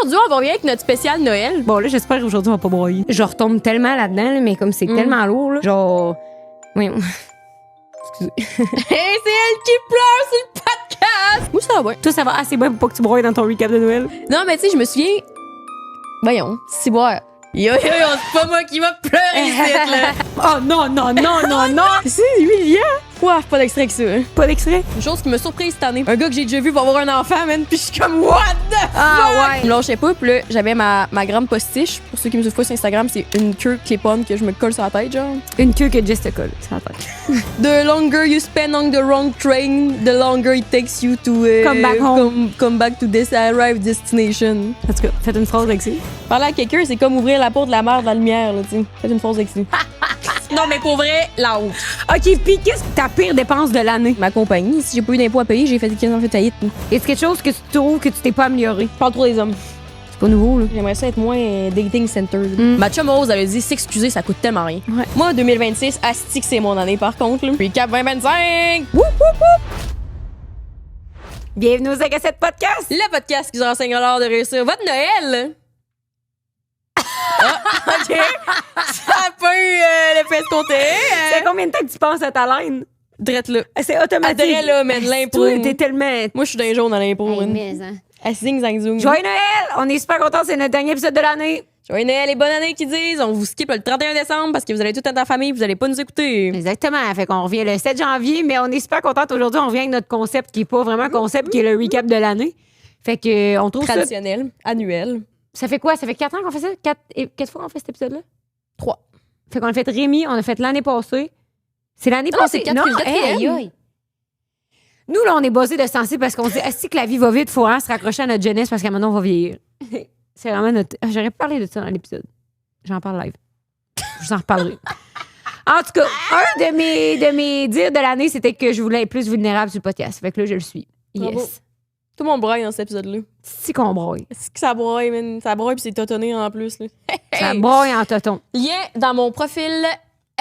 aujourd'hui, on va revenir avec notre spécial Noël. Bon, là, j'espère qu'aujourd'hui, on va pas broyer. Je retombe tellement là-dedans, là, mais comme c'est tellement lourd, là, genre... Oui. Excusez. Et c'est elle qui pleure sur le podcast! Moi, ça va bien. Toi, ça va assez bien pour pas que tu broyes dans ton recap de Noël? Non, mais tu sais, je me souviens... Voyons, c'est boire. Yo, c'est pas moi qui va pleurer ici, là. Oh non, non, non, non, non! C'est humiliant! Ouah, pas d'extrait que ça. Hein. Pas d'extrait? Une chose qui m'a surprise cette année. Un gars que j'ai déjà vu va avoir un enfant, man. Puis je suis comme, what the fuck? ouais! Je me lâchais pas. Puis là, j'avais ma grande postiche. Pour ceux qui me suivent sur Instagram, c'est une queue clip-on que je me colle sur la tête, genre. Une queue que Jess te colle sur la tête. The longer you spend on the wrong train, the longer it takes you to Come back home. come back to this arrived destination. En tout cas, faites une phrase avec ça. Parler à quelqu'un, c'est comme ouvrir la porte de la mer dans la lumière, là, tu sais. Faites une phrase avec ça. Non, mais pour vrai, la honte. OK, puis qu'est-ce que ta pire dépense de l'année? Ma compagnie, si j'ai pas eu d'impôts à payer, j'ai fait quasiment fait faillite. Est-ce quelque chose que tu trouves que tu t'es pas amélioré? Je parle trop des hommes. C'est pas nouveau, là. J'aimerais ça être moins dating center. Ma chum Rose, elle a dit s'excuser, ça coûte tellement rien. Ouais. Moi, 2026, asti que c'est mon année par contre. Là. Recap 2025! Woup, woup, woup! Bienvenue au 5 à 7 podcast! Le podcast qui vous enseignera l'art de réussir votre Noël! OK. Ça a pas eu l'effet escompté. C'est combien de temps que tu penses à ta laine? Drette là. C'est automatique. Adrette là, man, l'impro. Toi, t'es tellement... Moi, je suis dans les jaunes dans l'impro. man. hein. Elle zing, zang, zoom. Joyeux Noël! On est super contents, c'est notre dernier épisode de l'année. Joyeux Noël et bonne année qui disent. On vous skip le 31 décembre parce que vous allez tout être en famille, vous allez pas nous écouter. Exactement. Fait qu'on revient le 7 janvier, mais on est super contents aujourd'hui. On revient avec notre concept qui est pas vraiment un concept, qui est le recap de l'année. Fait que on trouve Traditionnel, annuel. ça fait quoi? Ça fait 4 ans qu'on fait ça? 4 fois qu'on fait cet épisode-là? 3. Fait qu'on a fait Rémi, on a fait l'année passée. C'est l'année passée. c'est 4 puis le quatrième. aïe, aïe. Nous, là, on est basé de sensé parce qu'on se dit, si que la vie va vite, il faut vraiment se raccrocher à notre jeunesse parce qu'à maintenant, on va vieillir. C'est vraiment notre. J'aurais parlé de ça dans l'épisode. J'en parle live. Je vous en reparlerai. En tout cas, un de mes dires de l'année, c'était que je voulais être plus vulnérable sur le podcast. Fait que là, je le suis. Bravo. Yes. Tout le monde braille dans cet épisode-là. Si qu'on broye. Est-ce que ça braille, man? Ça braille puis c'est totonné en plus. Là. Ça broye en toton. Lien dans mon profil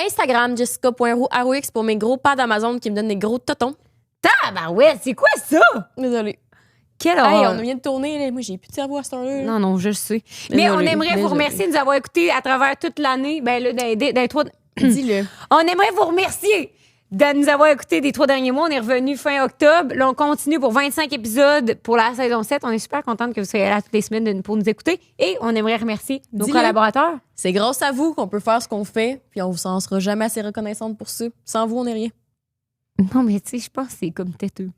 Instagram, jessica.roux pour mes gros pads d'Amazon qui me donnent des gros totons. Ouais, c'est quoi ça? Désolée. Quelle Hey, horreur. on vient de tourner. Là. Moi, j'ai plus de cerveau à cette heure-là. Non, non, je le sais. Mais on aimerait vous remercier de nous avoir écoutés à travers toute l'année. Ben là, dans les 3... Dis-le. On aimerait vous remercier de nous avoir écoutés des 3 derniers mois. On est revenu fin octobre. Là, on continue pour 25 épisodes pour la saison 7. On est super contente que vous soyez là toutes les semaines pour nous écouter. Et on aimerait remercier nos Dis-le. collaborateurs. C'est grâce à vous qu'on peut faire ce qu'on fait, puis on vous en sera jamais assez reconnaissante pour ça. Sans vous, on n'est rien. Non, mais tu sais, je pense que c'est comme têteux.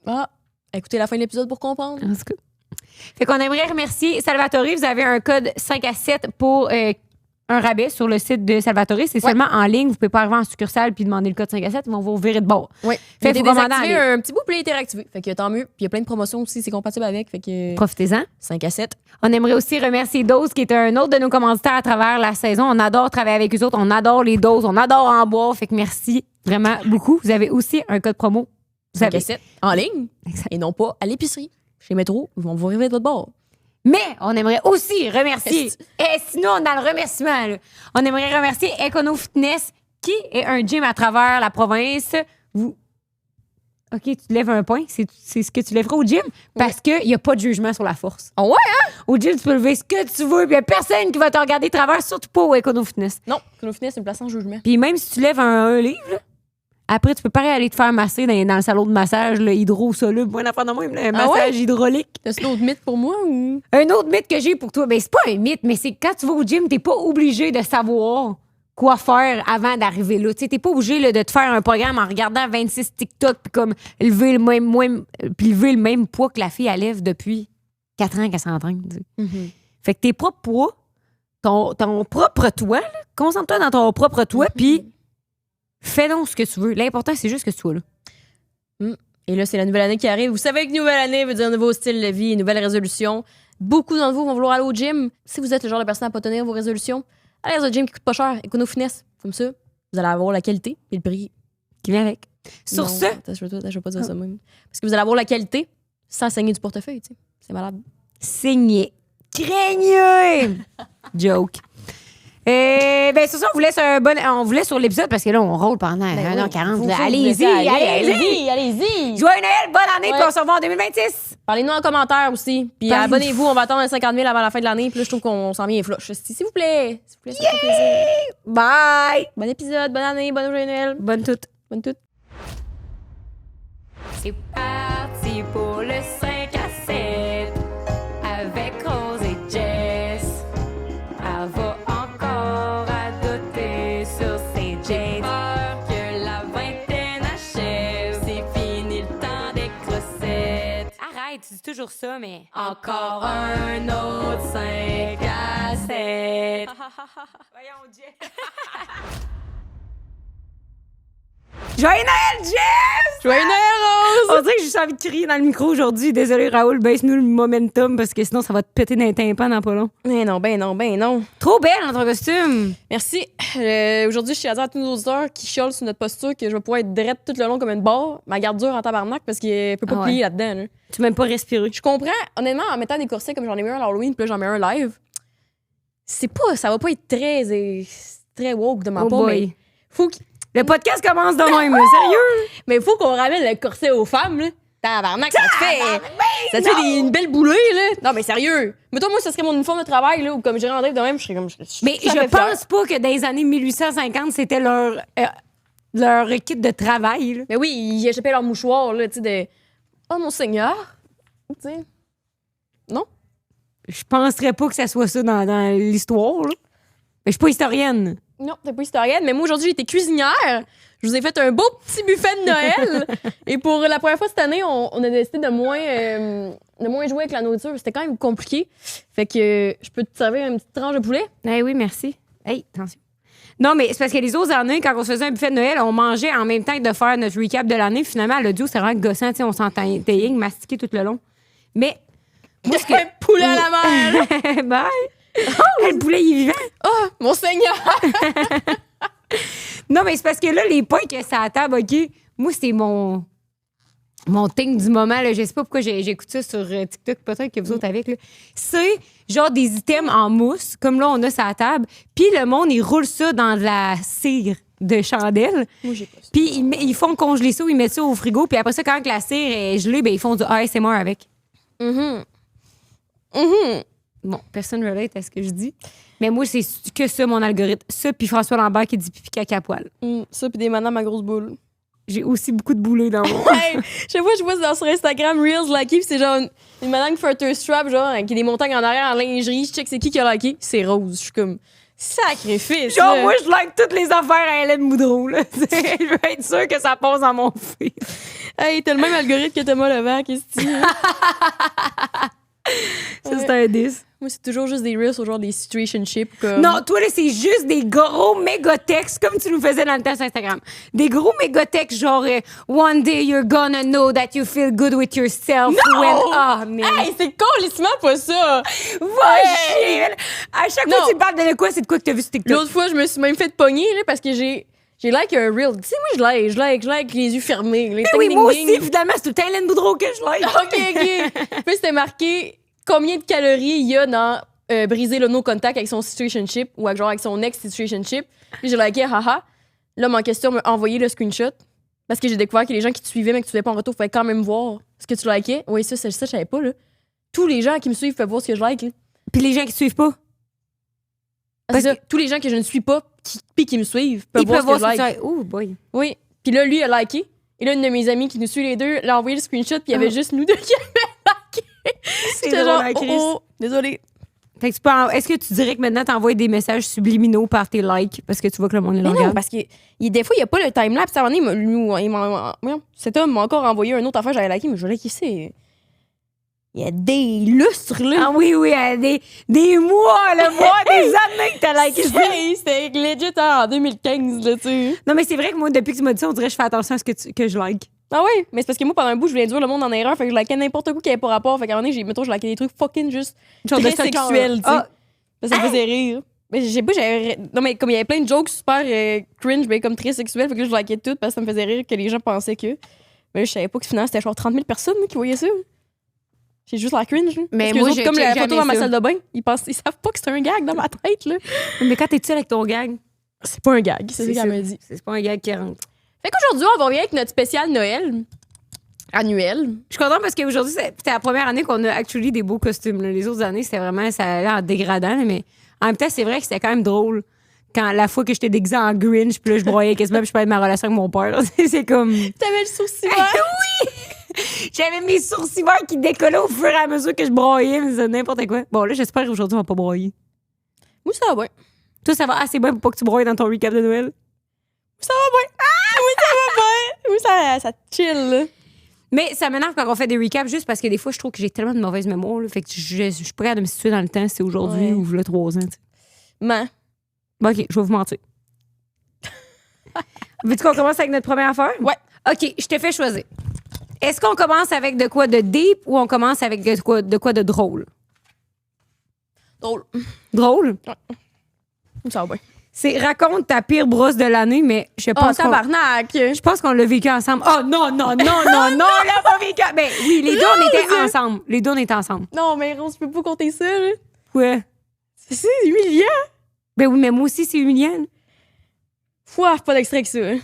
Ah, écoutez la fin de l'épisode pour comprendre. En tout cas. Fait qu'on aimerait remercier Salvatore. Vous avez un code 5 à 7 pour un rabais sur le site de Salvatore. C'est seulement en ligne. Vous pouvez pas arriver en succursale puis demander le code 5 à 7. Ils vont vous virer de bord. Oui. Fait Fait que que faut commander en désactiver ligne. un petit bout, puis il est réactivé. Fait que tant mieux. Puis il y a plein de promotions aussi, c'est compatible avec. Fait que Profitez-en. 5 à 7. On aimerait aussi remercier Dose, qui est un autre de nos commanditaires à travers la saison. On adore travailler avec eux autres. On adore les doses. On adore en boire. Fait que merci vraiment beaucoup. Vous avez aussi un code promo. Vous 5 avez. à 7. En ligne. Exact. Et non pas à l'épicerie. Chez Métro, ils vont vous arriver de votre bord. Mais on aimerait aussi remercier. Et sinon, dans le remerciement, là, on aimerait remercier Econo Fitness, qui est un gym à travers la province. Vous. OK, tu lèves un point. C'est ce que tu lèveras au gym parce qu'il n'y a pas de jugement sur la force. Oh ouais, hein? Au gym, tu peux lever ce que tu veux, puis il n'y a personne qui va te regarder de travers, surtout pas au Econo Fitness. Non, Chrono Fitness, c'est une place sans jugement. Puis même si tu lèves un livre, là, après, tu peux pas aller te faire masser dans le salon de massage là, hydro-soluble. Moi, affaire de même, là, un massage hydraulique. T'as-tu d'autres mythes pour moi ou? Un autre mythe que j'ai pour toi, ben c'est pas un mythe, mais c'est que quand tu vas au gym, t'es pas obligé de savoir quoi faire avant d'arriver là. Tu sais, t'es pas obligé là, de te faire un programme en regardant 26 TikTok puis comme lever le même poids que la fille elle lève depuis 4 ans qu'elle s'entraîne. Tu sais. Fait que tes propres poids, ton propre toi, là, concentre-toi dans ton propre toi, puis fais donc ce que tu veux. L'important, c'est juste que tu sois là. Et là, c'est la nouvelle année qui arrive. Vous savez que nouvelle année veut dire nouveau style de vie, nouvelle résolution. Beaucoup d'entre vous vont vouloir aller au gym. Si vous êtes le genre de personne à pas tenir vos résolutions, allez dans un gym qui coûte pas cher, Econo Fitness. Comme ça, vous allez avoir la qualité et le prix Qui vient avec. Sur Non, ce, attends, je veux pas dire ça même. Parce que vous allez avoir la qualité sans saigner du portefeuille, tu sais. C'est malade. signé. Craigneux! Joke. Ben, c'est ça, on vous laisse sur l'épisode parce que là, on roule pendant 1h40. là. Allez-y. Allez-y. Joyeux Noël, bonne année, puis on se revoit en 2026. Parlez-nous en commentaire aussi. Puis Parlez-nous. abonnez-vous, on va attendre 50 000 avant la fin de l'année. Puis là, je trouve qu'on s'en vient flush. S'il vous plaît. Ça me fait plaisir. Bye. Bon épisode, bonne année, bonne joyeux Noël. Bonne toute. Bonne toute. C'est parti pour le 5 à 7 avec Rose et Jess. Elle va encore adoter sur ses dates. Peur que la vingtaine achève, c'est fini le temps des crossettes. Arrête, tu dis toujours ça, mais... Encore un autre 5 à 7. Voyons, Jess. Joyeux Noël, Jess! Joyeux Noël, Rose! On dirait que j'ai juste envie de crier dans le micro aujourd'hui. Désolé, Raoul, baisse-nous le momentum parce que sinon, ça va te péter dans les tympans dans pas long. Ben non. Trop belle dans ton costume! Merci. Aujourd'hui, je suis à dire à tous nos auditeurs qui chiolent sur notre posture que je vais pouvoir être drette tout le long comme une barre. Ma garde dure en tabarnak parce qu'elle peut pas plier là-dedans. Là. Tu peux même pas respirer. Je comprends. Honnêtement, en mettant des corsets comme j'en ai mis un à Halloween puis là, j'en mets un live, ça va pas être très woke de ma part, mais faut le podcast commence de même, là, sérieux? Mais il faut qu'on ramène le corset aux femmes, là. Tabarnak, ça te fait une belle boulée, là. Non, mais sérieux. Mettons, moi, ce serait mon uniforme de travail, là, ou comme j'irais en drive de même, je serais comme... Mais je pense pas que dans les années 1850, c'était leur kit de travail, là. Mais oui, ils échappaient leur mouchoir, là, tu sais, de... Oh, mon Seigneur! Tu sais. Non? Je penserais pas que ça soit ça dans l'histoire, là. Mais je suis pas historienne. Non, t'es pas historienne, mais moi, aujourd'hui, j'étais cuisinière. Je vous ai fait un beau petit buffet de Noël. Et pour la première fois cette année, on a décidé de moins jouer avec la nourriture. C'était quand même compliqué. Fait que je peux te servir une petite tranche de poulet? Eh oui, merci. Hey, attention. Non, mais c'est parce que les autres années, quand on se faisait un buffet de Noël, on mangeait en même temps que de faire notre recap de l'année. Finalement, l'audio, c'est vraiment gossant. On s'entendait mastiquer tout le long. Mais... Moi, ce que... poulet à la mer! Bye! Oh, le poulet, il est vivant! Oh, mon Seigneur! Non, mais c'est parce que là, les points que ça à table, OK, moi, c'est mon thing du moment. Là. Je sais pas pourquoi j'écoute ça sur TikTok, peut-être que vous autres avec. Là. C'est genre des items en mousse, comme là, on a ça à table. Puis le monde, il roule ça dans de la cire de chandelle. Moi, j'ai pas ça. Puis ils font congeler ça ou ils mettent ça au frigo. Puis après ça, quand la cire est gelée, ben, ils font du ASMR avec. Bon, personne ne relate à ce que je dis. Mais moi, c'est que ça, mon algorithme. Ça, puis François Lambert qui dit pipi caca poil. Ça, puis des madames à grosse boule. J'ai aussi beaucoup de boulets dans mon... Hey, chaque fois, je vois sur Instagram Reels liké, puis c'est genre une madame qui fait un thirst trap, genre, qui a des montagnes en arrière en lingerie. Je check c'est qui a liké. C'est Rose. Je suis comme, sacrifice. Genre, là. moi, je like toutes les affaires à Hélène Boudreau, là. Je veux être sûre que ça passe dans mon feed. Hey, t'as le même algorithme que Thomas Levac, qu'est-ce que tu... Ça, c'est un 10. Moi, c'est toujours juste des reels, ou genre des situationships. Comme... Non, toi, là, c'est juste des gros méga textes, comme tu nous faisais dans le test sur Instagram. Des gros méga textes, genre One day you're gonna know that you feel good with yourself. Non! When... Oh, man. Hey, c'est complètement pas ça! Va chier! À chaque fois que tu parles de quoi, c'est de quoi que t'as vu sur TikTok? L'autre fois, je me suis même fait pogner, là, parce que j'ai like un reel. Tu sais, moi, je like les yeux fermés. Les oui, moi aussi, finalement, c'est tout le temps Hélène Boudreau que je like. OK. Puis c'était marqué combien de calories il y a dans briser le no-contact avec son situationship ou avec son ex-situationship. Puis j'ai liké, haha. L'homme en question m'a envoyé le screenshot parce que j'ai découvert que les gens qui te suivaient mais que tu ne faisais pas en retour, il fallait quand même voir ce que tu likais. Oui, ça, je savais pas, là. Tous les gens qui me suivent peuvent voir ce que je like, là. Puis les gens qui te suivent pas? C'est ça. Tous les gens que je ne suis pas puis qui me suivent peuvent voir ce que je like. Oh boy. Oui. Puis là, lui, il a liké. Et là, une de mes amies qui nous suit les deux l'a envoyé le screenshot puis il y avait juste nous deux qui avaient liké. C'est J'étais drôle, genre, Chris. oh, désolé. Fait que est-ce que tu dirais que maintenant t'envoies des messages subliminaux par tes likes parce que tu vois que le monde les Mais regarde? non, parce que des fois, il n'y a pas le timelapse. À un moment donné, cet homme m'a encore envoyé un autre affaire, j'avais liké, mais je l'ai liké, c'est... Il y a des lustres, là. Ah oui, des mois, le mois, des années que t'as liké ça. C'était legit en 2015, là, tu sais. Non, mais c'est vrai que moi, depuis que tu m'as dit ça, on dirait que je fais attention à ce que je like. Ah ouais, mais c'est parce que moi, pendant un bout, je voulais induire le monde en erreur, fait que je likais n'importe quoi qui avait pas rapport. Fait qu'à un moment donné, je likais des trucs fucking juste Genre très de ce genre. sexuels, tu sais. Ah. Ça me faisait rire. Mais je sais pas, non, mais comme il y avait plein de jokes super cringe, mais comme très sexuels, fait que là, je likais tout parce que ça me faisait rire que les gens pensaient que. Mais je savais pas que finalement, c'était genre 30 000 personnes là, qui voyaient ça. J'ai juste la cringe. Là. Mais parce que moi, eux autres, je comme la check photo jamais dans ma ça. salle de bain, ils savent pas que c'est un gag dans ma tête. Là. Mais quand t'es seule avec ton gag, C'est pas un gag, c'est ça ça. qu'elle me dit. C'est pas un gag qui rentre. Fait qu'aujourd'hui, on va revenir avec notre spécial Noël annuel. Je suis contente parce qu'aujourd'hui, c'était la première année qu'on a actually des beaux costumes. Là. Les autres années, c'était vraiment, ça allait en dégradant. Là, mais en même temps, c'est vrai que c'était quand même drôle. Quand la fois que j'étais déguisée en Grinch, puis là, je broyais quasiment, puis je parlais de ma relation avec mon père. C'est comme. T'avais le sourcil vert. Oui! J'avais mes sourcils verts qui décollaient au fur et à mesure que je broyais, mais c'est n'importe quoi. Bon, là, j'espère qu'aujourd'hui, on va pas broyer. Oui, ça va bien. Toi, ça va assez bien pour pas que tu broyes dans ton recap de Noël? Ça va bien. Oui, ça va bien. Oui, ça chill. Là. Mais ça m'énerve quand on fait des recaps juste parce que des fois, je trouve que j'ai tellement de mauvaise mémoire. Là, fait que je suis prête à me situer dans le temps si c'est aujourd'hui Ouais. ou là 3 ans. T'sais. Man. Bon, OK, je vais vous mentir. Veux-tu qu'on commence avec notre première affaire? Ouais. OK, je te fais choisir. Est-ce qu'on commence avec de quoi de deep ou on commence avec de quoi de drôle? Drôle. Drôle? Ça va bien. C'est raconte ta pire brosse de l'année, mais je Oh, pense qu'on... tabarnak. Je pense qu'on l'a vécu ensemble. Oh non, non, non, non, non, on l'a pas vécu. Ben oui, les deux, on était ensemble. Les deux, on était ensemble. Non, mais Rose, tu peux pas compter ça, là. Ouais. C'est humiliant. Ben oui, mais moi aussi, c'est humiliant. Fouah, pas d'extrait avec ça. Hein.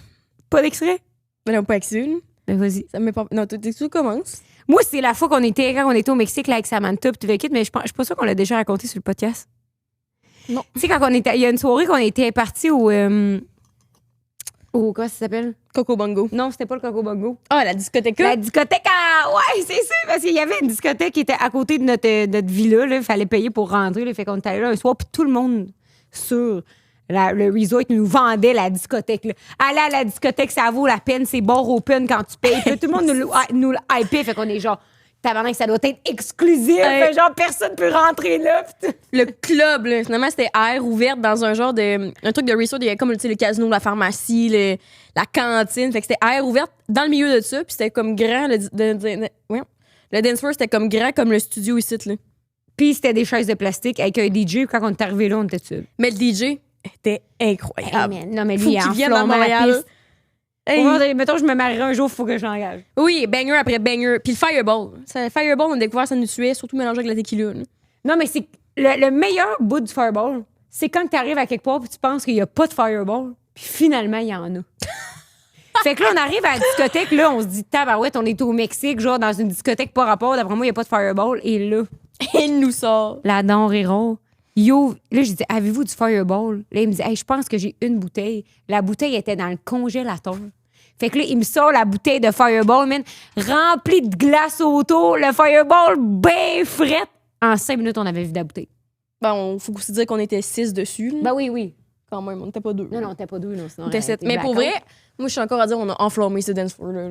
Pas d'extrait? Mais non, pas avec ça. Là. Ben vas-y. Ça me met pas. Non, tout commence. Moi, c'est la fois quand on était au Mexique là, avec Samantha pis tout le kit, mais je suis pas sûre qu'on l'a déjà raconté sur le podcast. Non. Tu sais, quand on était... Il y a une soirée qu'on était partis au comment ça s'appelle? Coco Bongo. Non, c'était pas le Coco Bongo. Ah, la discothèque. La discothèque à... Ouais, c'est ça, parce qu'il y avait une discothèque qui était à côté de notre villa. Il fallait payer pour rentrer. Là, fait qu'on était allé là un soir, puis tout le monde sur le resort nous vendait la discothèque. Là. Aller à la discothèque, ça vaut la peine. C'est bar open quand tu payes. Puis là, tout le monde nous hypait. Fait qu'on est genre... Tabarnak, ça doit être exclusif. Fait genre, personne peut rentrer là. Le club, là, finalement, c'était air ouverte dans un genre de. Un truc de resort. Il y avait comme tu sais, le casino, la pharmacie, la cantine. Fait que c'était air ouverte dans le milieu de ça. Puis c'était comme grand. Le dance floor, c'était comme grand comme le studio ici. Là. Puis c'était des chaises de plastique avec un DJ. Quand on est arrivé là, on était dessus. Mais le DJ était incroyable. Hey, non, mais Faut lui, il qu'il en vienne dans flambant la Montréal. piste. Hey. Mettons, je me marierai un jour, il faut que je l'engage. Oui, banger après banger. Puis le Fireball. Le Fireball, on a découvert, ça nous tuait, surtout mélangé avec la tequila. Là. Non, mais c'est le meilleur bout du Fireball, c'est quand tu arrives à quelque part et tu penses qu'il n'y a pas de Fireball, puis finalement, il y en a. Fait que là, on arrive à la discothèque, là, on se dit, tabarouette, on est au Mexique, genre dans une discothèque pas rapport, d'après moi, il n'y a pas de Fireball. Et là, Il nous sort. la denrée rare. Yo, là, je dis, avez-vous du Fireball? Là, il me dit, hey, je pense que j'ai une bouteille. La bouteille était dans le congélateur. Fait que là, il me sort la bouteille de Fireball, man, remplie de glace autour, le Fireball bien fret. En 5 minutes, on avait vu la bouteille. Bon, faut aussi dire qu'on était 6 dessus. Là. Ben oui, oui. Quand même, on n'était pas 2. Non, t'es pas deux, non, sinon. On était 7. Mais pour vrai, moi, je suis encore à dire, on a enflammé ce dance floor là.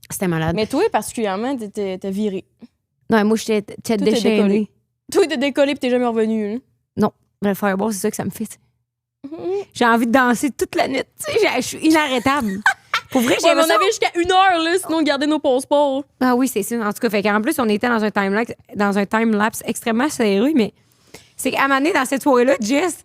C'était malade. Mais toi, particulièrement, t'as viré. Non, moi, j'étais Tout est déchaînée. décollé. Toi, t'es décollé pis t'es jamais revenu. Là. Non, le Fireball, c'est ça que ça me fait. T'sais. J'ai envie de danser toute la nuit. Je suis inarrêtable. Pour vrai, Ouais, mais on avait jusqu'à 1 heure, là, sinon on gardait nos passeports. Ah oui, c'est ça. En tout cas, fait qu'en plus, on était dans un time-lapse extrêmement serré, mais c'est qu'à un moment donné, dans cette soirée-là, Jess,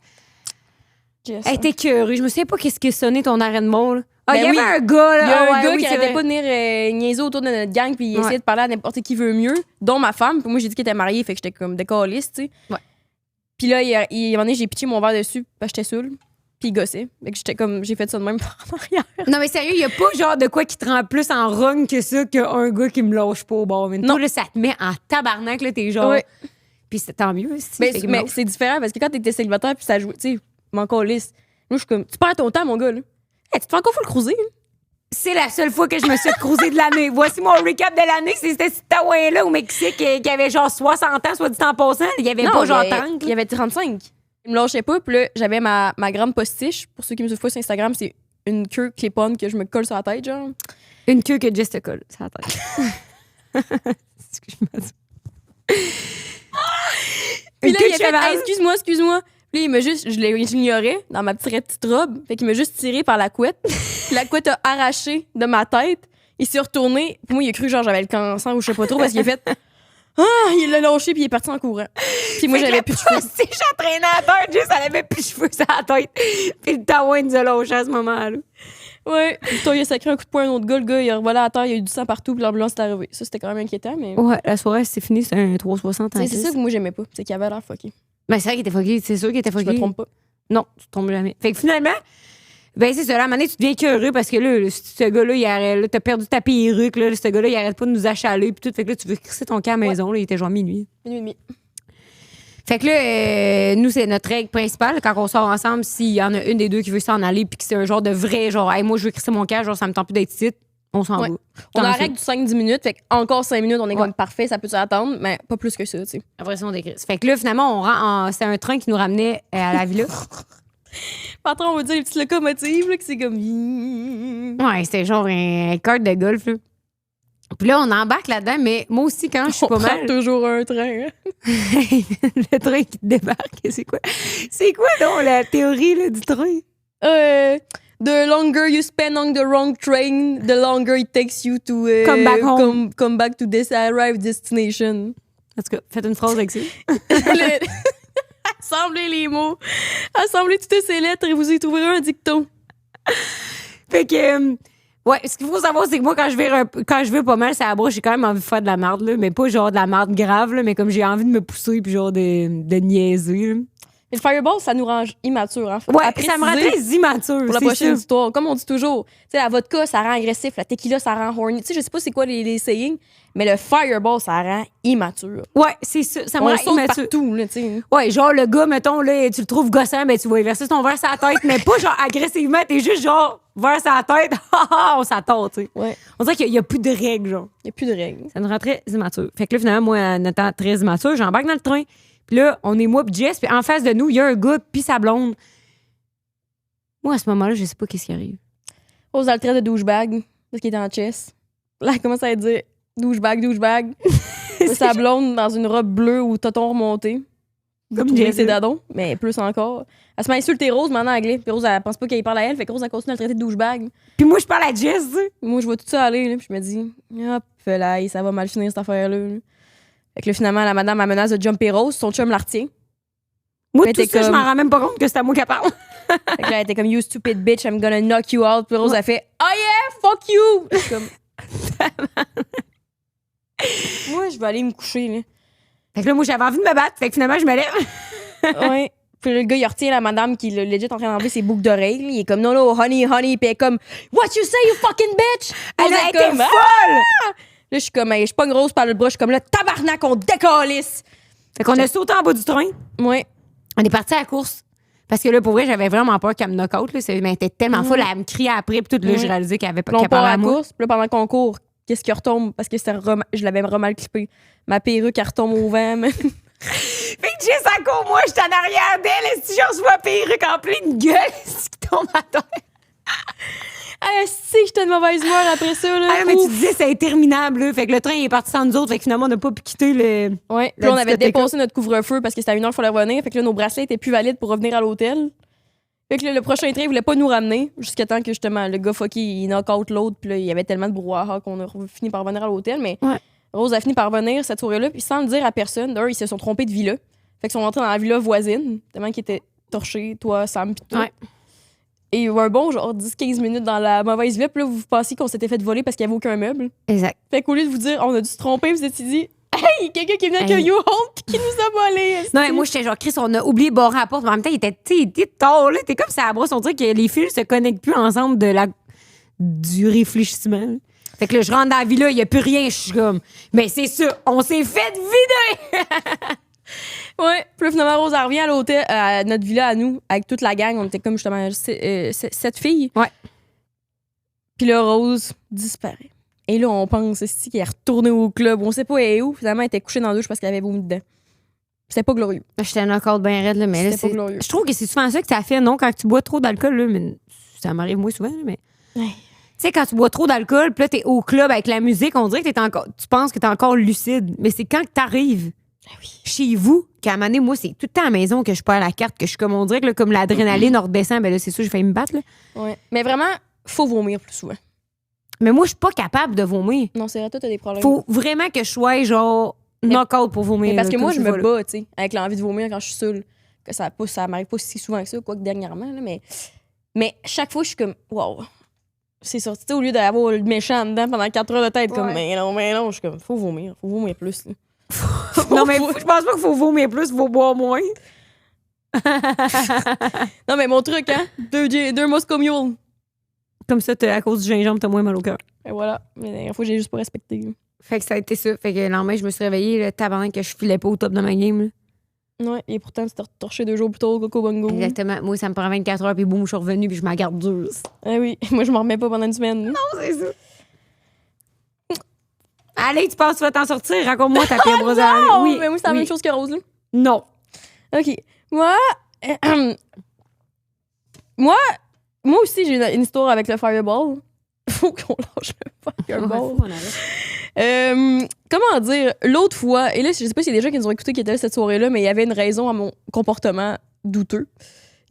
elle était curieuse. Je me souviens pas qu'est-ce qui sonnait ton arrêt de mort. Là. Ah, il y Ben avait oui. un gars, là. Il y a Ah un ouais, gars oui, qui c'est arrêtait vrai. pas de venir niaiser autour de notre gang puis Ouais. essayer de parler à n'importe qui veut mieux, dont ma femme. Puis moi, j'ai dit qu'il était marié, fait que j'étais comme décaliste, tu sais. Ouais. Puis là, il, à un moment donné, j'ai pitché mon verre dessus parce que j'étais saoule. Puis il gossait. Fait que j'étais comme, j'ai fait ça de même par en arrière. Non, mais sérieux, il y a pas genre de quoi qui te rend plus en rogne que ça qu'un gars qui me lâche pas au bord. Mais Non. toi, là, ça te met en tabarnak, là, t'es genre. Ouais. Puis c'est tant mieux, aussi. Mais c'est différent parce que quand t'étais célibataire puis ça jouait, tu sais, mon caliste. Moi, je suis comme, tu perds ton temps, mon gars, là. Hey, tu te fais encore full cruiser, hein? C'est la seule fois que je me suis cruisée de l'année. Voici mon recap de l'année. C'était ce Taouin-là au Mexique qui avait genre 60 ans, soit dit en passant. Il y avait pas genre tant. Il y avait 35. Il me lâchait pas, puis là, j'avais ma grande postiche. Pour ceux qui me suivent pas sur Instagram, c'est une queue clip-on que je me colle sur la tête, genre. Une queue que Jess te colle, c'est la tête. Excuse-moi. Puis Une là, queue il a de fait cheval. hey, excuse-moi. Puis là, il m'a juste, je l'ignorais dans ma petite robe. Fait qu'il m'a juste tiré par la couette. Puis la couette a arraché de ma tête. Il s'est retourné. Puis moi, il a cru genre j'avais le cancer ou je sais pas trop parce qu'il a fait ah, il l'a lâché puis il est parti en courant. Puis moi, j'avais plus de cheveux. Si j'entraînais à terre, Jess, elle avait plus de cheveux sur la tête. Puis le Taouin nous a lâché à ce moment-là. Ouais. Puis toi, il a sacré un coup de poing à un autre gars. Le gars, il a revolé à terre, il y a eu du sang partout, puis l'ambulance est arrivée. Ça, c'était quand même inquiétant, mais. Ouais, la soirée, c'est fini, c'est un 360 C'est ça que moi, j'aimais pas. C'est qu'il avait l'air fucké. Ben, c'est vrai qu'il était fucké, c'est sûr qu'il était Je fucké. me trompe pas. Non, tu tombes jamais. Fait que finalement, ben c'est ça, là, à un moment donné, tu deviens curieux parce que là, ce gars-là, il arrête, là, t'as perdu ta perruque, là, ce gars-là, il arrête pas de nous achaler, puis tout. Fait que là, tu veux crisser ton camp à la maison, là, il était genre minuit. Minuit et demi. Fait que là, nous, c'est notre règle principale. Quand on sort ensemble, s'il y en a une des deux qui veut s'en aller, puis que c'est un genre de vrai, genre, hey, moi, je veux crisser mon camp, genre, ça me tente plus d'être ici, on s'en Ouais. va. On a la Ensuite. règle du 5-10 minutes, fait encore 5 minutes, on est Ouais. comme parfait, ça peut s'attendre, mais pas plus que ça, tu sais. Après ça, on décrisse. Fait que là, finalement, c'était un train qui nous ramenait à la villa. Patron, on va dire les petites locomotives, là, que c'est comme. Ouais, c'était genre un kart de golf, là. Puis là, on embarque là-dedans, mais moi aussi, quand je suis On pas prend mal. toujours un train. Hein? Le train qui te débarque, c'est quoi? C'est quoi, donc, la théorie là, du train? The longer you spend on the wrong train, the longer it takes you to Come back home. come back to this arrived destination. En tout cas, faites une phrase avec ça. Assemblez les mots. Assemblez toutes ces lettres et vous y trouverez un dicton. Fait que, ouais, ce qu'il faut savoir, c'est que moi, quand je vais pas mal, ça broche, j'ai quand même envie de faire de la merde, là, mais pas genre de la merde grave, là, mais comme j'ai envie de me pousser puis genre de niaiser. Là. Et le fireball, ça nous rend immature. Hein? Ouais, À ça me rend préciser très immature. pour la c'est prochaine ça. histoire. Comme on dit toujours, tu sais, la vodka, ça rend agressif, la tequila, ça rend horny. Tu sais, je sais pas c'est quoi les sayings, mais le fireball, ça rend immature. Ouais, c'est ça. Ça me On rend le saute immature. partout, là, tu sais. Ouais, genre, le gars, mettons, là, tu le trouves gossant, ben, tu vas lui verser ton verre sur la tête, mais pas genre agressivement, t'es juste genre, verre sur la tête, on s'attend, tu sais. Ouais, On dirait qu'il y a plus de règles, genre. il n'y a plus de règles. Ça nous rend très immature. Fait que là, finalement, moi, en étant très immature, j'embarque dans le train. Puis là, on est moi puis Jess, puis en face de nous, il y a un gars puis sa blonde. Moi, à ce moment-là, je sais pas qu'est-ce qui arrive. Rose a le trait de douchebag, parce qu'il est en chess. Là, elle commence à dire douchebag, douchebag. Sa blonde dans une robe bleue ou toton remonté. Comme Comme Jess, ses là. dadons, mais plus encore. Elle se met à insulter Rose, mais en anglais. Puis Rose, elle pense pas qu'elle parle à elle, fait que Rose, elle continue à le traiter de douchebag. Puis moi, je parle à Jess, tu sais. Moi, je vois tout ça aller, là, puis je me dis, hop, là, ça va mal finir cette affaire-là. Là. Fait que là, finalement, la madame, elle menace de jumper Rose, son chum la retient. Moi, Mais tout t'es ça, je comme- m'en rends même pas compte que c'est à moi qui parle. Fait que là, elle était comme, you stupid bitch, I'm gonna knock you out. Puis Rose, elle fait, oh yeah, fuck you! Je suis comme, moi, je vais aller me coucher, là. Fait que là, moi, j'avais envie de me battre. Fait que finalement, je me lève. Ouais. Puis le gars, il retient la madame qui est legit en train d'enlever ses boucles d'oreilles. là. Il est comme, non, non, honey, honey. Puis elle est comme, what you say, you fucking bitch? Elle Rose a est été comme, folle! Là, je suis comme, hey, je suis pas une rose par le bras. Je suis comme, là, tabarnak, on décalisse. Fait qu'on a sauté en bas du train. Ouais. On est parti à la course. Parce que là, pour vrai, j'avais vraiment peur qu'elle me knock out. Là. Mais elle était tellement folle, elle me criait après. Puis tout, là, Ouais. je réalisais qu'elle avait pas Puis on qu'elle part parlait à à la moi. course. Puis là, pendant qu'on court, qu'est-ce qui retombe? Parce que je l'avais mal clippé. Ma perruque, elle retombe au vent. mais- Fait que Jess, à court, moi, j'étais en arrière d'elle. Et si je reçois perruque en pleine gueule, c'est qui tombe à terre. Ah, si, j'étais de mauvaise humeur après ça. Là. Ah, mais tu Ouf. disais, c'est interminable. Là. Fait que le train il est parti sans nous autres. Fait que finalement, on n'a pas pu quitter le. Ouais. Puis La là, on avait discothèque. dépassé notre couvre-feu parce que c'était à 1h, il fallait revenir. Fait que là, nos bracelets étaient plus valides pour revenir à l'hôtel. Fait que là, le prochain train, il voulait pas nous ramener jusqu'à temps que justement le gars fucky, il knock out l'autre. Puis là, il y avait tellement de brouhaha qu'on a fini par revenir à l'hôtel. Mais Ouais. Rose a fini par revenir cette soirée-là. Puis sans le dire à personne, d'ailleurs, ils se sont trompés de villa. Fait qu'ils sont rentrés dans la villa voisine, tellement qu'ils étaient torchés, toi, Sam, pis tout. Ouais. Et il y a eu un bon genre 10-15 minutes dans la mauvaise villa. Puis là, vous pensiez qu'on s'était fait voler parce qu'il y avait aucun meuble. Exact. Fait qu'au lieu de vous dire, on a dû se tromper, vous étiez dit, hey, quelqu'un qui est venu avec un Hey. U-Haul pis qui nous a volé. Non, mais moi, j'étais genre, Chris, on a oublié de barrer la porte. Mais en même temps, il était tard, là. T'es comme ça à brosse. On dirait que les fils se connectent plus ensemble du réfléchissement. là. Fait que là, je rentre dans la villa, il n'y a plus rien. Je suis comme, mais c'est ça, on s'est fait vider! Ouais. Puis là, finalement, Rose elle revient à l'hôtel, à notre villa à nous, avec toute la gang. On était comme justement 7 filles. Ouais. Puis là, Rose disparaît. Et là, on pense qu'elle est retournée au club. On sait pas elle est où. Finalement, elle était couchée dans la douche parce qu'elle avait vomi dedans. C'était pas glorieux. J'étais encore bien raide, là, mais là, C'était pas glorieux. je trouve que c'est souvent ça que ça fait, non? Quand tu bois trop d'alcool, là, mais ça m'arrive moins souvent, là, mais. Ouais. Tu sais, quand tu bois trop d'alcool, puis là, t'es au club avec la musique, on dirait que tu penses que t'es encore lucide. Mais c'est quand que t'arrives chez vous, qu'à un moment donné, moi, c'est tout le temps à la maison que je perds la carte, que je suis comme, on dirait que là, comme l'adrénaline redescend, ben là, c'est sûr, j'ai failli me battre, là. Ouais. Mais vraiment, faut vomir plus souvent. Mais moi, je suis pas capable de vomir. Non, c'est vrai, toi, t'as des problèmes. Faut vraiment que je sois, genre, knock-out pour vomir. Mais parce que là, moi, comme je me vois, là. bats, tu sais, avec l'envie de vomir quand je suis seule. Que ça m'arrive pas si souvent que ça, quoique dernièrement, là, mais chaque fois, je suis comme, wow. c'est sorti, tu sais, au lieu d'avoir le méchant dedans pendant 4 heures de tête, comme, Ouais. mais non, je suis comme, faut vomir plus. Là. Non, mais je pense pas qu'il faut vomir plus, il faut boire moins. Non, mais mon truc, hein, 2 Moscow Mule. Comme ça, à cause du gingembre, t'as moins mal au cœur. Et voilà, mais la dernière fois, j'ai juste pas respecté. Fait que ça a été ça. Fait que le lendemain, je me suis réveillée, le tabarnak que je filais pas au top de ma game. Là. Ouais, et pourtant, tu t'es torché 2 jours plus tôt au Coco Bongo. Exactement. Moi, ça me prend 24 heures, puis boum, je suis revenue, puis je m'en garde dure. Ah oui, moi, je m'en remets pas pendant une semaine. Non, c'est ça. Allez, tu penses que tu vas t'en sortir? Raconte-moi ta pire brossade. Non, Oui, mais moi, c'est la oui. même chose que Rose, là. Non. OK. Moi aussi, j'ai une histoire avec le Fireball. Faut qu'on lâche le Fireball. Comment dire, l'autre fois, et là, je sais pas s'il y a des gens qui nous ont écouté qui étaient là cette soirée-là, mais il y avait une raison à mon comportement douteux.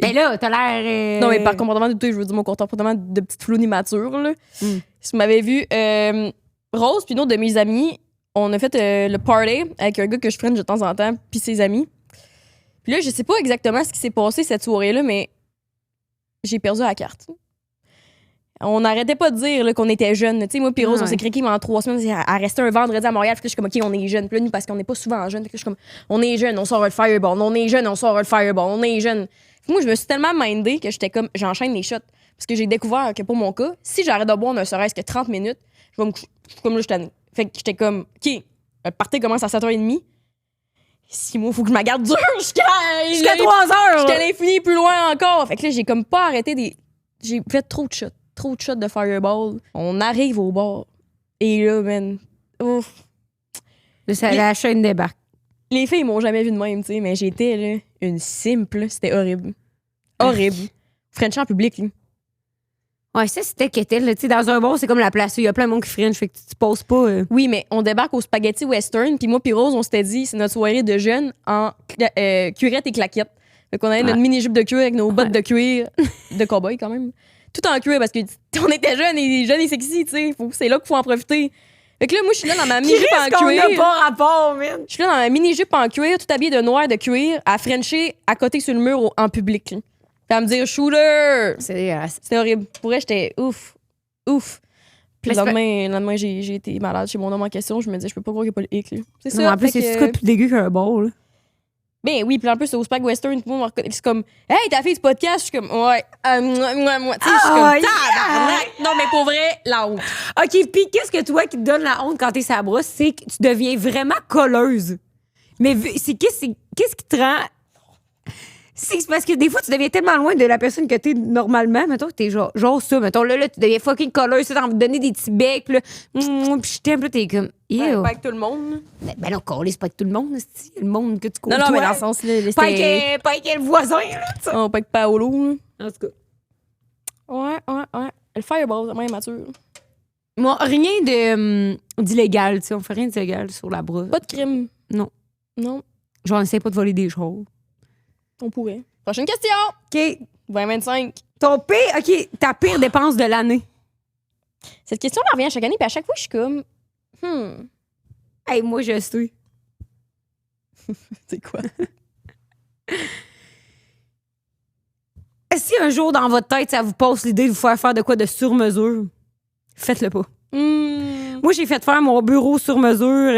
Mais là, t'as l'air. Non, mais par comportement douteux, je veux dire mon comportement de petite floune immature. Là. Mm. Si vous m'avez vu, Rose, puis une autre de mes amis, on a fait le party avec un gars que je freine de temps en temps, puis ses amis. Puis là, je sais pas exactement ce qui s'est passé cette soirée-là, mais j'ai perdu la carte. On n'arrêtait pas de dire là, qu'on était jeunes. Tu sais, moi, puis Rose, on s'est créé pendant 3 semaines à rester un vendredi à Montréal. Puis là, je suis comme, OK, on est jeunes. Puis là, nous, parce qu'on n'est pas souvent jeunes. Puis là, je suis comme, on est jeunes, on sort le Fireball. On est jeunes, on sort le Fireball. On est jeunes. Puis moi, je me suis tellement mindée que j'étais comme, j'enchaîne les shots. Parce que j'ai découvert que pour mon cas, si j'arrête de boire ne serait-ce que 30 minutes, je vais me coucher. Comme là, je suis. Fait que j'étais comme, OK, le party commence à 7h30. 6 mois, faut que je me garde dur jusqu'à 3 heures. Jusqu'à l'infini et plus loin encore. Fait que là, j'ai comme pas arrêté des. J'ai fait trop de shots de Fireball. On arrive au bar. Et là, man. Ouf. La chaîne débarque. Les filles m'ont jamais vu de même, tu sais, mais j'étais là, une simple. C'était horrible. Horrible. French en public, là. Ouais, ça, c'était qu'était. Tu sais, dans un bar, c'est comme la place où il y a plein de monde qui fringe, fait que tu poses pas. Oui, mais on débarque au spaghetti western, puis moi puis Rose, on s'était dit, c'est notre soirée de jeunes en cuirette et claquettes. Fait qu'on avait notre mini-jupe de cuir avec nos bottes de cuir, de cow-boy quand même. Tout en cuir parce qu'on était jeunes et sexy, tu sais. C'est là qu'il faut en profiter. Fait que là, moi, je suis là dans ma mini-jupe en cuir. On n'a pas rapport, man. Je suis là dans ma mini-jupe en cuir, tout habillée de noir de cuir, à frencher à côté sur le mur en public. Là. Puis à me dire « shooter ». C'est dégueulasse. C'était horrible. Pour vrai, j'étais ouf. Puis le lendemain, j'ai été malade chez mon homme en question. Je me disais, je peux pas croire qu'il n'y a pas le hic. Là. C'est ça. En plus, c'est quoi de plus dégueu qu'un bar, là? Ben oui, puis en plus, c'est au Spag Western, tout le monde me reconnaît. C'est comme, hey, t'as fait ce podcast? Je suis comme, ouais, moi. Tu sais, je suis comme, tabarnak. Non, mais pour vrai, la honte. OK, puis qu'est-ce que toi qui te donne la honte quand t'es sa brosse, c'est que tu deviens vraiment colleuse. Mais qu'est-ce qui te rend. C'est parce que des fois, tu deviens tellement loin de la personne que t'es normalement. Mettons que t'es genre ça. Mettons, là, tu deviens fucking colleuse. T'as envie de donner des petits becs, là. Puis je t'aime, là, t'es comme. Pas avec tout le monde. Ben non, coller, c'est pas avec tout le monde, c'est le monde que tu côtoies. Non, mais dans le sens, là, pas avec le voisin, là, tu sais. Oh, pas avec Paolo, là. En tout cas. Ouais. Le Fireball, c'est vraiment immature. Moi, rien d'illégal, tu sais. On fait rien d'illégal sur la brosse. Pas de crime. Non. Genre, on essaie pas de voler des choses. On pourrait. Prochaine question. OK. 2025. Ta pire dépense de l'année. Cette question-là revient chaque année, puis à chaque fois, je suis comme, Hey, moi, je suis. c'est quoi? Si un jour, dans votre tête, ça vous passe l'idée de vous faire de quoi de sur-mesure, faites-le pas. Moi, j'ai fait faire mon bureau sur mesure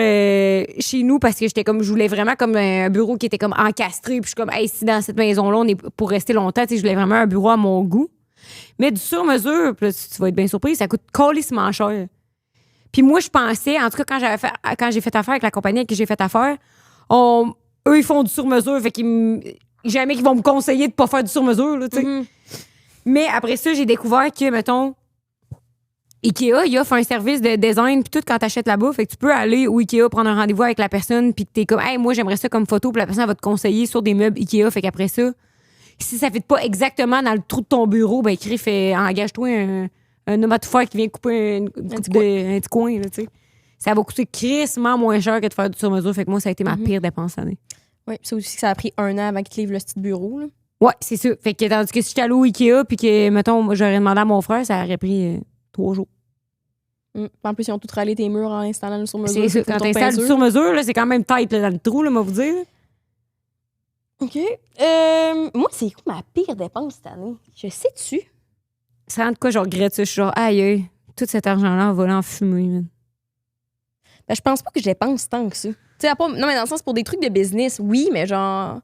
chez nous parce que je voulais vraiment comme un bureau qui était comme encastré. Puis je suis comme, hey, si dans cette maison-là, on est pour rester longtemps, je voulais vraiment un bureau à mon goût. Mais du sur mesure, puis là, tu vas être bien surpris, ça coûte calissement cher. Puis moi, je pensais, en tout cas, quand j'ai fait affaire avec la compagnie avec qui j'ai fait affaire, eux, ils font du sur mesure. Fait qu'ils jamais qu'ils vont me conseiller de pas faire du sur mesure, là, tu sais. Mais après ça, j'ai découvert que, mettons, Ikea, il offre un service de design puis tout quand t'achètes là-bas. Fait que tu peux aller au Ikea prendre un rendez-vous avec la personne puis que t'es comme, hey, moi, j'aimerais ça comme photo puis la personne va te conseiller sur des meubles Ikea. Fait qu'après ça, si ça fait pas exactement dans le trou de ton bureau, ben, engage-toi un homme à tout faire qui vient couper un petit coin, là, tu sais. Ça va coûter crissement moins cher que de faire du sur-mesure. Fait que moi, ça a été ma pire dépense cette année. Oui, c'est aussi que ça a pris 1 an avant qu'ils te livrent le petit bureau, là. Ouais, c'est ça. Fait que tandis que si j'étais allée au Ikea puis que, mettons, moi, j'aurais demandé à mon frère, ça aurait pris 3 jours. En plus, ils ont tout râlé tes murs en installant le sur-mesure. C'est ça. Quand tu installes du sur-mesure, là, c'est quand même tight là, dans le trou, là, moi vous dire. OK. Moi, c'est quoi ma pire dépense cette année? Je sais-tu? ça rend de quoi je regrette ça. Je suis genre, aïe, tout cet argent-là en volant en fumée, man. Ben, je pense pas que je dépense tant que ça. Tu sais, non, mais dans le sens, pour des trucs de business, oui, mais genre...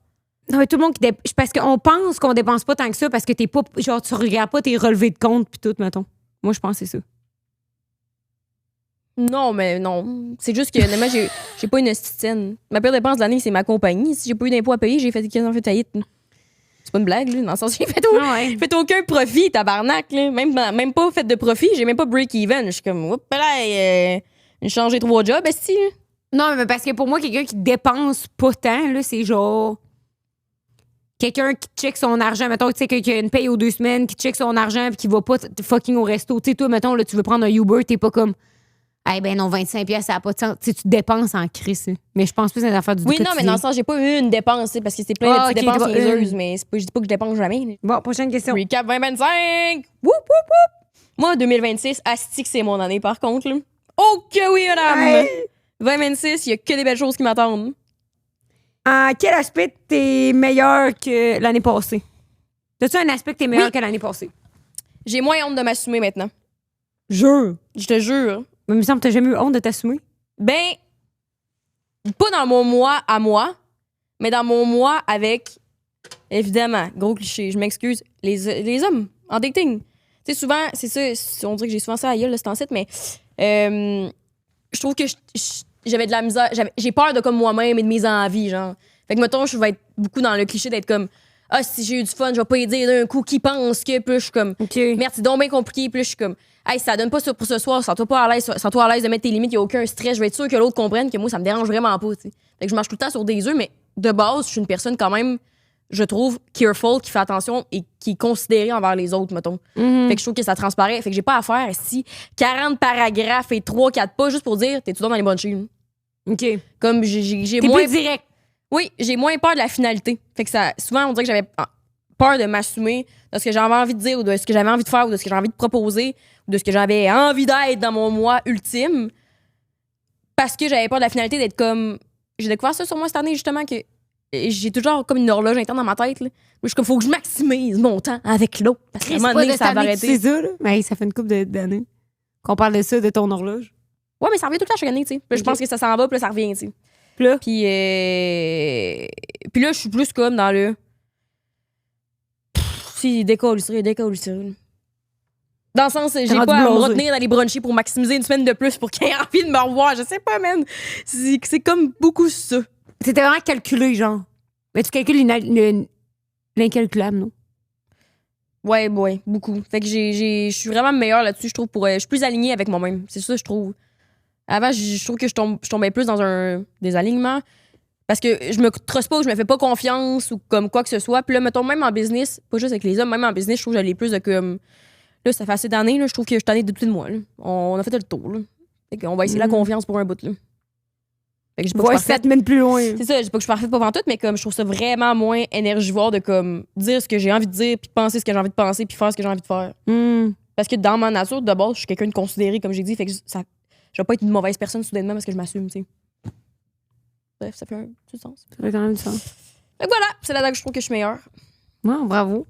Non, mais tout le monde qui parce qu'on pense qu'on dépense pas tant que ça parce que t'es pas. Genre, tu regardes pas tes relevés de compte puis tout, mettons. Moi, je pense que c'est ça. Non, mais non. C'est juste que, honnêtement, j'ai pas une hostitienne. Ma pire dépense de l'année, c'est ma compagnie. Si j'ai pas eu d'impôts à payer, j'ai fait 15 ans fait faillite. C'est pas une blague, là. Dans le sens, j'ai fait aucun profit, tabarnak, là. Même pas fait de profit, j'ai même pas break-even. Je suis comme, oups, là, j'ai changé 3 jobs, esti. Non, mais parce que pour moi, quelqu'un qui dépense pas tant, là, c'est genre. Quelqu'un qui check son argent, mettons, tu sais, qui a une paye aux 2 semaines, qui check son argent puis qui va pas fucking au resto. Tu sais, toi, mettons, là, tu veux prendre un Uber, t'es pas comme, eh ben non, 25$, ça a pas de sens. Tu sais, tu dépenses en crise. Mais je pense plus à une affaire du Oui, quotidien. non, mais dans le sens, j'ai pas eu une dépense, parce que c'est plein de petites dépenses niaiseuses, mais je dis pas que je dépense jamais. Bon, prochaine question. Recap 2025! Woup, woup, woup! Moi, 2026, asti que c'est mon année, par contre. Là. Oh que oui, madame! Hey! 2026, il y a que des belles choses qui m'attendent. En quel aspect t'es meilleur que l'année passée? T'as-tu un aspect que t'es meilleur que l'année passée? J'ai moins honte de m'assumer maintenant. Jure. Je te jure. Mais il me semble que t'as jamais eu honte de t'assumer. Ben, pas dans mon moi à moi, mais dans mon moi avec, évidemment, gros cliché, je m'excuse, les hommes en dating. Tu sais, souvent, c'est ça, on dirait que j'ai souvent ça à gueule, c'est en site, mais je trouve que j'avais de la misère, j'ai peur de comme moi-même et de mes envies, genre. Fait que, mettons, je vais être beaucoup dans le cliché d'être comme, ah, si j'ai eu du fun, je vais pas y dire d'un coup qui pense que, puis je suis comme, merde, c'est donc bien compliqué, puis je suis comme, hey, ça donne pas ça pour ce soir, sens-toi pas à l'aise, sens-toi à l'aise de mettre tes limites, y a aucun stress, je vais être sûre que l'autre comprenne que moi, ça me dérange vraiment pas, tu sais. Fait que je marche tout le temps sur des œufs, mais de base, je suis une personne quand même, je trouve, careful, qui fait attention et qui est considérée envers les autres, mettons. Fait que je trouve que ça transparaît. Fait que j'ai pas à faire si 40 paragraphes et 3-4 pas juste pour dire, t'es tout dans les bonnes chines. OK. Comme j'ai T'es moins. plus direct. Oui, j'ai moins peur de la finalité. Fait que ça, souvent, on dirait que j'avais peur de m'assumer de ce que j'avais envie de dire ou de ce que j'avais envie de faire ou de ce que j'avais envie de proposer ou de ce que j'avais envie d'être dans mon moi ultime. Parce que j'avais peur de la finalité d'être comme. J'ai découvert ça sur moi cette année, justement, que j'ai toujours comme une horloge interne dans ma tête. Là. Je suis comme, faut que je maximise mon temps avec l'autre. Parce qu'à un moment donné, ça va arrêter. C'est ça, là. Mais ça fait une couple d'années qu'on parle de ça, de ton horloge. Ouais, mais ça revient tout le temps chaque année, tu sais. Je pense que ça s'en va, puis là, ça revient, tu sais. Puis là, je suis plus comme dans le. Si, décolle. Dans le sens, j'ai pas à me retenir d'aller bruncher pour maximiser une semaine de plus pour qu'il ait envie de me revoir. Je sais pas, man. C'est comme beaucoup ça. C'était vraiment calculé, genre. Mais tu calcules l'incalculable, non? Ouais, beaucoup. Fait que je suis vraiment meilleure là-dessus, je trouve. Je suis plus alignée avec moi-même. C'est ça, je trouve. Avant, je trouve que je tombais plus dans un désalignement. Parce que je me truste pas ou je me fais pas confiance ou comme quoi que ce soit. Puis là, mettons, même en business, pas juste avec les hommes, même en business, je trouve que j'allais plus de comme. Là, ça fait assez d'années, là, je trouve que je suis tannée de douter de moi. Là. On a fait le tour. Là. Fait qu'on va essayer la confiance pour un bout. Là. Fait que je sais pas que 7 mènes plus loin. C'est ça, je dis pas que je suis parfaite pas tout, mais comme je trouve ça vraiment moins énergivore de comme dire ce que j'ai envie de dire, puis penser ce que j'ai envie de penser, puis faire ce que j'ai envie de faire. Parce que dans ma nature, de base, je suis quelqu'un de considéré, comme j'ai dit, fait que ça, je vais pas être une mauvaise personne soudainement parce que je m'assume, tu sais. Bref, ça fait un petit sens. Ça fait quand même du sens. Fait que voilà, c'est là-dedans que je trouve que je suis meilleure. Ouais, bravo.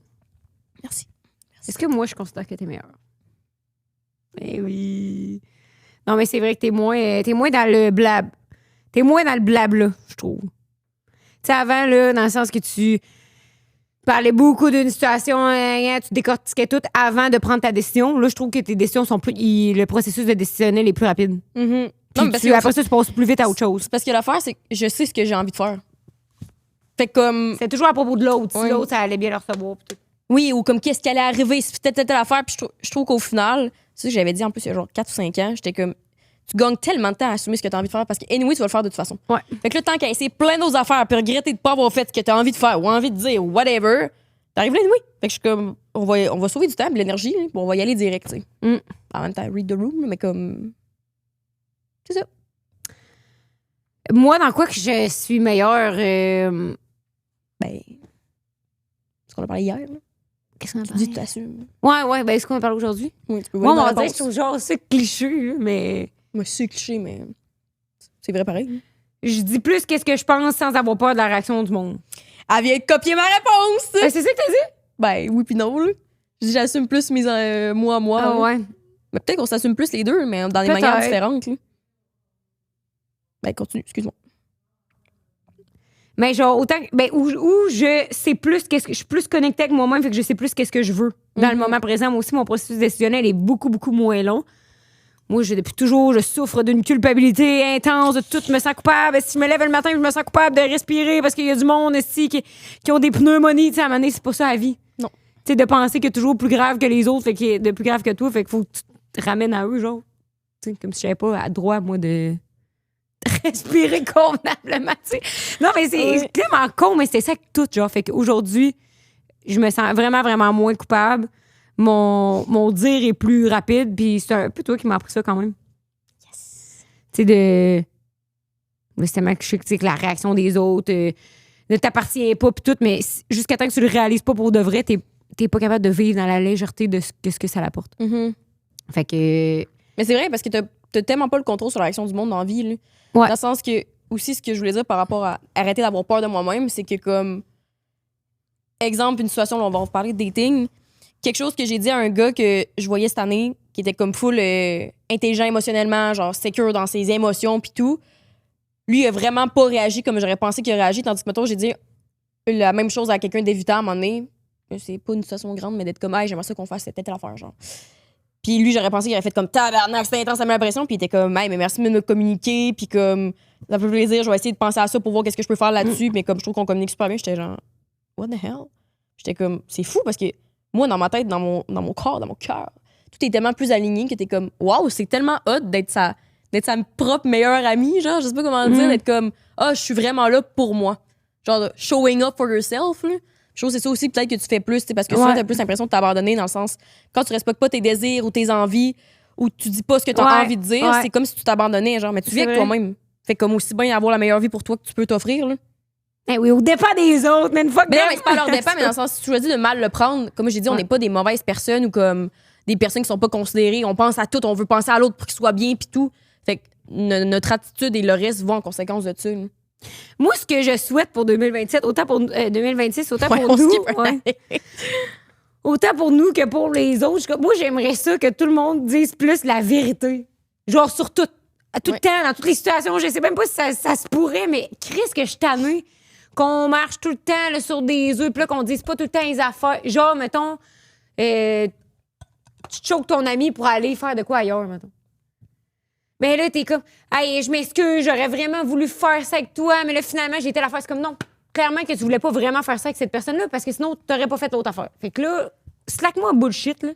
Merci. Est-ce que moi, je considère que t'es meilleure? Eh oui. Non, mais c'est vrai que t'es moins dans le blab. T'es moins dans le blabla, je trouve. Tu sais, avant, là, dans le sens que tu parlais beaucoup d'une situation, tu décortiquais tout avant de prendre ta décision. Là, je trouve que tes décisions sont plus. Le processus de décisionnel est plus rapide. Mm-hmm. Non, parce que après ça, tu passes plus vite à autre chose. Parce que l'affaire, c'est que je sais ce que j'ai envie de faire. Fait comme. C'est toujours à propos de l'autre. Si l'autre, ça allait bien le recevoir. Oui, ou comme qu'est-ce qui allait arriver, si peut-être telle affaire. Puis je trouve qu'au final, c'est ça que j'avais dit en plus il y a genre 4 ou 5 ans, j'étais comme. Tu gagnes tellement de temps à assumer ce que tu as envie de faire parce que, anyway, tu vas le faire de toute façon. Ouais. Fait que là, tant qu'à essayer plein d'autres affaires puis regretter de pas avoir fait ce que tu as envie de faire ou envie de dire ou whatever, t'arrives là, anyway. Fait que je suis comme, on va sauver du temps, de l'énergie, puis on va y aller direct, tu sais. En même temps, read the room, mais comme. C'est ça. Moi, dans quoi que je suis meilleure? Ben. Ce qu'on a parlé hier, là. Qu'est-ce qu'on a Tu parlé? dis, tu t'assumes. Ouais, ben, est-ce qu'on a parlé aujourd'hui? Oui, tu peux Moi, voir. on dirait que je trouve genre ça cliché, mais. Moi, c'est cliché, mais. C'est vrai pareil. Je dis plus qu'est-ce que je pense sans avoir peur de la réaction du monde. Elle vient de copier ma réponse! Ben, c'est ça que t'as dit? Ben, oui, pis non, là. J'assume plus mes moi. Ah là. ouais. Mais peut-être qu'on s'assume plus les deux, mais dans des manières différentes. Là. Ben, continue, excuse-moi. Mais genre, autant. Ben, où je sais plus qu'est-ce que. Je suis plus connectée avec moi-même, fait que je sais plus qu'est-ce que je veux. Dans le moment présent, moi aussi, mon processus décisionnel est beaucoup, beaucoup moins long. Moi, depuis toujours, je souffre d'une culpabilité intense, de tout, me sens coupable. Si je me lève le matin, je me sens coupable de respirer parce qu'il y a du monde ici qui ont des pneumonies. Tu sais, à un moment donné, c'est pas ça la vie. Non. Tu sais, de penser qu'il y a toujours plus grave que les autres, fait qu'il est de plus grave que toi, fait qu'il faut que tu te ramènes à eux, genre. Tu sais, comme si j'avais pas à droit, moi, de respirer convenablement, tu sais. Non, mais c'est tellement con, mais c'est ça que tout, genre. Fait qu'aujourd'hui, je me sens vraiment, vraiment moins coupable. Mon dire est plus rapide, puis c'est un peu toi qui m'as appris ça quand même. Yes. Tu sais, de. C'est tellement que je sais que la réaction des autres ne t'appartient pas, puis tout, mais jusqu'à temps que tu le réalises pas pour de vrai, t'es pas capable de vivre dans la légèreté de ce que ça l'apporte. Mm-hmm. Fait que. Mais c'est vrai, parce que t'as tellement pas le contrôle sur la réaction du monde dans la vie. Là. Ouais. Dans le sens que, aussi, ce que je voulais dire par rapport à arrêter d'avoir peur de moi-même, c'est que, comme. Exemple, une situation où on va parler de dating. Quelque chose que j'ai dit à un gars que je voyais cette année, qui était comme full intelligent émotionnellement, genre secure dans ses émotions puis tout. Lui, il a vraiment pas réagi comme j'aurais pensé qu'il aurait réagi, tandis que, mettons, j'ai dit la même chose à quelqu'un d'évitant à un moment donné. C'est pas une situation grande, mais d'être comme, hey, j'aimerais ça qu'on fasse cette telle affaire, genre. Puis lui, j'aurais pensé qu'il aurait fait comme, tabarnak, c'était intense, ça met la pression, puis il était comme, hey, mais merci de me communiquer, puis comme, ça fait plaisir, je vais essayer de penser à ça pour voir qu'est-ce que je peux faire là-dessus, mais comme je trouve qu'on communique super bien, j'étais genre, what the hell? J'étais comme, c'est fou parce que moi, dans ma tête, dans mon corps, dans mon cœur, tout est tellement plus aligné que t'es comme, waouh, c'est tellement hot d'être sa propre meilleure amie, genre, je sais pas comment dire, d'être comme, je suis vraiment là pour moi. Genre, showing up for yourself, là. Je trouve que c'est ça aussi, peut-être que tu fais plus, parce que souvent, t'as plus l'impression de t'abandonner dans le sens, quand tu respectes pas tes désirs ou tes envies, ou tu dis pas ce que t'as envie de dire, c'est comme si tu t'abandonnais, genre, mais tu vis avec toi-même. Fait comme aussi bien avoir la meilleure vie pour toi que tu peux t'offrir, là. Eh oui, au départ des autres, mais une fois que. Mais non, mais c'est pas à leur dépend, mais dans le sens, si tu choisis de mal le prendre, comme j'ai dit, on n'est pas des mauvaises personnes ou comme des personnes qui sont pas considérées. On pense à tout, on veut penser à l'autre pour qu'il soit bien, puis tout. Fait que notre attitude et le reste vont en conséquence de ça. Là. Moi, ce que je souhaite pour 2027, autant pour 2026, autant pour nous. Autant pour nous que pour les autres. Moi, j'aimerais ça que tout le monde dise plus la vérité. Genre sur tout. À tout le temps, dans toutes les situations. Je sais même pas si ça se pourrait, mais Chris, que je suis tannée qu'on marche tout le temps là, sur des œufs, puis là, qu'on dise pas tout le temps les affaires. Genre, mettons, tu choques ton ami pour aller faire de quoi ailleurs, mettons. Mais là, t'es comme, hey, je m'excuse, j'aurais vraiment voulu faire ça avec toi, mais là, finalement, j'ai été la faire. C'est comme, non, clairement que tu voulais pas vraiment faire ça avec cette personne-là, parce que sinon, t'aurais pas fait l'autre affaire. Fait que là, slack-moi bullshit, là.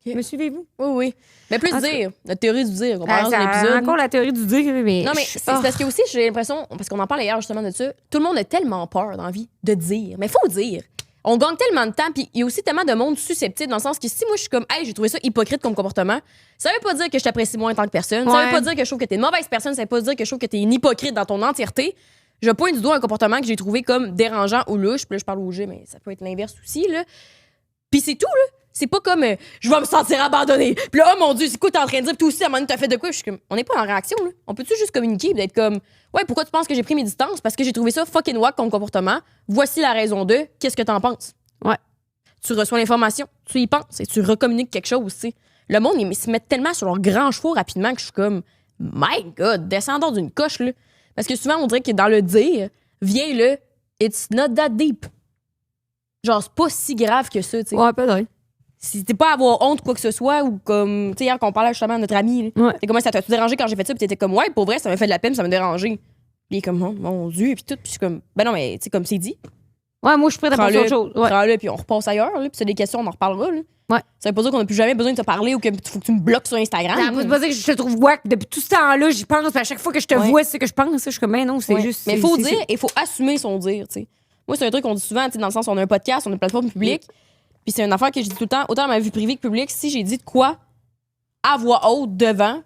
Me suivez-vous? Oui. Mais plus dire, la théorie du dire, on parle dans l'épisode. Encore la théorie du dire, mais. Non, mais c'est parce que aussi, j'ai l'impression, parce qu'on en parlait hier justement de ça, tout le monde a tellement peur dans la vie de dire. Mais faut dire. On gagne tellement de temps, puis il y a aussi tellement de monde susceptible dans le sens que si moi je suis comme, hey, j'ai trouvé ça hypocrite comme comportement, ça veut pas dire que je t'apprécie moins en tant que personne. Ça veut pas dire que je trouve que t'es une mauvaise personne. Ça veut pas dire que je trouve que t'es une hypocrite dans ton entièreté. Je pointe du doigt un comportement que j'ai trouvé comme dérangeant ou louche. Puis là, je parle au G, mais ça peut être l'inverse aussi, là. Puis c'est tout, là. C'est pas comme je vais me sentir abandonnée. Puis là, oh mon Dieu, c'est quoi t'es en train de dire? Puis toi aussi, à un moment donné, t'as fait de quoi? Je suis comme, on n'est pas en réaction, là. On peut-tu juste communiquer et d'être comme, ouais, pourquoi tu penses que j'ai pris mes distances? Parce que j'ai trouvé ça fucking wack comme comportement. Voici la raison de. Qu'est-ce que t'en penses? Ouais. Tu reçois l'information, tu y penses et tu recommuniques quelque chose, tu sais. Le monde, ils se mettent tellement sur leur grand chevaux rapidement que je suis comme, my God, descendons d'une coche, là. Parce que souvent, on dirait que dans le dire, vient le it's not that deep. Genre, c'est pas si grave que ça, tu sais. Ouais, peut-être. Si t'es pas à avoir honte ou quoi que ce soit, ou comme, tu sais, hier, qu'on parlait justement à notre ami, là. Ouais. T'es comment ça t'a-tu dérangé quand j'ai fait ça? Puis t'étais comme, ouais, pour vrai, ça m'a fait de la peine, ça m'a dérangé. Puis il est comme, oh, mon Dieu, puis tout. Puis je suis comme, ben non, mais tu sais, comme c'est dit. Ouais, moi, je suis prête à penser autre chose. Ouais. Prends-le, puis on repasse ailleurs, là. Puis c'est des questions, on en reparlera, là. Ouais. Ça veut pas dire qu'on n'a plus jamais besoin de te parler ou qu'il faut que tu me bloques sur Instagram. Ça veut pas dire que je te trouve wack. Depuis tout ce temps-là, j'y pense. Puis à chaque fois que je te vois, c'est ce que je pense. Je suis comme, ben non, c'est juste. Mais il faut dire et il faut assumer son dire, tu sais. Moi, c'est un truc qu'on dit souvent, tu sais, dans le sens, on a un podcast, on a une plateforme publique. Puis c'est une affaire que je dis tout le temps, autant dans ma vie privée que publique, si j'ai dit de quoi à voix haute devant,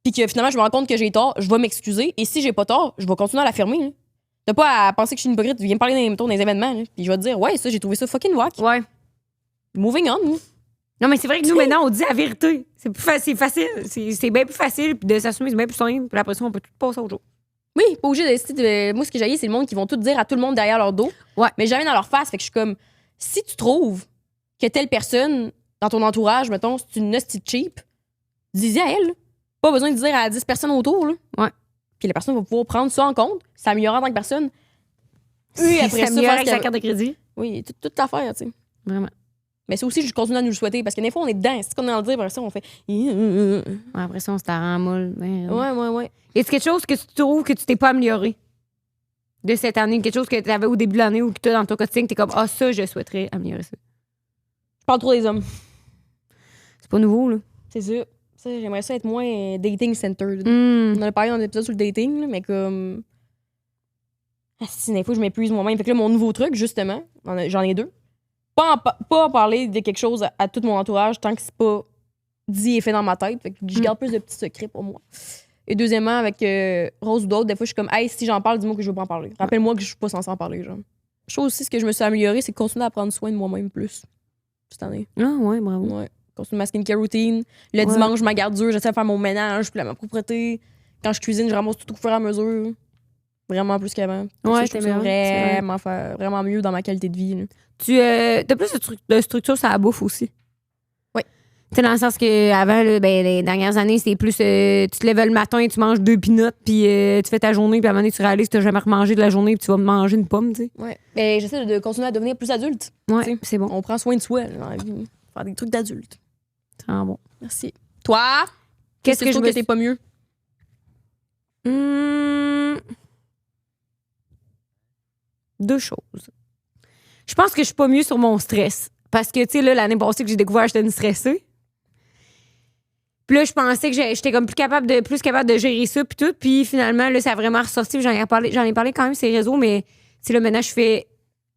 puis que finalement, je me rends compte que j'ai tort, je vais m'excuser. Et si j'ai pas tort, je vais continuer à l'affirmer, là. T'as pas à penser que je suis une hypocrite, tu viens me parler dans les événements, là. Puis je vais te dire, ouais, ça, j'ai trouvé ça fucking wack. Ouais. Moving on, là. Non, mais c'est vrai que nous, maintenant, on dit la vérité. C'est plus facile. C'est bien plus facile. Puis de s'assumer, c'est bien plus simple. Puis après ça, on peut tout passer au jour. Oui, pas obligé de. Moi, ce que j'ai, c'est le monde qui vont tout dire à tout le monde derrière leur dos. Ouais. Mais jamais dans leur face. Fait que je suis comme, si tu trouves que telle personne dans ton entourage, mettons, c'est une hostie cheap, dis-y à elle. Pas besoin de dire à 10 personnes autour. Là. Ouais. Puis la personne va pouvoir prendre ça en compte, s'améliorer en tant que personne. Oui, après ça, s'améliorer avec faire sa carte de crédit. Oui, toute l'affaire, tu sais. Vraiment. Mais ça aussi, je continue à nous le souhaiter parce que des fois, on est dedans. C'est ce qu'on est dans le dire, après ça, on fait. Ouais, après ça, on se t'arrend molle. Ouais. Est-ce quelque chose que tu trouves que tu t'es pas amélioré de cette année? Quelque chose que tu avais au début de l'année ou que tu as dans ton quotidien, que tu es comme, ça, je souhaiterais améliorer ça. Je parle trop des hommes. C'est pas nouveau, là. C'est ça. J'aimerais ça être moins dating center. Mm. On en a parlé dans un épisode sur le dating, là, mais comme. Si, des fois, je m'épuise moi-même. Fait que là, mon nouveau truc, justement, j'en ai 2. Pas en parler de quelque chose à tout mon entourage tant que c'est pas dit et fait dans ma tête. Fait que je garde plus de petits secrets pour moi. Et deuxièmement, avec Rose ou d'autres, des fois, je suis comme, hey, si j'en parle, dis-moi que je veux pas en parler. Rappelle-moi que je suis pas censée en parler, genre. Je trouve aussi ce que je me suis améliorée, c'est de continuer à prendre soin de moi-même plus cette année. Ah, ouais, bravo. Ouais. Continue ma skincare routine. Le dimanche, je me garde dur, j'essaie de faire mon ménage, puis ma propreté. Quand je cuisine, je ramasse tout au fur et à mesure. Vraiment plus qu'avant. Ouais, je trouve ça vraiment mieux dans ma qualité de vie. Là. Tu as plus de structure sur la bouffe aussi. Oui. Tu sais, dans le sens que avant, là, les dernières années, c'était plus tu te lèves le matin, tu manges 2 peanuts, puis tu fais ta journée, puis à un moment donné, tu réalises que tu n'as jamais remangé de la journée, puis tu vas manger une pomme, tu sais. Ouais. Mais j'essaie de continuer à devenir plus adulte. Ouais, c'est bon. On prend soin de soi là, dans la vie. Faire des trucs d'adulte. C'est vraiment bon. Merci. Toi, qu'est-ce que je trouve que t'es pas mieux? Deux choses. Je pense que je suis pas mieux sur mon stress. Parce que, tu sais, là, l'année passée que j'ai découvert, j'étais une stressée. Puis là, je pensais que j'étais comme plus capable de gérer ça, puis tout. Puis finalement, là, ça a vraiment ressorti. J'en ai parlé quand même sur les réseaux, mais, tu sais, là, maintenant, je fais.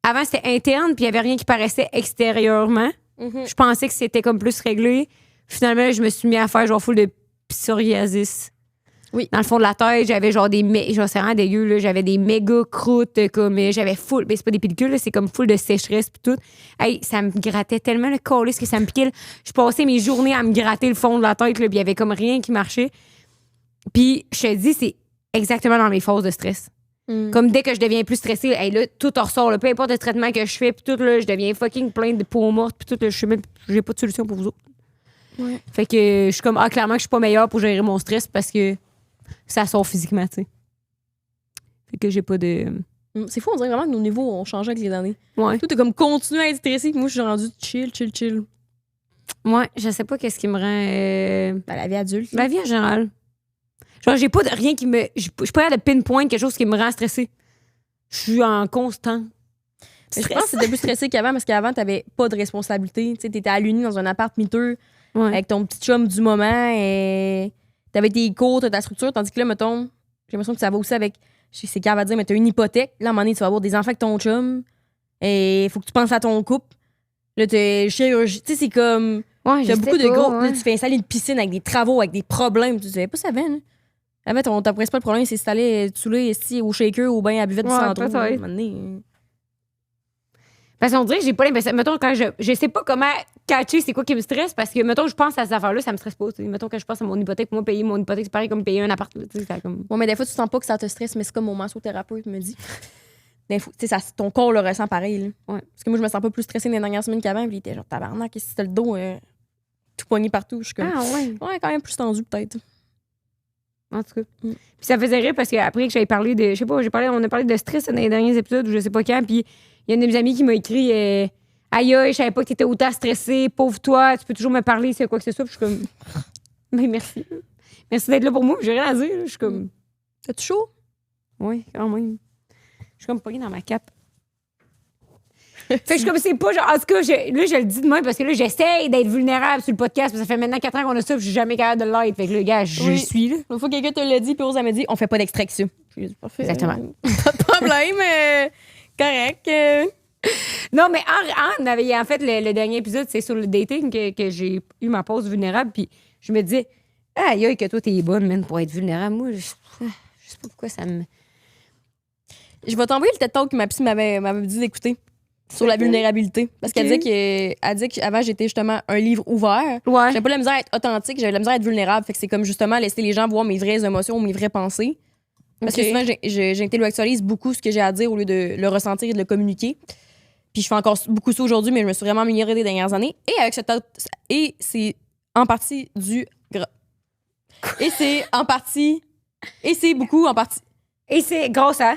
Avant, c'était interne, puis il y avait rien qui paraissait extérieurement. Je pensais que c'était comme plus réglé. Finalement, je me suis mis à faire genre full de psoriasis. Oui. Dans le fond de la tête, j'avais genre c'est vraiment dégueu, là. J'avais des méga croûtes, comme j'avais full. Mais c'est pas des pellicules, là, c'est comme full de sécheresse puis tout. Hey, ça me grattait tellement le câlisse que ça me piquait. Je passais mes journées à me gratter le fond de la tête, là, puis il y avait comme rien qui marchait. Puis je te dis, c'est exactement dans mes phases de stress. Comme dès que je deviens plus stressée, hey, là, tout ressort, là, peu importe le traitement que je fais, puis tout, là, je deviens fucking plein de peau morte, puis tout, là, j'ai pas de solution pour vous autres. Ouais. Fait que je suis comme, clairement que je suis pas meilleure pour gérer mon stress parce que ça sort physiquement, tu sais. Fait que j'ai pas de. C'est fou, on dirait vraiment que nos niveaux ont changé avec les années. Ouais. Toi, t'es comme continué à être stressé, puis moi, je suis rendue chill. Ouais, je sais pas qu'est-ce qui me rend. La vie adulte. La vie en général. Genre, j'ai pas de rien qui me. Je suis pas capable de pinpoint quelque chose qui me rend stressée. Je suis en constant. Je pense que c'était plus stressé qu'avant parce qu'avant, t'avais pas de responsabilité. Tu sais, t'étais à l'uni dans un appart miteux avec ton petit chum du moment et t'avais tes cours, t'as ta structure. Tandis que là, mettons, j'ai l'impression que ça va aussi avec. C'est qu'elle va dire, mais t'as une hypothèque. Là, à un moment donné, tu vas avoir des enfants avec ton chum et il faut que tu penses à ton couple. Là, t'es chirurgie. Tu sais, c'est comme. Ouais, t'as beaucoup de gros. Ouais. Là, tu fais installer une piscine avec des travaux, avec des problèmes. Tu savais pas ça avant, là. Avant, ton principal problème, c'est s'installer te saouler ici au shaker ou bien à la buvette du centre. Parce qu'on dirait que j'ai pas l'impression. Mettons, quand je sais pas comment catcher c'est quoi qui me stresse, parce que, mettons, je pense à ces affaires-là, ça me stresse pas. T'sais. Mettons, quand je pense à mon hypothèque, moi, payer mon hypothèque, c'est pareil comme payer un appart. Comme... Ouais, mais des fois, tu sens pas que ça te stresse, mais c'est comme mon massothérapeute me dit. Des fois, ton corps le ressent pareil. Là. Ouais. Parce que moi, je me sens pas plus stressée dans les dernières semaines qu'avant. Puis il était genre, tabarnak, si t'as le dos tout poigné partout. Je suis comme. Ah, ouais. Ouais, quand même plus tendu, peut-être. En tout cas. Puis ça faisait rire parce qu'après que j'avais parlé de. Je sais pas, on a parlé de stress dans les derniers épisodes ou je sais pas quand. Puis il y a une de mes amies qui m'a écrit aïe, je savais pas que t'étais autant stressée, pauvre toi, tu peux toujours me parler, c'est quoi que c'est ça. Puis je suis comme. Mais merci. Merci d'être là pour moi. J'ai rien à dire. Je suis comme. T'as-tu chaud? Oui, quand même. Je suis comme pognée dans ma cape. Fait que je suis comme, c'est pas genre. En tout cas, là, je le dis de moi parce que là, j'essaye d'être vulnérable sur le podcast. Parce que ça fait maintenant 4 ans qu'on a ça, puis je suis jamais capable de l'être. Fait que là, gars, je suis là. Une fois que quelqu'un te l'a dit, puis Rose, elle m'a dit, on fait pas d'extraction. Parfait. Exactement. Pas de problème, correct. Non, mais en fait, le dernier épisode, c'est sur le dating que j'ai eu ma pause vulnérable. Puis je me disais, aïe, que toi, t'es bonne, man, pour être vulnérable. Moi, je sais pas pourquoi ça me. Je vais t'envoyer le TED Talk que ma psy m'avait dit d'écouter sur la vulnérabilité. Parce qu'elle disait qu'avant, j'étais justement un livre ouvert. Ouais. J'avais pas la misère à être authentique, j'avais la misère à être vulnérable. Fait que c'est comme justement laisser les gens voir mes vraies émotions, mes vraies pensées. Parce que souvent, j'intellectualise beaucoup ce que j'ai à dire au lieu de le ressentir et de le communiquer. Puis je fais encore beaucoup ça aujourd'hui, mais je me suis vraiment améliorée des dernières années. Et c'est en partie du gras. Et c'est beaucoup en partie. Et c'est grâce à.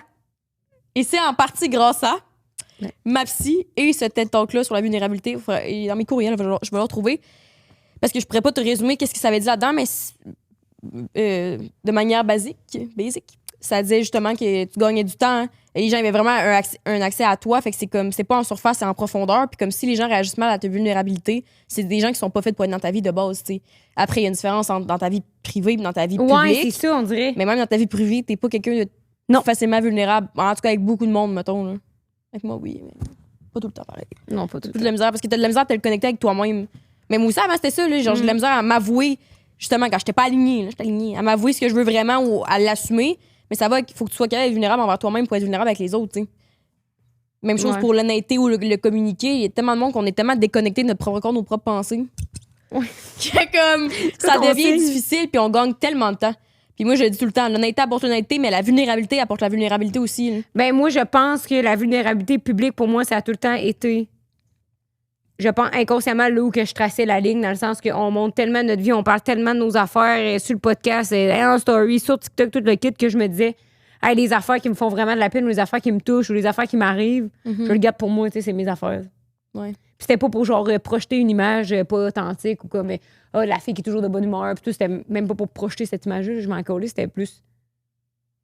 Et c'est en partie grâce à ma psy et ce TED Talk-là sur la vulnérabilité. Et dans mes courriels, je vais le retrouver. Parce que je pourrais pas te résumer qu'est-ce que ça avait dit là-dedans, mais de manière basique, ça disait justement que tu gagnais du temps. Et les gens avaient vraiment un accès à toi. Fait que c'est pas en surface, c'est en profondeur. Puis comme si les gens réagissent mal à ta vulnérabilité, c'est des gens qui sont pas faits pour être dans ta vie de base, tu sais. Après, il y a une différence dans ta vie privée et dans ta vie publique. Ouais, c'est ça, on dirait. Mais même dans ta vie privée, t'es pas quelqu'un de facilement vulnérable. En tout cas, avec beaucoup de monde, mettons. Là. Avec moi, oui, mais pas tout le temps pareil. Non, pas tout le temps. De la misère, parce que t'as de la misère à te le connecter avec toi-même. Mais moi aussi, avant, c'était ça. Là, genre, j'ai de la misère à m'avouer, justement, quand j'étais pas alignée. J'étais alignée. À m'avouer ce que je veux vraiment ou à l'assumer. Mais ça va, il faut que tu sois capable d'être vulnérable envers toi-même pour être vulnérable avec les autres, tu sais. Même chose pour l'honnêteté ou le communiquer. Il y a tellement de monde qu'on est tellement déconnecté de notre propre corps, nos propres pensées. Ouais. Que comme, ça devient difficile, puis on gagne tellement de temps. Puis moi, je le dis tout le temps, l'honnêteté apporte l'honnêteté, mais la vulnérabilité apporte la vulnérabilité aussi. Là. Ben, moi, je pense que la vulnérabilité publique, pour moi, ça a tout le temps été. Je pense inconsciemment là où que je traçais la ligne, dans le sens qu'on montre tellement notre vie, on parle tellement de nos affaires sur le podcast, en story, sur TikTok, tout le kit, que je me disais, hey, les affaires qui me font vraiment de la peine, ou les affaires qui me touchent, ou les affaires qui m'arrivent, je le garde pour moi, tu sais, c'est mes affaires. Ouais. Puis c'était pas pour genre projeter une image pas authentique ou comme la fille qui est toujours de bonne humeur, puis tout, c'était même pas pour projeter cette image-là, je m'en collais, c'était plus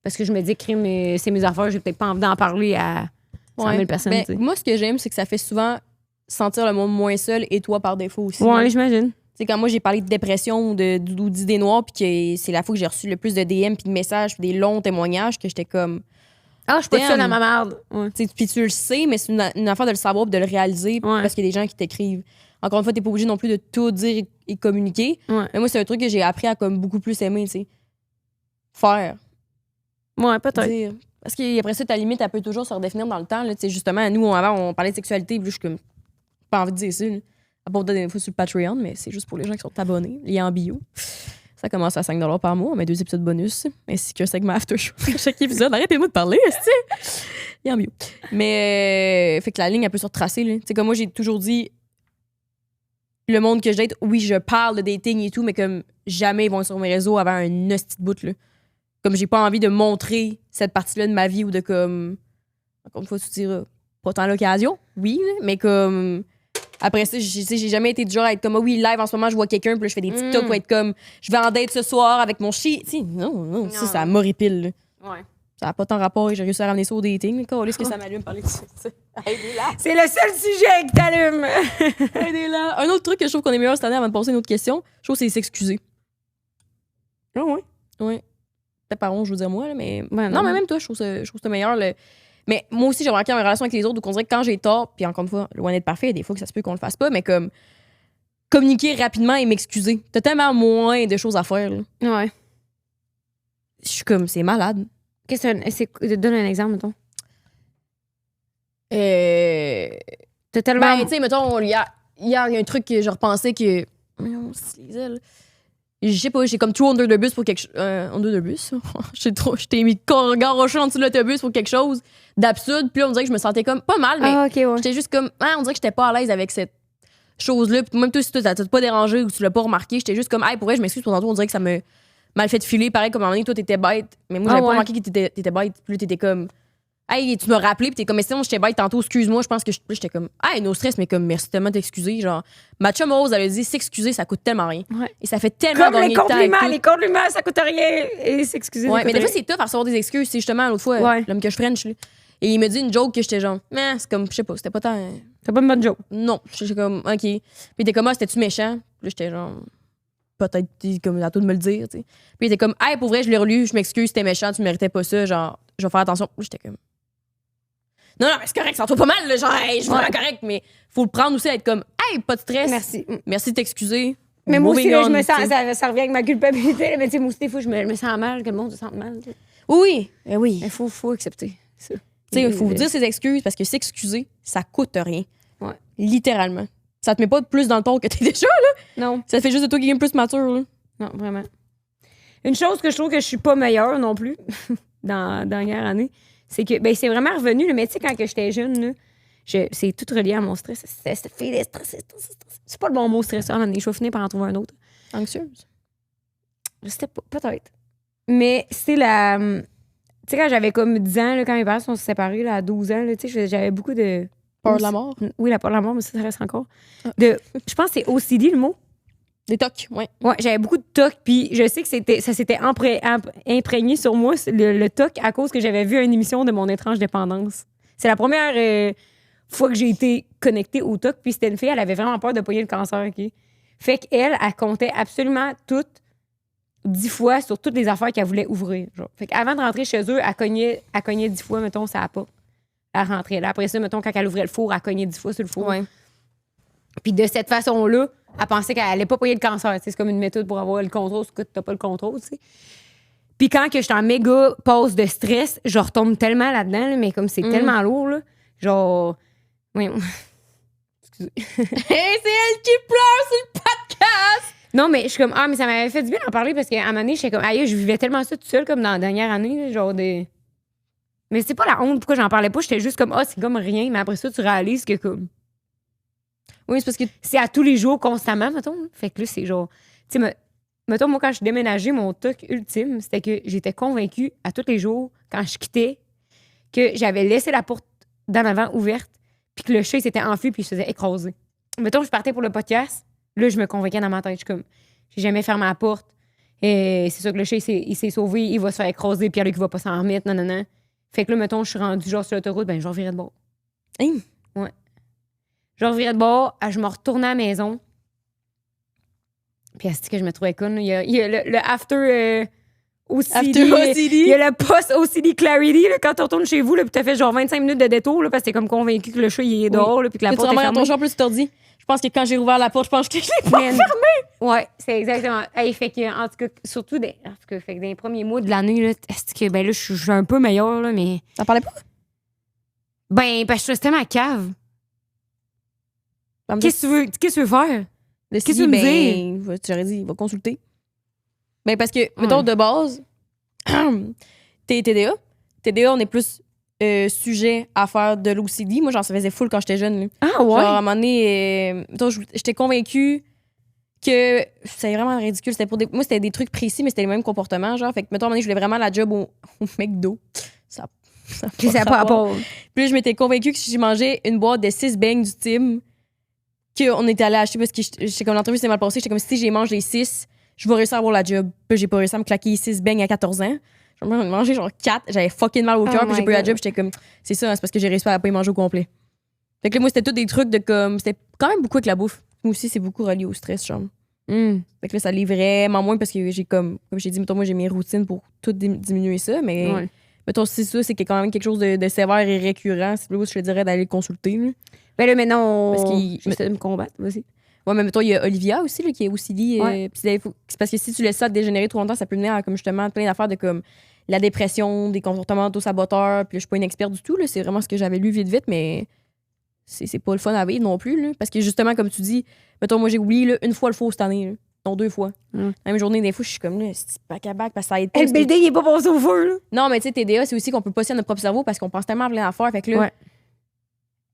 parce que je me dis, crime, c'est mes affaires, j'ai peut-être pas envie d'en parler à 100 000 personnes. Ben, moi, ce que j'aime, c'est que ça fait souvent sentir le monde moins seul et toi par défaut aussi. Ouais, j'imagine. C'est quand moi j'ai parlé de dépression ou d'idées noires, puis que c'est la fois que j'ai reçu le plus de DM puis de messages puis des longs témoignages que j'étais comme je suis pas seule dans ma merde. Ouais. Puis tu le sais, mais c'est une affaire de le savoir et de le réaliser parce qu'il y a des gens qui t'écrivent. Encore une fois, t'es pas obligé non plus de tout dire et communiquer. Ouais. Mais moi, c'est un truc que j'ai appris à comme beaucoup plus aimer, tu sais. Faire. Ouais, peut-être. Dire. Parce qu'après ça, ta limite, elle peut toujours se redéfinir dans le temps. Là. Justement, nous, avant, on parlait de sexualité, puis je suis comme pas envie de dire ça. Là. À part donner des fois sur le Patreon, mais c'est juste pour les gens qui sont abonnés. Lien en bio. Ça commence à 5$ par mois. On met 2 épisodes bonus, ainsi qu'un segment after show. Chaque épisode, arrêtez-moi de parler, est-ce Lien en bio. Mais, fait que la ligne, elle peut se retracer. Tu sais, comme moi, j'ai toujours dit, le monde que je date, oui, je parle de dating et tout, mais comme jamais ils vont sur mes réseaux avant un hostie de bout, là. Comme j'ai pas envie de montrer cette partie-là de ma vie ou de comme. Encore une fois, tu diras, pas tant l'occasion, oui, là, mais comme. Après ça, j'ai jamais été du genre à être comme, oui, live en ce moment, je vois quelqu'un, puis là, je fais des TikTok pour être comme, je vais en date ce soir avec mon chien. Non. Ça m'horripile. Ouais. Ça n'a pas tant rapport et j'ai réussi à ramener ça au dating. Est-ce que ça m'allume parler de ça? Aidez-la. C'est le seul sujet qui t'allume. Aidez-la. Un autre truc que je trouve qu'on est meilleur cette année avant de passer à une autre question, je trouve que c'est s'excuser. Ah ouais? Oui. Peut-être par honte, je veux dire moi, là, mais. Ben non, mais même toi, je trouve ça meilleur. Mais moi aussi, j'ai remarqué dans mes relations avec les autres, donc on dirait que quand j'ai tort, puis encore une fois, loin d'être parfait, il y a des fois que ça se peut qu'on le fasse pas, mais comme communiquer rapidement et m'excuser. T'as tellement moins de choses à faire. Là. Ouais. Je suis comme, c'est malade. Donne un exemple, mettons. T'as tellement. Ben, tu sais, mettons, hier, il y a un truc que je repensais que. Je sais pas, j'ai comme trop under the bus pour quelque chose. Under the bus? J'étais mis garoché en dessous de l'autobus pour quelque chose d'absurde. Puis là, on dirait que je me sentais comme pas mal, mais j'étais juste comme. On dirait que j'étais pas à l'aise avec cette chose-là. Puis même toi, si ça t'a pas dérangé ou tu l'as pas remarqué, j'étais juste comme, pour vrai, je m'excuse pour tantôt, on dirait que ça me mal fait filer. Pareil, comme à un moment donné, toi, t'étais bête. Mais moi, j'avais pas remarqué que t'étais bête. Puis là, t'étais comme. Tu m'as rappelé, puis t'es comme, mais sinon, j'étais bête tantôt, excuse-moi, je pense que j'étais comme, no stress, mais comme, merci tellement de t'excuser. Genre, ma chum Rose, elle a dit, s'excuser, ça coûte tellement rien. Ouais. Et ça fait tellement comme gagner les de temps. Les compliments, ça coûte rien. Et s'excuser. Ouais, mais des fois, c'est tough à recevoir des excuses. C'est justement, l'autre fois, l'homme que je French, là. Et il me dit une joke que j'étais genre, c'est comme, je sais pas, c'était pas tant. C'est pas une bonne joke. Non, j'étais comme, OK. Puis t'es comme, c'était-tu méchant? Puis là, j'étais genre, peut-être, comme, à toi de me le dire, tu sais. Puis il était comme, pour vrai, je l'ai relu, je m'excuse, c'était méchant, tu méritais pas ça, genre, je vais faire attention. J'étais comme, non, mais c'est correct, ça en trouve pas mal, là, genre, je suis vraiment correct, mais faut le prendre aussi à être comme, pas de stress. Merci de t'excuser. Mais moi aussi, là, je me sens, ça revient avec ma culpabilité, là, mais tu sais, moi aussi, des fois, je me sens mal, que le monde se sente mal. T'sais. Oui. Il faut accepter ça. Tu sais, il faut dire ses excuses parce que s'excuser, ça coûte rien. Ouais. Littéralement. Ça te met pas plus dans le ton que t'es déjà, là. Non. Ça fait juste de toi qui est plus mature, là. Non, vraiment. Une chose que je trouve que je suis pas meilleure non plus dans la dernière année, c'est que, c'est vraiment revenu, là, mais tu sais, quand j'étais jeune, là, c'est tout relié à mon stress. Cette fille est stressée. C'est pas le bon mot stresseur, mais je vais finir par en trouver un autre. Anxieuse? C'était pas, peut-être. Mais c'est la... Tu sais, quand j'avais comme 10 ans, là, quand mes parents sont séparés, là, à 12 ans, là, tu sais, j'avais beaucoup de... Peur de la mort? Oui, la peur de la mort, mais ça reste encore. Je pense que c'est OCD, le mot. Des tocs, ouais. Ouais, j'avais beaucoup de toc, puis je sais que ça s'était imprégné sur moi, le toc, à cause que j'avais vu une émission de Mon étrange dépendance. C'est la première fois que j'ai été connectée au toc, puis c'était une fille, elle avait vraiment peur de pogner le cancer, OK? Fait qu'elle, elle comptait absolument toutes 10 fois sur toutes les affaires qu'elle voulait ouvrir. Genre. Fait qu'avant de rentrer chez eux, elle cognait 10 fois, mettons, ça a pas. Elle rentrait. Là, après ça, mettons, quand elle ouvrait le four, elle cognait 10 fois sur le four. Ouais. Puis de cette façon-là, elle pensait qu'elle allait pas payer le cancer. C'est comme une méthode pour avoir le contrôle, parce que t'as pas le contrôle, tu sais. Puis quand que je suis en méga pause de stress, je retombe tellement là-dedans, là, mais comme c'est tellement lourd, là, genre... Oui. Excusez. Hey, c'est elle qui pleure sur le podcast! Non, mais je suis comme, mais ça m'avait fait du bien d'en parler parce qu'à un moment donné, j'étais comme, aïe, je vivais tellement ça toute seule comme dans la dernière année, là, genre des... Mais c'est pas la honte, pourquoi j'en parlais pas, j'étais juste comme, c'est comme rien, mais après ça, tu réalises que comme... Oui, c'est parce que... C'est à tous les jours, constamment, mettons. Fait que là, c'est genre... Tu sais, mettons, moi, quand je déménageais, mon truc ultime, c'était que j'étais convaincue à tous les jours, quand je quittais, que j'avais laissé la porte d'en avant ouverte, puis que le chat, il s'était enfui, puis il se faisait écraser. Mettons, je partais pour le podcast, là, je me convainquais dans ma tête. Je suis comme, j'ai jamais fermé la porte. Et c'est sûr que le chat, il s'est sauvé, il va se faire écraser, puis il va pas s'en remettre, non. Fait que là, mettons, je suis rendue genre sur l'autoroute, ben, je revirais de bord. Hein? Ouais. Je revirais de bord, je me retournais à la maison. Puis, c'est que je me trouvais conne. Il y a le after OCD. Il y a le post-OCD clarity, là, quand tu retournes chez vous, là, puis tu as fait genre 25 minutes de détour, là, parce que t'es comme convaincu que le chat, il est dehors, là, puis que la porte est fermée. Dans ton champ, plus tu t'as dit. Je pense que quand j'ai ouvert la porte, je pense que je l'ai pas fermée. Ouais, c'est exactement. Hey, fait que, en tout cas, surtout fait que dans les premiers mois de l'année, là, que, ben là, je suis un peu meilleure, là, mais. T'en parlais pas? Ben, parce que je restais ma cave. Qu'est-ce que tu veux faire? Qu'est-ce que tu veux me dire? J'aurais dit, va consulter. Ben, parce que, mettons, de base, t'es TDA. TDA, on est plus sujet à faire de l'OCD. Moi, j'en faisais full quand j'étais jeune. Là. Ah, ouais? Genre, à un moment donné, mettons, j'étais convaincue que c'était vraiment ridicule. Moi, c'était des trucs précis, mais c'était les mêmes comportements. Genre, fait que, mettons, à un moment donné, je voulais vraiment la job au McDo. Ça n'a pas rapport. Puis là, je m'étais convaincue que si j'ai mangé une boîte de 6 beignes du Tim, qu'on était allé acheter parce que j'étais comme l'entrevue s'est mal passée. J'étais comme si j'ai mangé les 6, je vais réussir à avoir la job. Puis j'ai pas réussi à me claquer 6 beignes à 14 ans. J'en ai mangé genre 4. J'avais fucking mal au cœur. Puis j'ai pas eu la job. J'étais comme, c'est ça, c'est parce que j'ai réussi à pas y manger au complet. Fait que là, moi, c'était tout des trucs de comme. C'était quand même beaucoup avec la bouffe. Moi aussi, c'est beaucoup relié au stress, genre. Fait que là, ça l'est vraiment moins parce que j'ai comme j'ai dit, mettons, moi, j'ai mes routines pour tout diminuer ça. Mais mettons, c'est ça, c'est quand même quelque chose de sévère et récurrent. C'est plus, je te dirais d'aller le consulter. Là. Ben là, maintenant, j'essaie de me combattre, vas-y. Ouais, mais mettons, il y a Olivia aussi, là, qui est OCD. C'est parce que si tu laisses ça dégénérer trop longtemps, ça peut mener à, comme justement, plein d'affaires de comme la dépression, des comportements auto-saboteurs. Puis là, je suis pas une experte du tout, là. C'est vraiment ce que j'avais lu vite, mais c'est pas le fun à vivre non plus, là. Parce que justement, comme tu dis, mettons, moi, j'ai oublié là, une fois le faux cette année, là. Non, 2 fois. La même journée, des fois, je suis comme là, c'est back à back parce que ça aide pas. Le building, il est pas passé au feu, là. Non, mais tu sais, TDA, c'est aussi qu'on peut pas à notre propre cerveau parce qu'on pense tellement à plein d'affaires. Fait que là,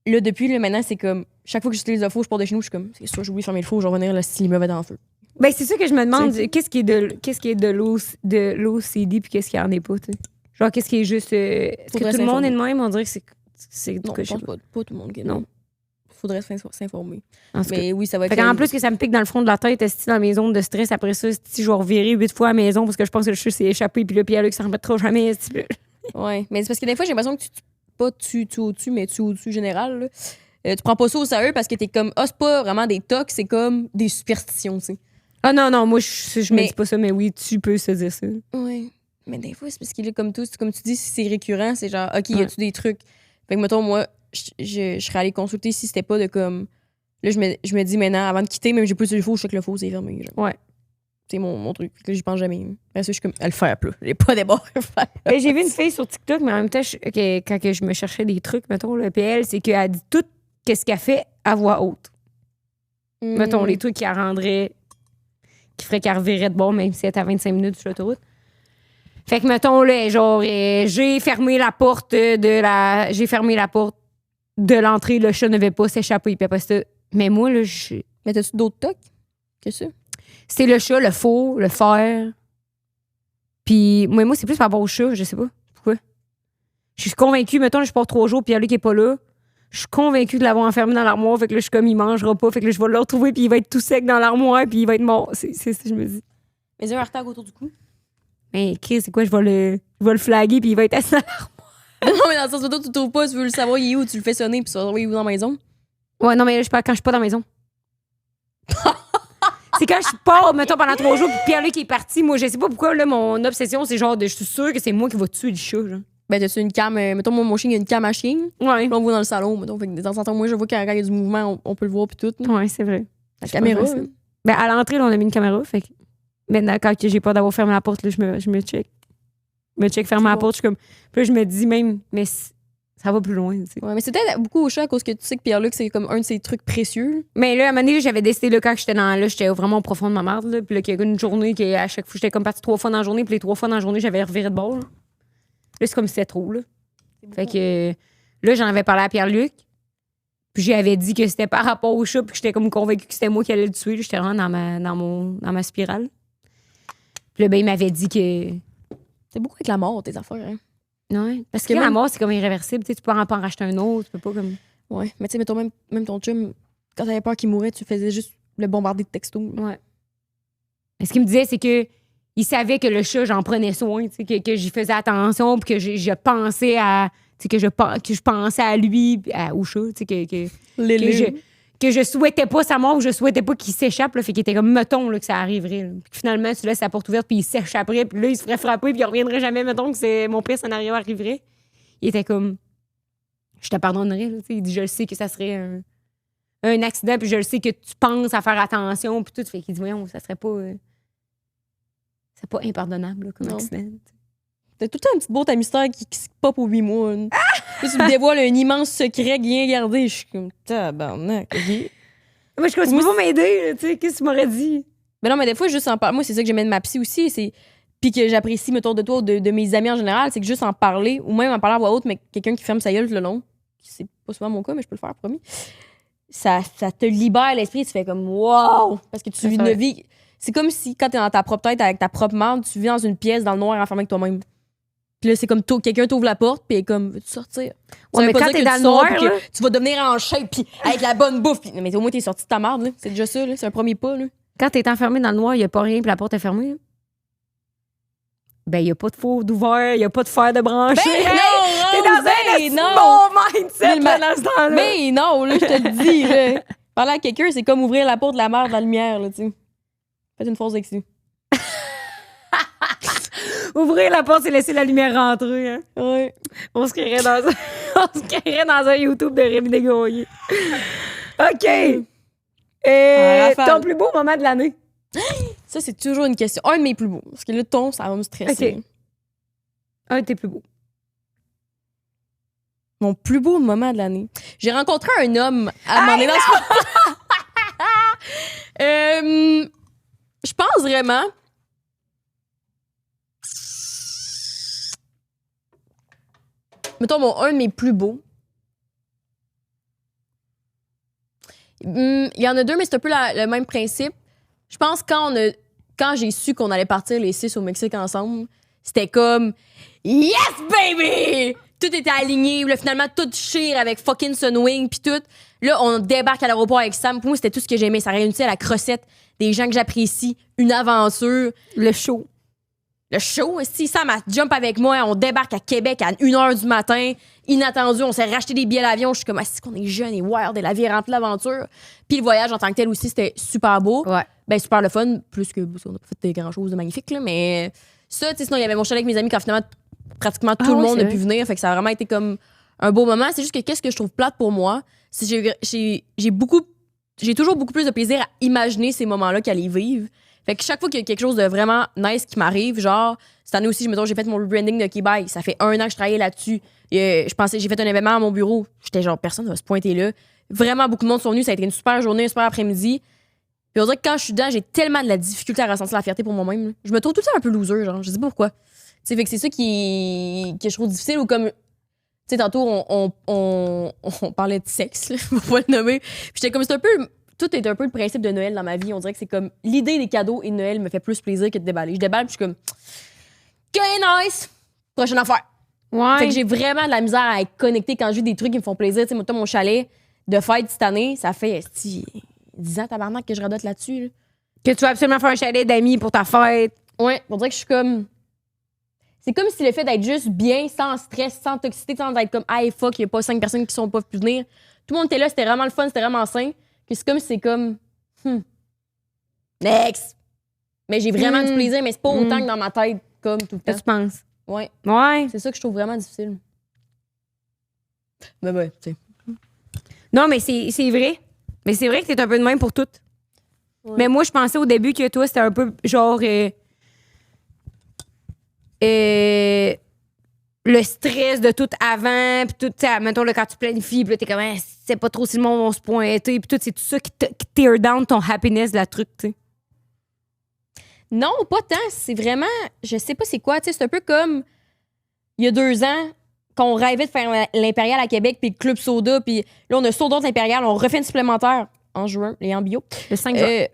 là, depuis, là, maintenant, c'est comme, chaque fois que j'utilise le four, je pars de chez nous, je suis comme, c'est sûr, j'ai oublié de fermer le four, je vais revenir là, si l'immeuble est dans le feu. Ben, c'est ça que je me demande, qu'est-ce qui est de l'OCD puis qu'est-ce qui en est pas, tu sais. Genre, qu'est-ce qui est juste. Est-ce que tout le monde est de même? On dirait que c'est non, je pense pas tout le monde qui est de même. Faudrait s'informer. Mais oui, ça va être. Fait en plus que ça me pique dans le fond de la tête, dans mes zones de stress, après ça, si je vais revirer 8 fois à la maison parce que je pense que le chat s'est échappé, puis là, Pierre-Luc s'en remettra jamais. Ouais, mais c'est parce que des fois, j'ai l'impression que tu au-dessus, mais tu au-dessus général. Tu prends pas ça au sérieux parce que t'es comme, c'est pas vraiment des tocs, c'est comme des superstitions, tu sais. Ah non, moi, je me dis pas ça, mais oui, tu peux se dire ça. Ouais. Mais des fois, c'est parce qu'il est comme tu dis, si c'est récurrent, c'est genre, OK, y a-tu des trucs? Fait que, mettons, moi, je serais allée consulter si c'était pas de comme. Là, je me dis maintenant, avant de quitter, même j'ai plus sur le faux, je sais que le faux, c'est fermé. Genre. Ouais. C'est mon truc. Fait que là, j'y pense jamais. Après ça, je suis comme, elle le fait plus. J'ai pas des bons. J'ai vu une fille sur TikTok, mais en même temps, quand je me cherchais des trucs, mettons, le PL, c'est qu'elle dit tout qu'est-ce qu'elle fait à voix haute. Mettons, les trucs qui la rendraient. Qui ferait qu'elle revirait de bord, même si elle est à 25 minutes sur l'autoroute. Fait que, mettons, là, genre, j'ai fermé la porte de l'entrée, le chat ne va pas s'échapper. Puis après ça, mais moi, là, Mais t'as-tu d'autres tocs que ça? c'est le chat, le faux, le fer. Puis moi, c'est plus par rapport au chat, je sais pas. Pourquoi? Je suis convaincue, mettons, là, je pars 3 jours, puis Pierre-Luc est pas là. Je suis convaincue de l'avoir enfermé dans l'armoire. Fait que là, je suis comme, il mangera pas. Fait que là, je vais le retrouver, puis il va être tout sec dans l'armoire, puis il va être mort. C'est ça que je me dis. Mais il y a un retard autour du cou. Mais Chris, c'est quoi? Je vais le flaguer, puis il va être assis dans l'armoire. Non, mais dans le sens où toi, tu trouves pas, tu veux le savoir, il est où, tu le fais sonner, puis tu vas savoir, il est où dans la maison. Ouais, non, mais là, quand je suis pas dans la maison. C'est quand je pars, mettons, pendant 3 jours, puis Pierre-Luc est parti. Moi, je sais pas pourquoi, là, mon obsession, c'est genre, je suis sûre que c'est moi qui va tuer le chat, genre. Ben, t'as-tu une cam, mettons, mon chien, il y a une cam à chien. Ouais. Puis on le voit dans le salon, mettons. Fait que de temps en temps, moi, je vois quand il y a du mouvement, on peut le voir, puis tout. Là. Ouais, c'est vrai. La Je caméra. sais pas, ben, à l'entrée, là, on a mis une caméra. Fait que maintenant, quand j'ai peur d'avoir fermé la porte, là, je me check. Je me check fermer la porte. Je suis comme. Puis là, je me dis même, mais ça va plus loin. Tu sais. Ouais, mais c'est peut-être beaucoup au chat à cause que tu sais que Pierre-Luc, c'est comme un de ses trucs précieux. Mais là, à un moment donné, j'avais décidé, là, quand j'étais vraiment au profond de ma merde. Là, puis là, qu'il y a une journée, à chaque fois, j'étais comme partie 3 fois dans la journée. Puis les 3 fois dans la journée, j'avais reviré de bord. Là, c'est comme si c'était trop. Là. Fait que là, j'en avais parlé à Pierre-Luc. Puis j'avais dit que c'était par rapport au chat, puis que j'étais comme convaincue que c'était moi qui allais le tuer. J'étais vraiment dans ma spirale. Puis là, ben, il m'avait dit que. C'est beaucoup avec la mort, tes affaires. Hein? Ouais. Parce que même- la mort, c'est comme irréversible. Tu sais, tu peux en pas en racheter un autre. Tu peux pas comme. Ouais. Mais tu sais, mettons, même ton chum, quand t'avais peur qu'il mourait, tu faisais juste le bombarder de textos. Ouais. Mais ce qu'il me disait, c'est que il savait que le chat, j'en prenais soin, tu sais, que j'y faisais attention, puis que je pensais à. Tu sais, que je pensais à lui, au chat, tu sais, que je souhaitais pas sa mort ou je souhaitais pas qu'il s'échappe. Là, fait qu'il était comme, mettons, là, que ça arriverait. Là. Puis finalement, tu laisses la porte ouverte, puis il s'échapperait, puis là, il se ferait frapper, puis il reviendrait jamais, mettons, que c'est mon pire scénario arriverait. Il était comme, je te pardonnerais. Là, tu sais, il dit, je le sais que ça serait un accident, puis je le sais que tu penses à faire attention, puis tout. Fait qu'il dit, voyons, ça serait pas. C'est pas impardonnable là, comme Non. accident. T'as tout le temps une petite boîte à mystère qui se pop au 8 mois. Hein. Puis tu me dévoiles un immense secret bien gardé. Je suis comme, tabarnak. Okay. Moi, je peux pas m'aider, là, tu sais, qu'est-ce que tu m'aurais dit? Mais non, mais des fois, juste en parler. Moi, c'est ça que j'aimais de ma psy aussi. Puis que j'apprécie, mettons, de toi ou de mes amis en général, c'est que juste en parler, ou même en parler à voix haute, mais quelqu'un qui ferme sa gueule le long, c'est pas souvent mon cas, mais je peux le faire, promis. Ça te libère l'esprit. Tu fais comme, wow! Parce que tu vis une vie. C'est comme si, quand t'es dans ta propre tête avec ta propre merde, tu vis dans une pièce, dans le noir, enfermé avec toi-même. Puis là, c'est comme quelqu'un t'ouvre la porte, puis est comme, veux-tu sortir? Ouais, mais quand t'es dans le noir, là, tu vas devenir en shape, puis avec la bonne bouffe. Puis, mais au moins, t'es sorti de ta merde, là. C'est déjà ça, là. C'est un premier pas, là. Quand t'es enfermé dans le noir, il n'y a pas rien, puis la porte est fermée. Là. Ben, il n'y a pas de four d'ouvert, il n'y a pas de fer de branché. Ben non, t'es dans un bon mindset là, dans ce temps-là. Mais non, là, je te le dis, là. Parler à quelqu'un, c'est comme ouvrir la porte de la mer de la lumière, là, tu sais. Faites une fausse dessus. Ouvrir la porte, c'est laisser la lumière rentrer. Hein? Ouais. On se créerait dans un YouTube de Rémi Desgagnés. OK. Ton plus beau moment de l'année? Ça, c'est toujours une question. Un de mes plus beaux. Parce que là, ton, ça va me stresser. OK. Un de tes plus beaux. Mon plus beau moment de l'année. J'ai rencontré un homme à un moment donné dans ce je pense vraiment. Mettons, un de mes plus beaux. Il y en a deux, mais c'est un peu le même principe. Je pense quand j'ai su qu'on allait partir les 6 au Mexique ensemble, c'était comme yes, baby! Tout était aligné. Là, finalement, tout chire avec fucking Sunwing puis tout. Là, on débarque à l'aéroport avec Sam. Pour moi, c'était tout ce que j'aimais. Ça réunissait à la crossette des gens que j'apprécie, une aventure. Le show. Le show, si Sam a jump avec moi, on débarque à Québec à 1h du matin, inattendu, on s'est racheté des billets d'avion. Je suis comme, est-ce qu'on est jeune et wild et la vie est remplie d'aventure. Puis le voyage en tant que tel aussi, c'était super beau. Ouais. Ben, super le fun, plus que on n'a pas fait grand-chose de magnifique, là, mais ça, tu sais, sinon, il y avait mon chalet avec mes amis quand finalement, pratiquement tout le monde a pu venir, fait que ça a vraiment été comme un beau moment. C'est juste que qu'est-ce que je trouve plate pour moi, c'est que j'ai toujours beaucoup plus de plaisir à imaginer ces moments-là qu'à les vivre. Fait que chaque fois qu'il y a quelque chose de vraiment nice qui m'arrive, genre, cette année aussi, j'ai fait mon rebranding de Keybuy. Ça fait 1 an que je travaillais là-dessus. J'ai fait un événement à mon bureau. J'étais genre, personne ne va se pointer là. Vraiment, beaucoup de monde sont venus. Ça a été une super journée, un super après-midi. Puis on dirait que quand je suis dedans, j'ai tellement de la difficulté à ressentir la fierté pour moi-même. Là. Je me trouve tout le temps un peu loser, genre. Je sais pas pourquoi. T'sais, fait que c'est ça que je trouve difficile ou comme. sais, tantôt, on parlait de sexe, là, pour pas le nommer. Puis j'étais comme, c'est un peu... Tout est un peu le principe de Noël dans ma vie. On dirait que c'est comme... L'idée des cadeaux et de Noël me fait plus plaisir que de déballer. Je déballe, puis je suis comme... OK, nice! Prochaine affaire. Ouais. Fait que j'ai vraiment de la misère à être connectée quand je vis des trucs qui me font plaisir. Tu sais, moi, mon chalet de fête cette année, ça fait 10 ans, tabarnak, que je radote là-dessus. Là. Que tu vas absolument faire un chalet d'amis pour ta fête. Ouais, on dirait que je suis comme... C'est comme si le fait d'être juste bien, sans stress, sans toxicité, sans être comme « Hey, fuck, il y a pas 5 personnes qui sont pas pu venir. » Tout le monde était là, c'était vraiment le fun, c'était vraiment sain. Que c'est comme... Next! Mais j'ai vraiment du plaisir, mais c'est pas autant que dans ma tête, comme tout le temps. Qu'est-ce que tu penses? Ouais. Ouais. C'est ça que je trouve vraiment difficile. Mais ouais, tu sais. Non, mais c'est vrai. Mais c'est vrai que t'es un peu de même pour tout. Ouais. Mais moi, je pensais au début que toi, c'était un peu genre... le stress de tout avant, puis tout, tu sais, mettons, là, quand tu planifies, puis là, t'es comme, c'est pas trop si le monde va se pointer, puis tout, c'est tout ça qui tear down ton happiness de la truc, tu sais. Non, pas tant. C'est vraiment... Je sais pas c'est quoi. Tu sais, c'est un peu comme... Il y a 2 ans, quand on rêvait de faire l'Impérial à Québec, puis le Club Soda, puis là, on a sold out l'Impérial, on refait une supplémentaire en juin, les en bio. Le 5 juin.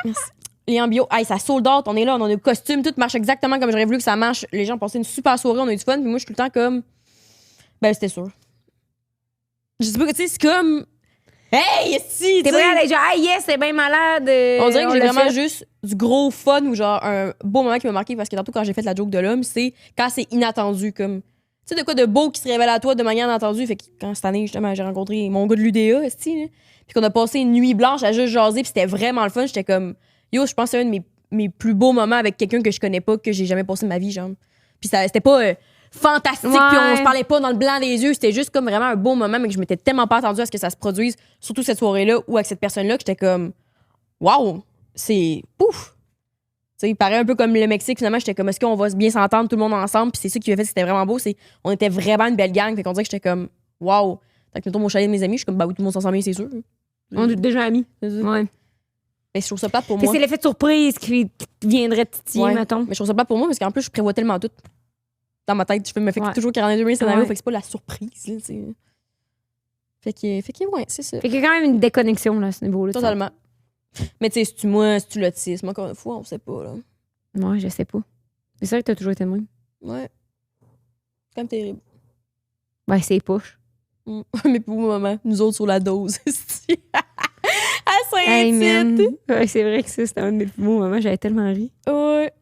Merci. Les en bio. Hey, ça sold out, on est là, on a nos costumes, tout marche exactement comme j'aurais voulu que ça marche. Les gens ont passé une super soirée, on a eu du fun, puis moi, je suis tout le temps comme... Ben, c'était sûr. Je sais pas, tu sais, c'est comme... Hey, si! T'es prêt à aller genre, yes, c'est bien malade. On dirait que j'ai l'a vraiment fait. juste du gros fun ou genre un beau moment qui m'a marqué parce que tantôt quand j'ai fait la joke de l'homme, c'est quand c'est inattendu comme tu sais de quoi de beau qui se révèle à toi de manière inattendue. Fait que quand cette année justement j'ai rencontré mon gars de l'UDA, puis qu'on a passé une nuit blanche à juste jaser, puis c'était vraiment le fun, j'étais comme yo, je pense que c'est un de mes plus beaux moments avec quelqu'un que je connais pas, que j'ai jamais passé de ma vie genre. Puis ça c'était pas fantastique, Ouais. puis on se parlait pas dans le blanc des yeux, c'était juste comme vraiment un beau moment mais que je m'étais tellement pas attendue à ce que ça se produise, surtout cette soirée-là ou avec cette personne-là, que j'étais comme waouh, c'est pouf. Tu sais, il paraît un peu comme le Mexique, finalement, j'étais comme est-ce qu'on va bien s'entendre tout le monde ensemble, puis c'est ça qui a fait, c'était vraiment beau, c'est on était vraiment une belle gang, fait qu'on dirait que j'étais comme waouh. Fait que mettons mon chalet de mes amis, je suis comme bah oui, tout le monde s'en bien, c'est sûr. On est déjà amis. C'est ça. Ouais. Mais je trouve ça pas pour Fait moi. c'est l'effet de surprise qui viendrait titiller, Ouais. mettons. Mais je trouve ça pas pour moi parce qu'en plus je prévois tellement tout. Dans ma tête, je me fais Ouais. toujours 42 000 scénarios, Ouais. fait que c'est pas la surprise, là, tu sais. Fait que ouais, c'est ça. Fait qu'il y a quand même une déconnexion, là, à ce niveau-là. Totalement. Mais tu sais, c'est-tu moi, c'est-tu l'autisme, encore une fois, on sait pas, là. Ouais, je sais pas. C'est ça que t'as toujours été de même. Ouais. C'est quand même terrible. Ouais, c'est poche. Mais pour le moment, nous autres sur la dose. À Hey, man. Saint-Tite. Ouais, c'est vrai que ça, c'était un de mes plus beaux moments. J'avais tellement ri. Ouais.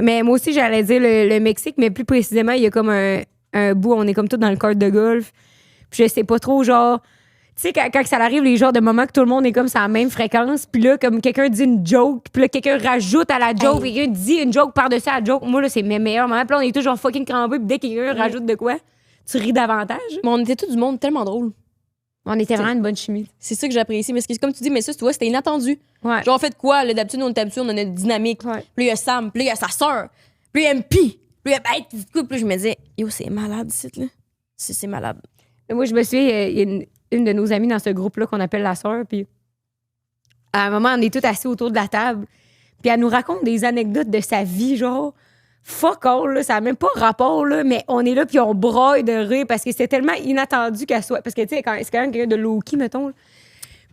Mais moi aussi, j'allais dire le Mexique, mais plus précisément, il y a comme un bout, on est comme tout dans le cadre de golf. Puis je sais pas trop, genre... Tu sais, quand ça arrive, les genres de moments que tout le monde est comme sur la même fréquence, puis là, comme quelqu'un dit une joke, puis là, quelqu'un rajoute à la joke, puis quelqu'un dit une joke par-dessus à la joke. Moi, là, c'est mes meilleurs moments. Puis là, on est toujours fucking crampés, puis dès que quelqu'un rajoute de quoi, tu ris davantage. Mais on était tout du monde tellement drôle. On était vraiment une bonne chimie. C'est ça que j'apprécie. Mais c'est comme tu dis, mais ça, tu vois, c'était inattendu. Ouais. Genre, on fait de quoi? Là, d'habitude, on est habitué, on a une dynamique. Ouais. Puis là, il y a Sam, puis là, il y a sa sœur, puis il y a MP. Puis il y a du coup, puis là, je me disais, yo, c'est malade, ici, là. C'est malade. Moi, je me souviens, il y a une de nos amies dans ce groupe-là qu'on appelle la sœur, puis à un moment, on est tous assis autour de la table, puis elle nous raconte des anecdotes de sa vie, genre fuck all, là, ça n'a même pas rapport, là, mais on est là, puis on broille de rire parce que c'est tellement inattendu qu'elle soit. Parce que, tu sais, c'est quand même quelqu'un de low-key, mettons. Là.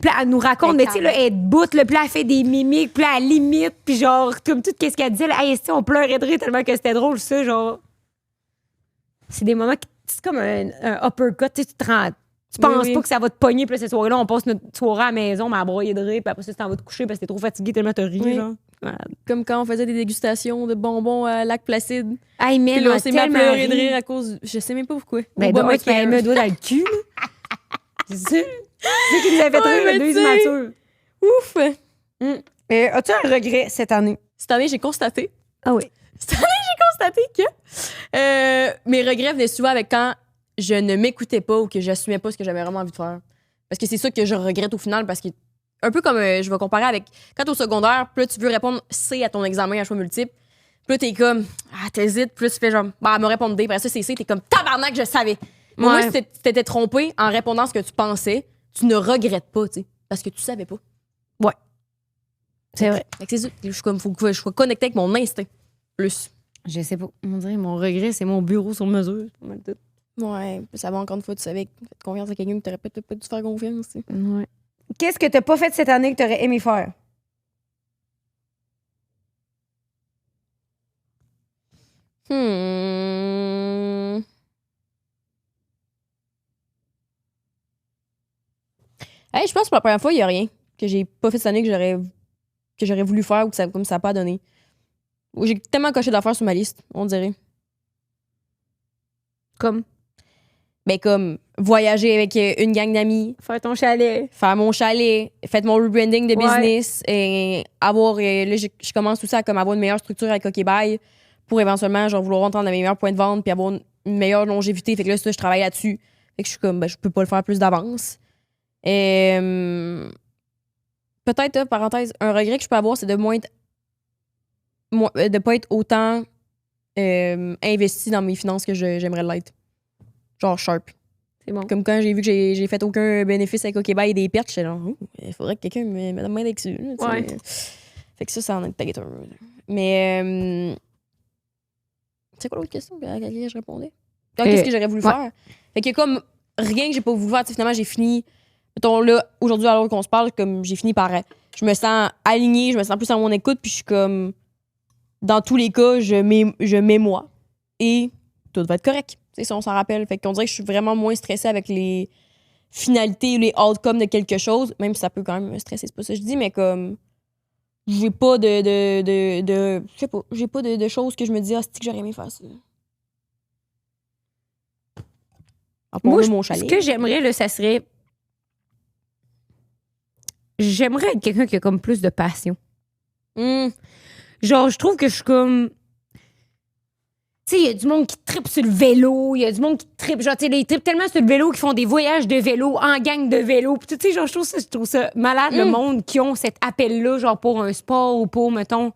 Puis là, elle nous raconte, mais tu sais, là, elle est debout, là, puis là, elle fait des mimiques, puis là, elle limite, puis genre, comme tout, qu'est-ce qu'elle disait, là, hey, on pleurait de rire tellement que c'était drôle, ça, genre. C'est des moments qui. C'est comme un uppercut, tu sais, tu penses Oui. pas que ça va te pogner, puis là, cette soirée-là, on passe notre soirée à la maison, mais à broyer de rire, puis après ça, tu t'en vas te coucher parce que t'es trop fatigué tellement t'as ri, Oui. genre. Comme quand on faisait des dégustations de bonbons à Lac Placide. Hey, man, Puis là, on on a s'est mis à tellement pleurer de ri. rire à cause. Je sais même pas pourquoi. Ben, Au bas, moi, tu m'avais Michael. mis un doigt dans le cul, là. C'est ça. C'est ça qui nous a fait Ouais, rire, mais le deux tu sais. immatures. Ouf! As-tu un regret cette année? Cette année, j'ai constaté. Ah oui. Cette année, j'ai constaté que mes regrets venaient souvent avec quand je ne m'écoutais pas ou que j'assumais pas ce que j'avais vraiment envie de faire. Parce que c'est ça que je regrette au final, parce que un peu comme je vais comparer avec quand t'es au secondaire, puis là, tu veux répondre C à ton examen à choix multiple. Puis là, t'es comme, t'hésites, puis là, tu fais genre, bah, elle me répond D, puis après ça, c'est C, t'es comme, tabarnak, je savais. Mais Ouais. moi, si t'étais trompé en répondant ce que tu pensais, tu ne regrettes pas, tu sais, parce que tu savais pas. Ouais. C'est vrai. Fait que c'est ça. Je suis comme, faut que je sois connectée avec mon instinct. Plus. Je sais pas. On dirait mon regret, c'est mon bureau sur mesure. C'est pas mal tout. Ouais, ça va encore une fois, tu savais que faites confiance à quelqu'un que t'aurais peut-être pas dû faire confiance. Tu sais. Ouais. Qu'est-ce que t'as pas fait cette année que t'aurais aimé faire? Hmm. Hey, je pense que pour la première fois, il y a rien que j'ai pas fait cette année que j'aurais voulu faire ou que ça, comme ça a pas donné. Ou j'ai tellement coché d'affaires sur ma liste, on dirait. Comme Ben comme voyager avec une gang d'amis, faire ton chalet. faire mon chalet, faire mon rebranding de Ouais. business et avoir là je commence tout ça à comme avoir une meilleure structure avec Okebay pour éventuellement genre vouloir entendre les meilleurs points de vente puis avoir une meilleure longévité. Fait que là ça je travaille là-dessus. Fait que je suis comme ben je peux pas le faire plus d'avance. Et peut-être parenthèse un regret que je peux avoir c'est de de pas être autant investi dans mes finances que j'aimerais l'être. Genre sharp. C'est bon. Comme quand j'ai vu que j'ai fait aucun bénéfice avec Okebay et des pertes, j'étais genre, il faudrait que quelqu'un me m'aide dessus. Là, tu sais. Ouais. Fait que ça en est peut-être un. Mais. C'est quoi l'autre question à laquelle je répondais? Ah, qu'est-ce que j'aurais voulu ouais. faire? Fait que comme rien que j'ai pas voulu faire, tu sais, finalement, j'ai fini. Mettons là, aujourd'hui, alors qu'on se parle, comme j'ai fini par. Je me sens alignée, je me sens plus à mon écoute, puis je suis comme. Dans tous les cas, je mets moi. Et tout va être correct. Tu sais, si on s'en rappelle. Fait qu'on dirait que je suis vraiment moins stressée avec les finalités ou les outcomes de quelque chose, même si ça peut quand même me stresser, c'est pas ça que je dis, mais comme j'ai pas je sais pas, j'ai pas de choses que je me dis ah c'est que j'aurais aimé faire ça. À part Moi, là, mon chalet. ce que j'aimerais, là, ça serait. J'aimerais être quelqu'un qui a comme plus de passion. Genre, je trouve que je suis comme. Tu sais, il y a du monde qui tripe sur le vélo, il y a du monde qui tripe. Genre, tu sais, ils trippent tellement sur le vélo qu'ils font des voyages de vélo en gang de vélo. Puis, tu sais, genre, je trouve ça malade, le monde qui ont cet appel-là, genre, pour un sport ou pour, mettons,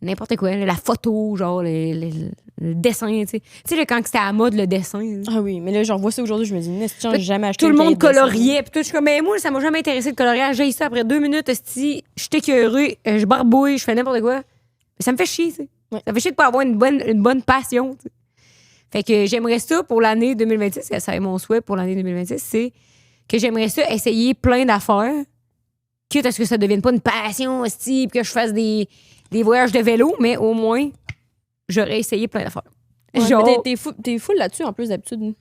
n'importe quoi, la photo, genre, le dessin, tu sais. Tu sais, là, quand c'était à la mode, le dessin. Là. Ah oui, mais là, genre, vois ça aujourd'hui, je me dis, n'est-ce que j'ai jamais acheté Tout le un monde cahier de dessin? coloriait. Puis tout, je suis comme, mais moi, ça m'a jamais intéressé de colorier. J'ai ça après 2 minutes, esti, je suis écœurée, je barbouille, je fais n'importe quoi. Mais ça me fait chier, tu sais. Ouais. Ça fait chier de pas avoir une bonne passion, tu sais. Fait que j'aimerais ça pour l'année 2026, ça est mon souhait pour l'année 2026, c'est que j'aimerais ça essayer plein d'affaires, quitte à ce que ça devienne pas une passion, esti, puis que je fasse des voyages de vélo, mais au moins, j'aurais essayé plein d'affaires. Ouais, Genre, mais t'es full là-dessus en plus d'habitude.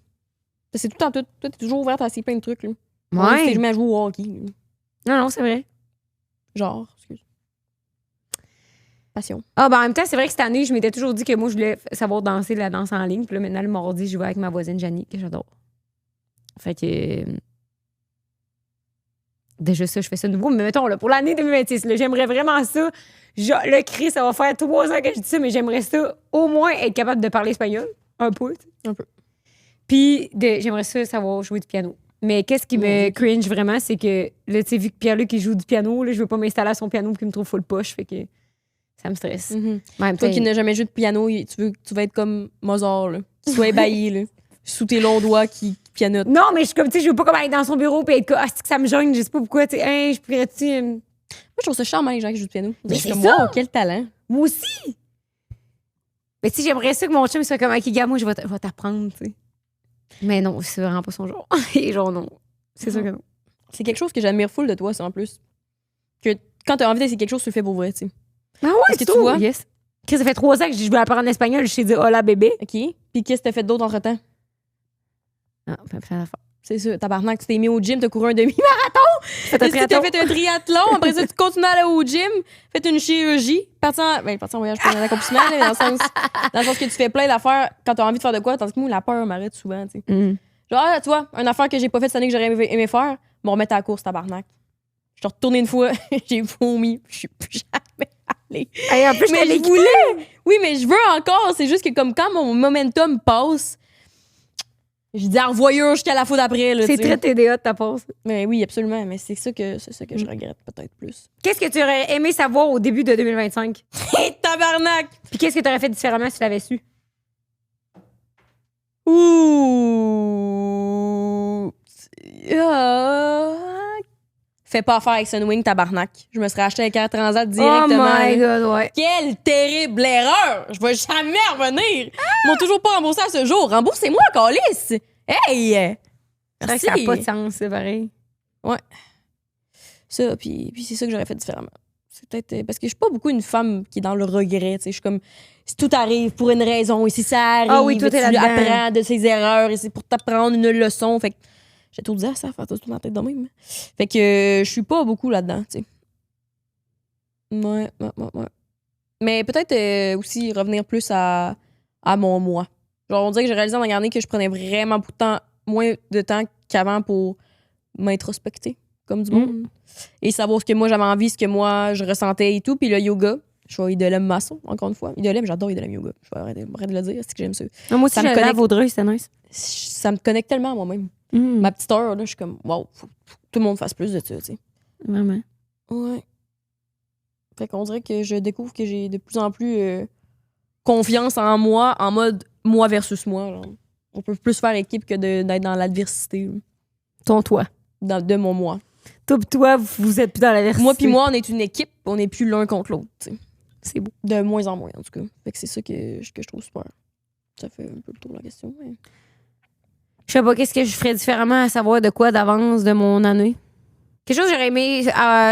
C'est tout le temps, toi, t'es toujours ouverte à essayer plein de trucs. Là. ouais. Je mets à jouer au hockey. Là. Non, c'est vrai. Genre, excuse. Passion. Ah, ben en même temps, c'est vrai que cette année, je m'étais toujours dit que moi, je voulais savoir danser de la danse en ligne. Puis là, maintenant, le mardi, je vais avec ma voisine Janie, que j'adore. Fait que. Déjà, ça, je fais ça de nouveau. Mais mettons, là, pour l'année 2026, là, j'aimerais vraiment ça. Le Chris, ça va faire 3 ans que je dis ça, mais j'aimerais ça au moins être capable de parler espagnol. Un peu, tu sais. Un peu. Puis, j'aimerais ça savoir jouer du piano. Mais qu'est-ce qui me cringe vraiment, c'est que, là, tu sais, vu que Pierre-Luc, il joue du piano, là, je veux pas m'installer à son piano puis qu'il me trouve full poche. Fait que. Ça me stresse. Mm-hmm. Même Toi temps, qui n'as jamais joué de piano, tu vas être comme Mozart, là. Qui soit ébahi, là. Sous tes longs doigts qui pianotent. Non, mais je suis comme, tu sais, je veux pas comme aller dans son bureau et être comme, ah, c'est que ça me gêne, je sais pas pourquoi, tu sais, hein, je pourrais-tu. Moi, je trouve ça charmant, les gens qui jouent du piano. Mais Je suis c'est comme, ça! wow, quel talent. Moi aussi! Mais si j'aimerais ça que mon chum soit comme, ok, gars, moi, je vais t'apprendre, tu sais. Mais non, c'est vraiment pas son genre. Et genre, non. C'est sûr que non. C'est quelque chose que j'admire full de toi, ça, en plus. Que quand t'as envie d'essayer quelque chose, tu le fais pour vrai, tu sais. Ah ouais, Est-ce que tu vois? Yes. Chris, ça fait 3 ans que je voulais apprendre l'espagnol, je t'ai dit, hola, bébé. OK. Puis qu'est-ce que t'as fait d'autre entre-temps? Ah, plein d'affaires. C'est ça, tabarnak, tu t'es mis au gym, t'as couru un demi-marathon. Est-ce que t'as fait un triathlon? Après ça, tu continues à aller au gym, fait une chirurgie, parti en voyage pour un accomplissement, là, dans le sens que tu fais plein d'affaires quand t'as envie de faire de quoi, tandis que moi, la peur m'arrête souvent, tu sais. Genre, ah, tu vois, une affaire que j'ai pas faite cette année que j'aurais aimé faire, me remettre à la course, tabarnak. Je suis retournée une fois, j'ai vomi, je suis plus jamais allée. Hey, en plus, Mais je voulais! Oui, mais je veux encore, c'est juste que comme quand mon momentum passe, je dis en voyeur jusqu'à la fois d'après. Là, c'est tu sais. très TDA de ta part. Mais oui, absolument. Mais c'est ça que je regrette peut-être plus. Qu'est-ce que tu aurais aimé savoir au début de 2025? Hé, tabarnak! Puis qu'est-ce que tu aurais fait différemment si tu l'avais su? Ouh! fais pas affaire avec Sunwing, tabarnak. Je me serais acheté un Air Transat directement. Oh my là. God, ouais. Quelle terrible erreur! Je vais jamais revenir. Ils m'ont toujours pas remboursé à ce jour. Remboursez-moi, calice! Hey! C'est vrai que ça n'a pas de sens, c'est pareil. Ouais. Ça, puis c'est ça que j'aurais fait différemment. C'est peut-être parce que je suis pas beaucoup une femme qui est dans le regret. Tu sais, je suis comme si tout arrive pour une raison et si ça arrive, Ah oui, toi, tu t'es là-dedans. apprends de ses erreurs et c'est pour t'apprendre une leçon. Fait que j'ai tout dit à ça, faire tout dans la tête de même. Fait que je suis pas beaucoup là-dedans. Tu sais. Ouais. Mais peut-être aussi revenir plus à mon moi. Genre on dirait que j'ai réalisé en regardant que je prenais vraiment beaucoup de temps, moins de temps qu'avant pour m'introspecter comme du monde. Et savoir ce que moi j'avais envie, ce que moi je ressentais et tout. Puis le yoga, je suis Idolem maçon, encore une fois. Idolem, j'adore Idolem yoga. Je vais arrêter de le dire, c'est que j'aime ça. Non, moi aussi, Ça me j'allais à connecte. Vaudreuil, c'était nice. Ça me connecte tellement à moi-même. Ma petite heure, là, je suis comme, wow, faut que tout le monde fasse plus de ça, tu sais. Vraiment. Ouais. Fait qu'on dirait que je découvre que j'ai de plus en plus confiance en moi, en mode moi versus moi. Genre. On peut plus faire équipe que d'être dans l'adversité. Ton toi. De mon moi. Toi, vous êtes plus dans la version. Moi puis moi, on est une équipe, on n'est plus l'un contre l'autre. Tu sais. C'est beau. De moins en moins, en tout cas. Fait que c'est ça que je trouve super. Ça fait un peu le tour de la question. Mais... Je sais pas qu'est-ce que je ferais différemment à savoir de quoi d'avance de mon année. Quelque chose que j'aurais aimé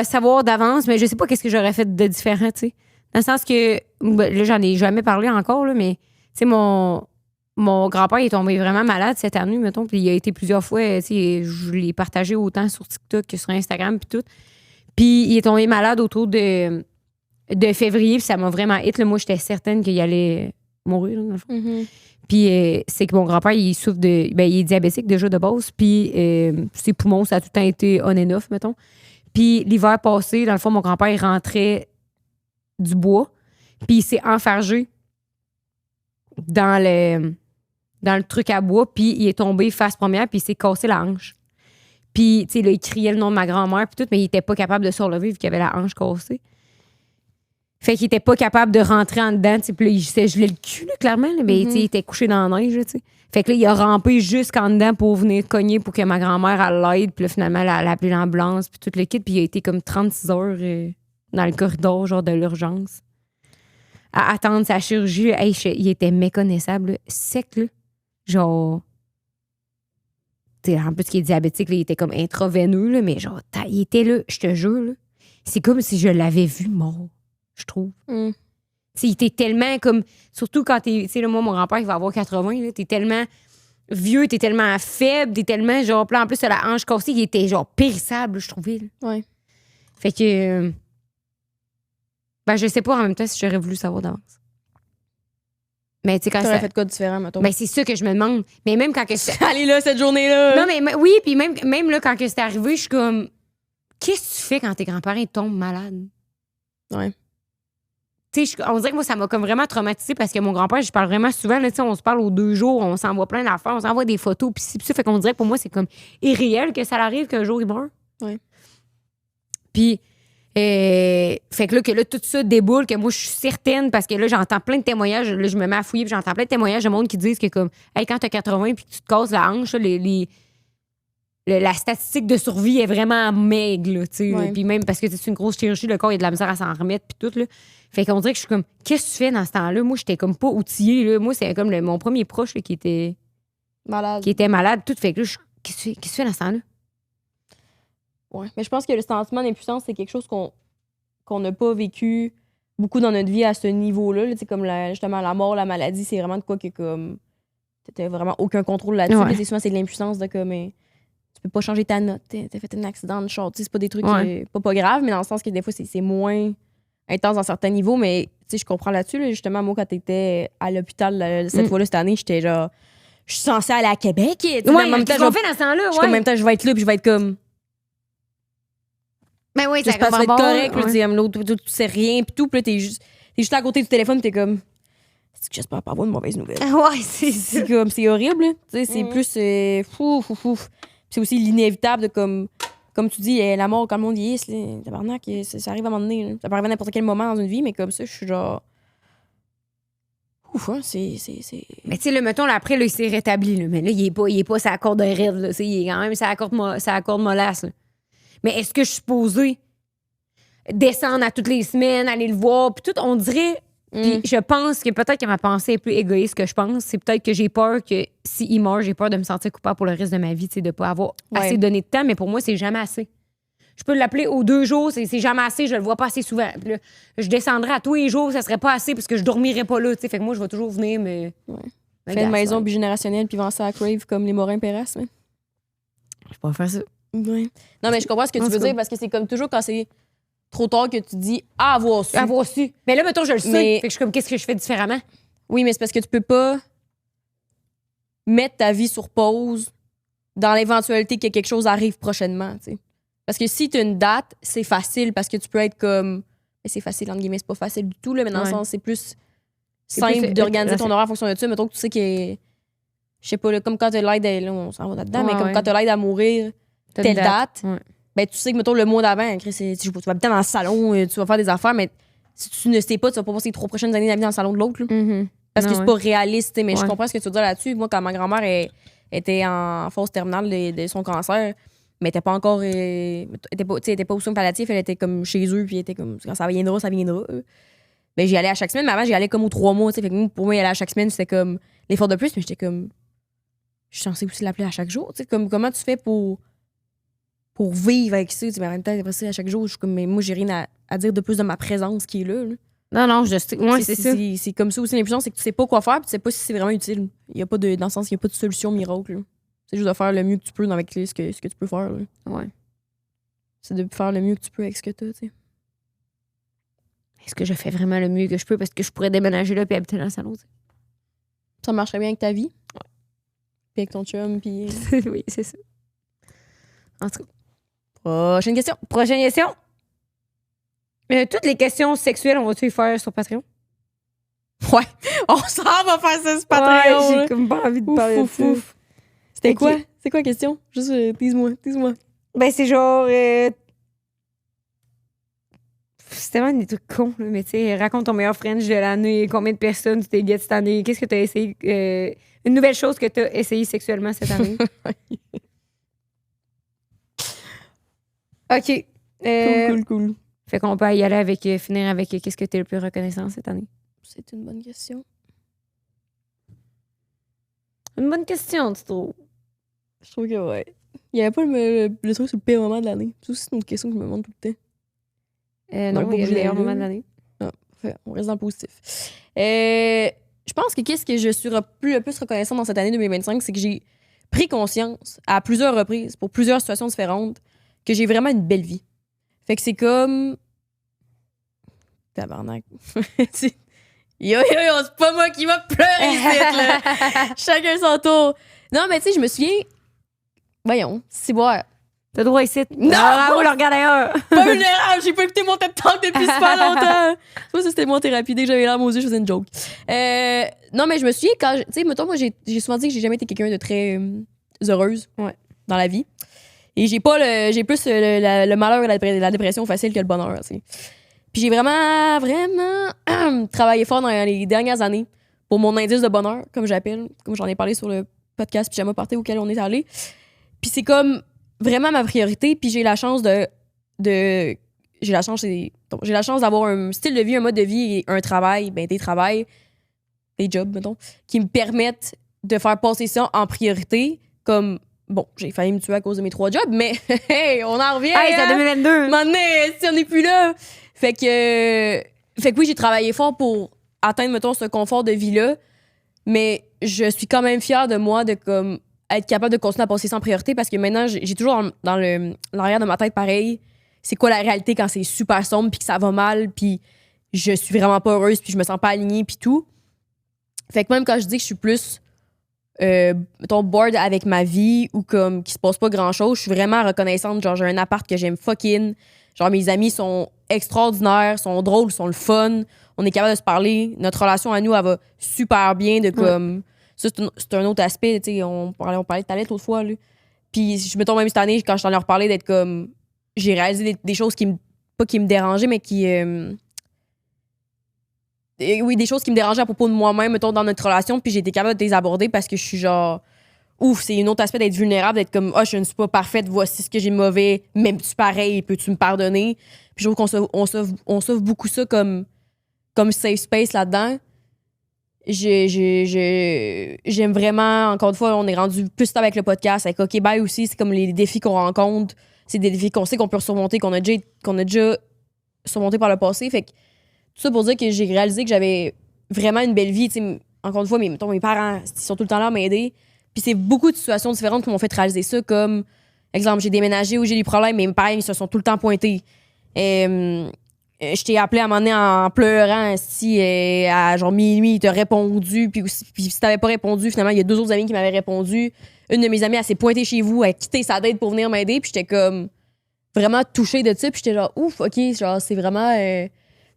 savoir d'avance, mais je sais pas qu'est-ce que j'aurais fait de différent, tu sais. Dans le sens que, ben, là, j'en ai jamais parlé encore, là, mais, tu sais, mon grand-père est tombé vraiment malade cette année, mettons, puis il a été plusieurs fois, tu sais, je l'ai partagé autant sur TikTok que sur Instagram, puis tout. Puis il est tombé malade autour de février, puis ça m'a vraiment hit, là. Moi, j'étais certaine qu'il allait mourir, là, dans le fond. Mm-hmm. Puis c'est que mon grand-père, il souffre de... Ben, il est diabétique déjà de base. Puis ses poumons, ça a tout le temps été on and off, mettons. Puis l'hiver passé, dans le fond, mon grand-père, il rentrait du bois. Puis il s'est enfargé dans le truc à bois. Puis il est tombé face première, puis il s'est cassé la hanche. Puis, tu sais, là, il criait le nom de ma grand-mère, puis tout, mais il était pas capable de se relever vu qu'il avait la hanche cassée. Fait qu'il était pas capable de rentrer en dedans, tu sais. Puis là, il se gelait le cul, là, clairement, là, mais tu sais, il était couché dans la neige, tu sais. Fait que là, il a rampé jusqu'en dedans pour venir cogner pour que ma grand-mère elle l'aide. Puis là, finalement, elle a appelé l'ambulance, puis tout le kit. Puis il a été comme 36 heures dans le corridor, genre de l'urgence, à attendre sa chirurgie. Hey, il était méconnaissable, là, sec, là. Genre... T'sais, en plus, qu'il est diabétique, là, il était comme intraveineux, là, mais genre, il était là, je te jure, là. C'est comme si je l'avais vu mort, je trouve. Mm. Il était tellement comme. Surtout quand t'es. Tu sais, moi, mon grand-père, il va avoir 80. Là, t'es tellement vieux, t'es tellement faible, t'es tellement genre. En plus, la hanche cassée, il était genre périssable, je trouvais. Là. Ouais. Fait que. Ben, je sais pas en même temps si j'aurais voulu savoir d'avance. Mais tu sais, quand T'aurais ça. fait de quoi de différent, mettons? Ben, c'est ça que je me demande. Mais même quand que c'est. Allez là, cette journée-là! Non, mais oui, puis même là, quand que c'est arrivé, je suis comme. Qu'est-ce que tu fais quand tes grands-parents tombent malades? Ouais. Tu sais, on dirait que moi, ça m'a comme vraiment traumatisée parce que mon grand-père, je parle vraiment souvent, là, on se parle aux 2 jours, on s'envoie plein d'affaires, on s'envoie des photos, puis ça. Fait qu'on dirait que pour moi, c'est comme irréel que ça arrive qu'un jour, il meurt. Ouais. Puis, fait que là, tout ça déboule, que moi, je suis certaine, parce que là, j'entends plein de témoignages, là, je me mets à fouiller, puis j'entends plein de témoignages de monde qui disent que, comme, hey, quand t'as 80 puis que tu te casses la hanche, là, la statistique de survie est vraiment maigre, là, tu sais. Ouais. Puis même parce que c'est une grosse chirurgie, le corps, il y a de la misère à s'en remettre, puis tout, là. Fait qu'on dirait que je suis comme, qu'est-ce que tu fais dans ce temps-là? Moi, j'étais comme pas outillée, là. Moi, c'est comme mon premier proche, là, qui était malade, tout. Fait que là, qu'est-ce que tu fais dans ce temps-là? Ouais. Mais je pense que le sentiment d'impuissance, c'est quelque chose qu'on n'a pas vécu beaucoup dans notre vie à ce niveau-là. Là, comme justement la mort, la maladie, c'est vraiment de quoi que comme t'as vraiment aucun contrôle là-dessus. Ouais. Là, souvent, c'est de l'impuissance de comme tu peux pas changer ta note, t'as fait un accident de char. C'est pas des trucs pas grave, mais dans le sens que des fois, c'est moins intense dans certains niveaux. Mais je comprends là-dessus. Là, justement, moi, quand t'étais à l'hôpital cette fois-là, cette année, j'étais genre, je suis censée aller à Québec. Ouais, en même temps, qu'est-ce qu'on fait dans ce temps-là? En même temps, je vais être là, puis je vais être comme. Ben oui, ça ça va être correct, ouais. là, tu sais, l'autre, tu sais rien, puis tout, puis là, t'es juste à côté du téléphone, t'es comme. C'est que j'espère pas avoir une mauvaise nouvelle. Ouais, c'est ça. C'est horrible, là. Tu sais, c'est plus. Fou. C'est aussi l'inévitable de comme tu dis, la mort, quand le monde vieillit, tabarnak, ça arrive à un moment donné. Là. Ça peut arriver à n'importe quel moment dans une vie, mais comme ça, je suis genre. Ouf, hein, c'est. Mais tu sais, là, mettons, là, après, là, il s'est rétabli, là. Mais là, il est pas sa corde de raide, là. Il est quand même sa corde mollasse, là. Mais est-ce que je suis supposée descendre à toutes les semaines, aller le voir, puis tout, on dirait... Puis je pense que peut-être que ma pensée est plus égoïste que je pense. C'est peut-être que j'ai peur que s'il meurt, j'ai peur de me sentir coupable pour le reste de ma vie, tu sais, de pas avoir assez donné de temps. Mais pour moi, c'est jamais assez. Je peux l'appeler aux 2 jours, c'est jamais assez, je le vois pas assez souvent. Puis là, je descendrais à tous les jours, ça serait pas assez parce que je dormirais pas là, tu sais. Fait que moi, je vais toujours venir me... Faire une maison bigénérationnelle puis vendre ça à Crave comme les Morin-Péras. Mais... Je peux pas faire ça. Ouais. Non, mais je comprends ce que tu veux dire parce que c'est comme toujours quand c'est trop tard que tu dis avoir su. Avoir su. Mais là, mettons, je le sais. Mais- Fait que je suis comme, qu'est-ce que je fais différemment? Oui, mais c'est parce que tu peux pas mettre ta vie sur pause dans l'éventualité que quelque chose arrive prochainement, tu sais. Parce que si tu as une date, c'est facile parce que tu peux être comme... Mais c'est facile, entre guillemets, c'est pas facile du tout, là, mais dans le sens, c'est plus simple plus- d'organiser ton horaire en fonction de ça. Mettons que tu sais que... Je sais pas, là, comme quand t'as l'aide à... Là, on s'en va là-dedans, mais comme quand t'as l'aide à mourir, T'as telle une date, Ouais. ben tu sais que, mettons, le mois d'avant, Chris, tu vas habiter dans le salon, tu vas faire des affaires, mais si tu ne sais pas, tu vas pas passer les 3 prochaines années d'habiter dans le salon de l'autre, là. Parce que Non, c'est pas réaliste, tu sais, mais je Ouais. comprends ce que tu veux dire là-dessus. Moi, quand ma grand-mère était en phase terminale de son cancer, mais elle était pas encore. Elle était pas au soin palliatif, elle était comme chez eux, puis elle était comme quand ça viendra, ça viendra. Ben, j'y allais à chaque semaine, mais avant, j'y allais comme aux 3 mois, tu sais. Fait que moi, pour moi, y aller à chaque semaine, c'était comme l'effort de plus, mais j'étais comme. Je suis censée aussi l'appeler à chaque jour, tu sais. Comme, comment tu fais pour vivre avec ça, tu sais, mais en même temps, après ça, à chaque jour, je suis comme, mais moi, j'ai rien à dire de plus de ma présence qui est là. Non, je sais. Ouais, c'est ça. C'est comme ça aussi l'impression, c'est que tu sais pas quoi faire, puis tu sais pas si c'est vraiment utile. Il y a pas de, dans le sens, il y a pas de solution miracle. Là. C'est juste de faire le mieux que tu peux avec ce que tu peux faire. Là. Ouais. C'est de faire le mieux que tu peux avec ce que t'as, tu sais. Est-ce que je fais vraiment le mieux que je peux parce que je pourrais déménager là puis habiter dans le salon, tu Ça marcherait bien avec ta vie. Puis avec ton chum, puis... sais. Oui, c'est ça. En tout cas. Prochaine question. Prochaine question. Toutes les questions sexuelles, on va-tu les faire sur Patreon? Ouais, on s'en va faire ça sur Patreon. Ouais, là. j'ai comme pas envie de Ouf, parler ouf, de ça. ouf. C'était Ok. quoi? C'est quoi la question? Juste, tease-moi. Ben, c'est genre... c'est tellement des trucs cons, là, mais tu sais, raconte ton meilleur French de l'année, combien de personnes tu t'es get cette année, qu'est-ce que tu as essayé, une nouvelle chose que tu as essayé sexuellement cette année. OK. Cool. Fait qu'on peut y aller avec, finir avec qu'est-ce que tu es le plus reconnaissant cette année. C'est une bonne question. Une bonne question, tu trouves? Je trouve que ouais. Il y avait pas le truc sur le pire moment de l'année. C'est aussi une autre question que je me demande tout le temps. Non, pas il y a obligé le meilleur d'aller moment là. de l'année. Ah, parfait. On reste dans le positif. Je pense que qu'est-ce que je suis le plus reconnaissante dans cette année 2025, c'est que j'ai pris conscience à plusieurs reprises, pour plusieurs situations différentes, que j'ai vraiment une belle vie. Fait que c'est comme... Tabarnak. Yo, c'est pas moi qui va pleurer ici, là. Chacun son tour. Non, mais tu sais, je me souviens... Voyons, c'est boire. T'as droit ici. Non! Bravo, le regarde ailleurs. Pas vulnérable, j'ai pas écouté mon TED Talk depuis super longtemps. Ça, c'était mon thérapie. Dès que j'avais l'air aux yeux, je faisais une joke. Non, mais je me souviens quand... Tu sais, mettons, moi, j'ai souvent dit que j'ai jamais été quelqu'un de très heureuse dans la vie. Et j'ai plus le malheur et la dépression facile que le bonheur, tu sais. Puis j'ai vraiment travaillé fort dans les dernières années pour mon indice de bonheur, comme j'appelle, comme j'en ai parlé sur le podcast Pyjama Party auquel on est allé. Puis c'est comme vraiment ma priorité, puis j'ai la chance j'ai la chance d'avoir un style de vie, un mode de vie et un travail, des jobs, mettons, qui me permettent de faire passer ça en priorité, comme, bon, j'ai failli me tuer à cause de mes 3 jobs, mais hey, on en revient! Hey, c'est hein? 2022! Maintenant, si on n'est plus là! Fait que oui, j'ai travaillé fort pour atteindre, mettons, ce confort de vie-là, mais je suis quand même fière de moi de, comme, être capable de continuer à passer ça en priorité parce que maintenant, j'ai toujours dans l'arrière de ma tête pareil, c'est quoi la réalité quand c'est super sombre puis que ça va mal puis je suis vraiment pas heureuse puis je me sens pas alignée puis tout. Fait que même quand je dis que je suis plus mettons bored avec ma vie ou comme qu'il se passe pas grand chose, je suis vraiment reconnaissante. Genre, j'ai un appart que j'aime fucking. Genre, mes amis sont extraordinaires, sont drôles, sont le fun. On est capable de se parler. Notre relation à nous, elle va super bien de comme... Ça, c'est un autre aspect, tu sais. On parlait de talent l'autre fois, là. Puis je me tombe même cette année, quand je t'en ai reparlé, d'être comme... J'ai réalisé des choses pas qui me dérangeaient, mais qui... oui, des choses qui me dérangeaient à propos de moi-même, mettons, dans notre relation, puis j'ai été capable de les aborder parce que je suis genre... ouf, c'est un autre aspect d'être vulnérable, d'être comme, ah, je ne suis pas parfaite, voici ce que j'ai de mauvais, m'aimes-tu pareil, peux-tu me pardonner? Puis je trouve on sauve beaucoup ça comme safe space là-dedans. J'aime vraiment, encore une fois, on est rendu plus tard avec le podcast, avec OK Bye aussi, c'est comme les défis qu'on rencontre, c'est des défis qu'on sait qu'on peut surmonter, qu'on a déjà surmonté par le passé. Fait que tout ça pour dire que j'ai réalisé que j'avais vraiment une belle vie. T'sais, encore une fois, mes parents, ils sont tout le temps là à m'aider. Puis c'est beaucoup de situations différentes qui m'ont fait réaliser ça, comme, exemple, j'ai déménagé ou j'ai des problèmes, mais mes parents, ils se sont tout le temps pointés. Je t'ai appelé à un moment donné en pleurant, si à genre minuit, il t'a répondu, puis si t'avais pas répondu, finalement, il y a 2 autres amis qui m'avaient répondu. Une de mes amies, elle s'est pointée chez vous, elle a quitté sa date pour venir m'aider, puis j'étais comme vraiment touchée de ça, puis j'étais genre, ouf, OK, genre, c'est vraiment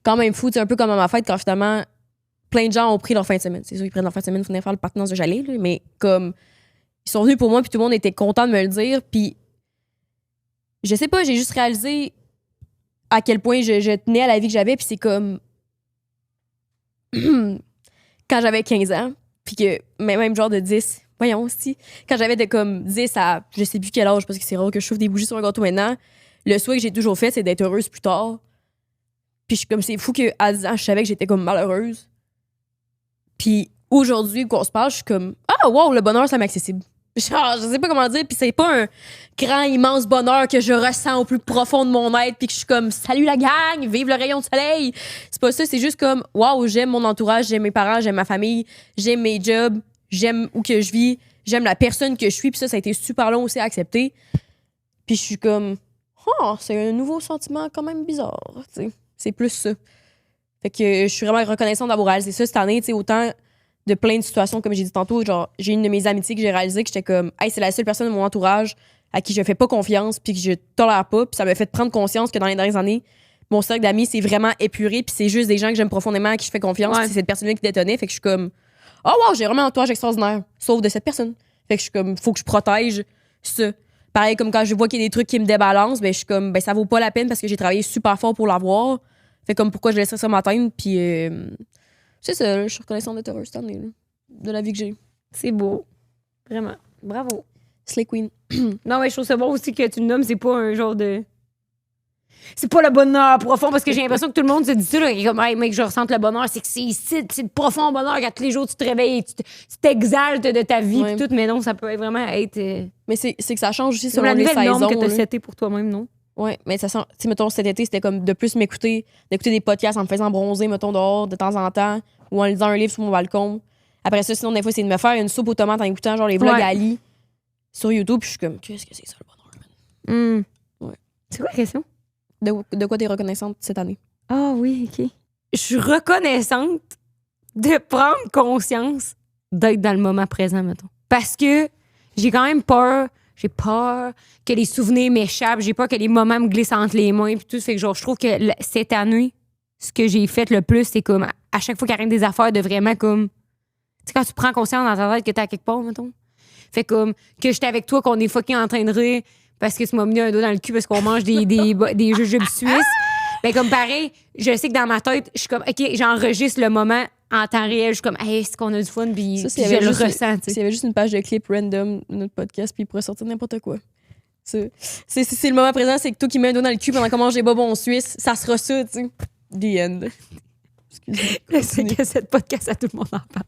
quand même fou, un peu comme à ma fête, quand finalement, plein de gens ont pris leur fin de semaine. C'est sûr, ils prennent leur fin de semaine pour venir faire le partenance de Jalais, là, mais comme, ils sont venus pour moi, puis tout le monde était content de me le dire, puis je sais pas, j'ai juste réalisé à quel point je tenais à la vie que j'avais, puis c'est comme quand j'avais 15 ans, puis que même genre de 10, voyons aussi, quand j'avais de comme 10 à je sais plus quel âge, parce que c'est rare que je chauffe des bougies sur un gâteau maintenant, le souhait que j'ai toujours fait, c'est d'être heureuse plus tard. Puis je suis comme, c'est fou qu'à 10 ans, je savais que j'étais comme malheureuse. Puis aujourd'hui, qu'on se parle, je suis comme, ah wow, le bonheur, ça m'est accessible. Genre, je sais pas comment dire, puis c'est pas un grand, immense bonheur que je ressens au plus profond de mon être, puis que je suis comme, salut la gang, vive le rayon de soleil. C'est pas ça, c'est juste comme, waouh, j'aime mon entourage, j'aime mes parents, j'aime ma famille, j'aime mes jobs, j'aime où que je vis, j'aime la personne que je suis, puis ça a été super long aussi à accepter. Puis je suis comme, oh, c'est un nouveau sentiment quand même bizarre, tu sais. C'est plus ça. Fait que je suis vraiment reconnaissante d'avoir réalisé ça cette année, tu sais, autant de plein de situations, comme j'ai dit tantôt, genre, j'ai une de mes amitiés que j'ai réalisé que j'étais comme, hey, c'est la seule personne de mon entourage à qui je fais pas confiance puis que je tolère pas, puis ça m'a fait prendre conscience que dans les dernières années, mon cercle d'amis c'est vraiment épuré, puis c'est juste des gens que j'aime profondément à qui je fais confiance, puis c'est cette personne-là qui détonnait, fait que je suis comme, oh wow, j'ai vraiment un entourage extraordinaire, sauf de cette personne. Fait que je suis comme, faut que je protège ça. Pareil, comme quand je vois qu'il y a des trucs qui me débalancent, ben je suis comme, ben ça vaut pas la peine parce que j'ai travaillé super fort pour l'avoir. Fait comme, pourquoi je laisserais ça m'atteindre, puis c'est ça, je suis reconnaissante d'être heureuse cette année, là, de la vie que j'ai. C'est beau. Vraiment. Bravo. Slay Queen. Non, mais je trouve ça bon aussi que tu le nommes, c'est pas un genre de. C'est pas le bonheur profond, parce que j'ai l'impression que tout le monde se dit ça, là, comme, hey, mec, je ressens le bonheur, c'est que c'est ici, c'est le profond bonheur, quand tous les jours tu te réveilles, tu t'exaltes de ta vie, pis tout, mais non, ça peut vraiment être. Mais c'est que ça change aussi selon la les nouvelle saisons. norme que t'as setée pour toi-même, non? Ouais, mais ça sent. Tu sais, mettons, cet été, c'était comme de plus m'écouter, d'écouter des podcasts en me faisant bronzer, mettons, dehors, de temps en temps, ou en lisant un livre sur mon balcon. Après ça, sinon, des fois, c'est de me faire une soupe aux tomates en écoutant, genre, les vlogs à Ali sur YouTube, puis je suis comme, qu'est-ce que c'est ça, le bonheur, man? Ouais. C'est quoi la question? De quoi t'es reconnaissante cette année? Ah oui, OK. Je suis reconnaissante de prendre conscience d'être dans le moment présent, mettons. Parce que j'ai quand même peur. J'ai peur que les souvenirs m'échappent. J'ai peur que les moments me glissent entre les mains. Puis tout. Fait que genre, je trouve que cette année, ce que j'ai fait le plus, c'est comme à chaque fois qu'il arrive des affaires, de vraiment comme. Tu sais, quand tu prends conscience dans ta tête que t'es à quelque part, mettons. Fait comme que j'étais avec toi, qu'on est fucking en train de rire parce que tu m'as mis un doigt dans le cul parce qu'on mange des jujubes suisses. Ben comme pareil, je sais que dans ma tête, je suis comme, OK, j'enregistre le moment en temps réel. Je suis comme, hey, est-ce qu'on a du fun? Puis je le ressens. S'il y avait juste une page de clip random de notre podcast, puis il pourrait sortir n'importe quoi. C'est le moment présent, c'est que toi qui mets un doigt dans le cul pendant qu'on mange des bonbons suisses, ça sera ça, tu sais. The end. C'est que cette podcast, à tout le monde en parle.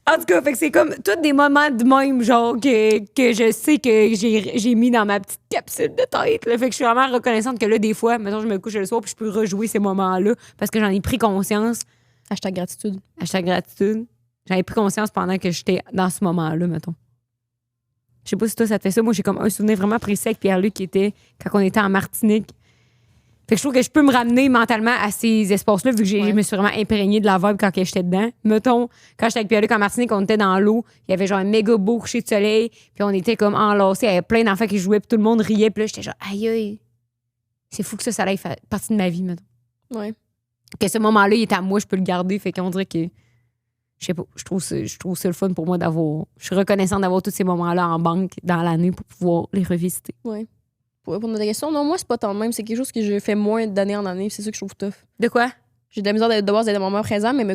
En tout cas, fait que c'est comme tous des moments de même, genre, que je sais que j'ai mis dans ma petite capsule de tête. Là. Fait que je suis vraiment reconnaissante que là, des fois, maintenant je me couche le soir puis je peux rejouer ces moments-là parce que j'en ai pris conscience. Hashtag gratitude. Hashtag gratitude. J'en ai pris conscience pendant que j'étais dans ce moment-là, mettons. Je sais pas si toi, ça te fait ça. Moi, j'ai comme un souvenir vraiment précis avec Pierre-Luc qui était quand on était en Martinique. Fait que je trouve que je peux me ramener mentalement à ces espaces-là, vu que je me suis vraiment imprégnée de la vibe quand j'étais dedans. Mettons, quand j'étais avec Pierre-Luc en Martinique, on était dans l'eau, il y avait genre un méga beau coucher de soleil, puis on était comme enlacés, il y avait plein d'enfants qui jouaient, puis tout le monde riait, puis là, j'étais genre, aïe, aïe, c'est fou que ça allait faire partie de ma vie, mettons. Ouais. Que ce moment-là, il est à moi, je peux le garder, fait qu'on dirait que, je sais pas, je trouve ça le fun pour moi d'avoir, je suis reconnaissante d'avoir tous ces moments-là en banque dans l'année pour pouvoir les revisiter. Ouais. Pour répondre à ta question, non, moi, c'est pas tant de même. C'est quelque chose que je fais moins d'année en année. C'est ça que je trouve tough. De quoi? J'ai de la misère d'être dans le moment présent, mais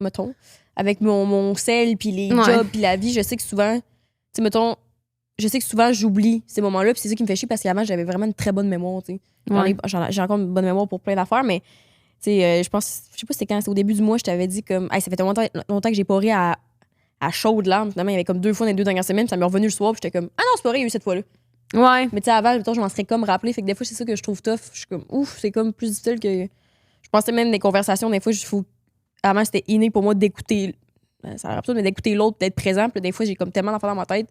mettons, avec mon sel, puis les jobs, puis la vie, je sais que souvent, tu sais, mettons, je sais que souvent, j'oublie ces moments-là, puis c'est ça qui me fait chier parce qu'avant, j'avais vraiment une très bonne mémoire, tu sais. J'ai encore une bonne mémoire pour plein d'affaires, mais, tu sais, je pense, je sais pas si c'était quand, c'était au début du mois, je t'avais dit comme, hey, ça fait longtemps que j'ai pas ri à chaudes larmes. Finalement, il y avait comme 2 fois dans les 2 dernières semaines, puis ça m'est revenu le soir, puis j'étais comme, ah non, c'est pas vrai, il y a eu cette fois-là. Ouais. Mais tu sais, avant, je m'en serais comme rappelé, fait que des fois, c'est ça que je trouve tough. Je suis comme, ouf, c'est comme plus difficile que. Je pensais même des conversations, des fois, avant, c'était inné pour moi d'écouter. Ça a l'air absurde, mais d'écouter l'autre, d'être présent. Puis des fois, j'ai comme tellement d'enfants dans ma tête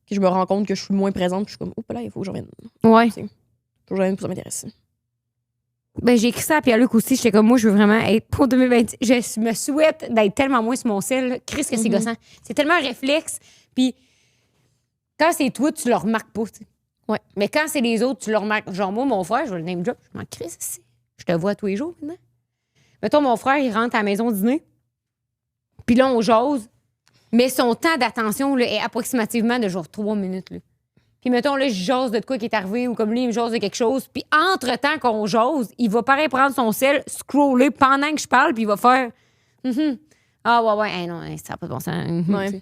que je me rends compte que je suis moins présente. Puis je suis comme, oups là, il faut que je revienne. Ouais. Faut que je revienne pour ça m'intéresser. Ben, j'ai écrit ça à Pierre-Luc aussi. J'étais comme, moi, je veux vraiment être pour 2020. Je me souhaite d'être tellement moins sur mon sel. Chris, que c'est gossant. C'est tellement un réflexe. Puis, quand c'est toi, tu le remarques pas, tu sais. Ouais. Mais quand c'est les autres, tu le remarques. Genre, moi, mon frère, je vais le name drop. Je m'en Chris, ici. Je te vois tous les jours maintenant. Mettons, mon frère, il rentre à la maison dîner. Puis là, on jase. Mais son temps d'attention là, est approximativement de genre 3 minutes. Là. Puis mettons, là, je jase de quoi qui est arrivé ou comme lui, il me jase de quelque chose. Puis entre-temps qu'on jase, il va pareil prendre son sel, scroller pendant que je parle, puis il va faire ah ouais, hey, non, hey, ça n'a pas de bon sens. Ouais.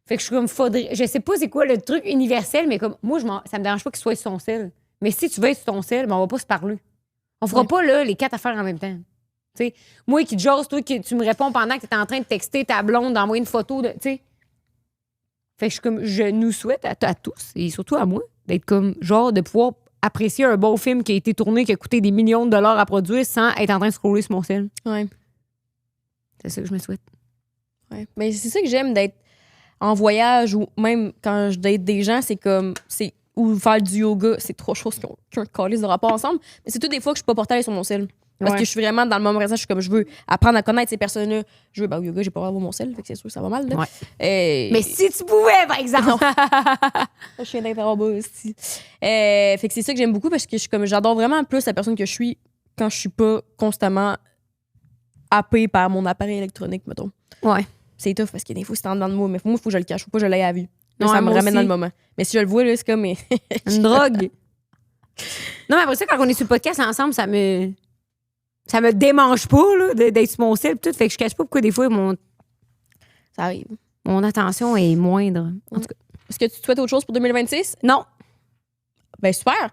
Fait que je suis comme, je sais pas c'est quoi le truc universel, mais comme, moi, ça me dérange pas qu'il soit sur son sel. Mais si tu veux être sur ton sel, ben, on va pas se parler. On fera pas, là, les 4 affaires en même temps. T'sais, moi qui te jase, toi, tu me réponds pendant que tu es en train de texter ta blonde, d'envoyer une photo. T'sais. Fait que je nous souhaite à tous, et surtout à moi, d'être comme, genre, de pouvoir apprécier un bon film qui a été tourné, qui a coûté des millions de dollars à produire sans être en train de scroller sur mon sel. Ouais. C'est ça que je me souhaite. Ouais. Mais c'est ça que j'aime d'être en voyage ou même quand je date des gens, ou faire du yoga, c'est 3 choses qui ont qu'un calice de rapport ensemble. Mais c'est toutes des fois que je suis pas portée à aller sur mon sel. Parce que je suis vraiment dans le moment présent, je suis comme, je veux apprendre à connaître ces personnes-là. Je veux, au yoga, j'ai pas avoir mon sel, fait que c'est sûr que ça va mal. Là. Ouais. Mais si tu pouvais, par exemple. Je suis d'être en bas aussi. Fait que c'est ça que j'aime beaucoup parce que je suis comme, j'adore vraiment plus la personne que je suis quand je suis pas constamment happée par mon appareil électronique, mettons. Ouais. C'est tough parce que des fois, c'est en dedans de moi, mais moi, il faut que je le cache, faut pas que je l'aie à vue. Là, Ouais, ça me ramène aussi. dans le moment. Mais si je le vois, là, c'est comme. Une drogue. Non, mais après ça, quand on est sur le podcast ensemble, ça me démange pas là, d'être sur mon sel tout. Fait que je cache pas pourquoi des fois Ça arrive. Mon attention est moindre. En tout cas. Est-ce que tu te souhaites autre chose pour 2026? Non. Ben super.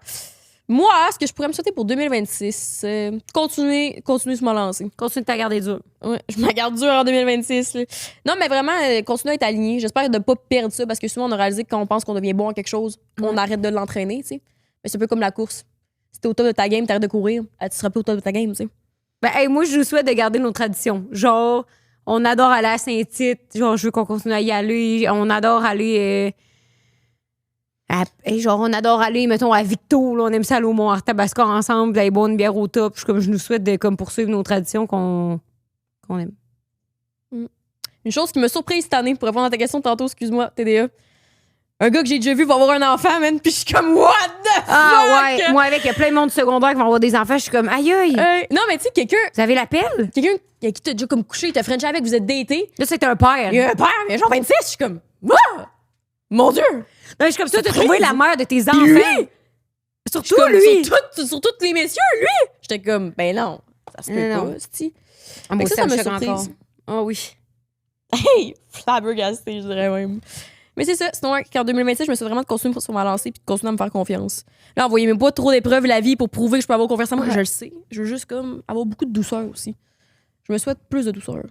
Moi, ce que je pourrais me souhaiter pour 2026, continuer sur ma lancée. Continue de te garder dur. Ouais, je me garde dur en 2026. Là. Non, mais vraiment, continuer à être aligné. J'espère de ne pas perdre ça parce que souvent, on a réalisé que quand on pense qu'on devient bon en quelque chose, on arrête de l'entraîner, tu sais. Mais c'est un peu comme la course. Si t'es au top de ta game, t'arrêtes de courir, tu seras plus au top de ta game, tu sais. Ben, hey, moi, je vous souhaite de garder nos traditions. Genre, on adore aller à Saint-Tite. Genre, je veux qu'on continue à y aller. On adore aller... genre, on adore aller, mettons, à Victo. Là, on aime ça aller au Mont-Arthur-Tabasco ensemble, d'aller boire une bière au top. Je nous souhaite de comme, poursuivre nos traditions qu'on aime. Une chose qui m'a surprise cette année, pour répondre à ta question tantôt, excuse-moi, TDA. Un gars que j'ai déjà vu va avoir un enfant, man, puis je suis comme, what the fuck? Ah ouais, moi, avec, il y a plein de monde secondaire qui vont avoir des enfants, je suis comme, aïe aïe. Non, mais tu sais, quelqu'un Vous avez l'appel? qui t'a déjà comme couché, t'a frenché avec, vous êtes daté. Là, c'est un père. Il y a un père, il a genre 26, je suis comme, wow! Mon Dieu! Non, je suis comme ça, t'as trouvé la mère de tes enfants. Lui? Surtout Comme, lui. sur tous les messieurs, lui! J'étais comme, ben non, ça se peut Non. pas, c'ti. Ah, moi, ça me m'a choque encore. surprise. Ah oui. Hey! Flabbergasté, je dirais même. Mais c'est ça. Sinon, en 2026, je me suis vraiment de continuer sur ma lancée puis de continuer à me faire confiance. Là, envoyez-moi pas trop d'épreuves la vie pour prouver que je peux avoir confiance en moi. Je le sais. Je veux juste comme avoir beaucoup de douceur aussi. Je me souhaite plus de douceur.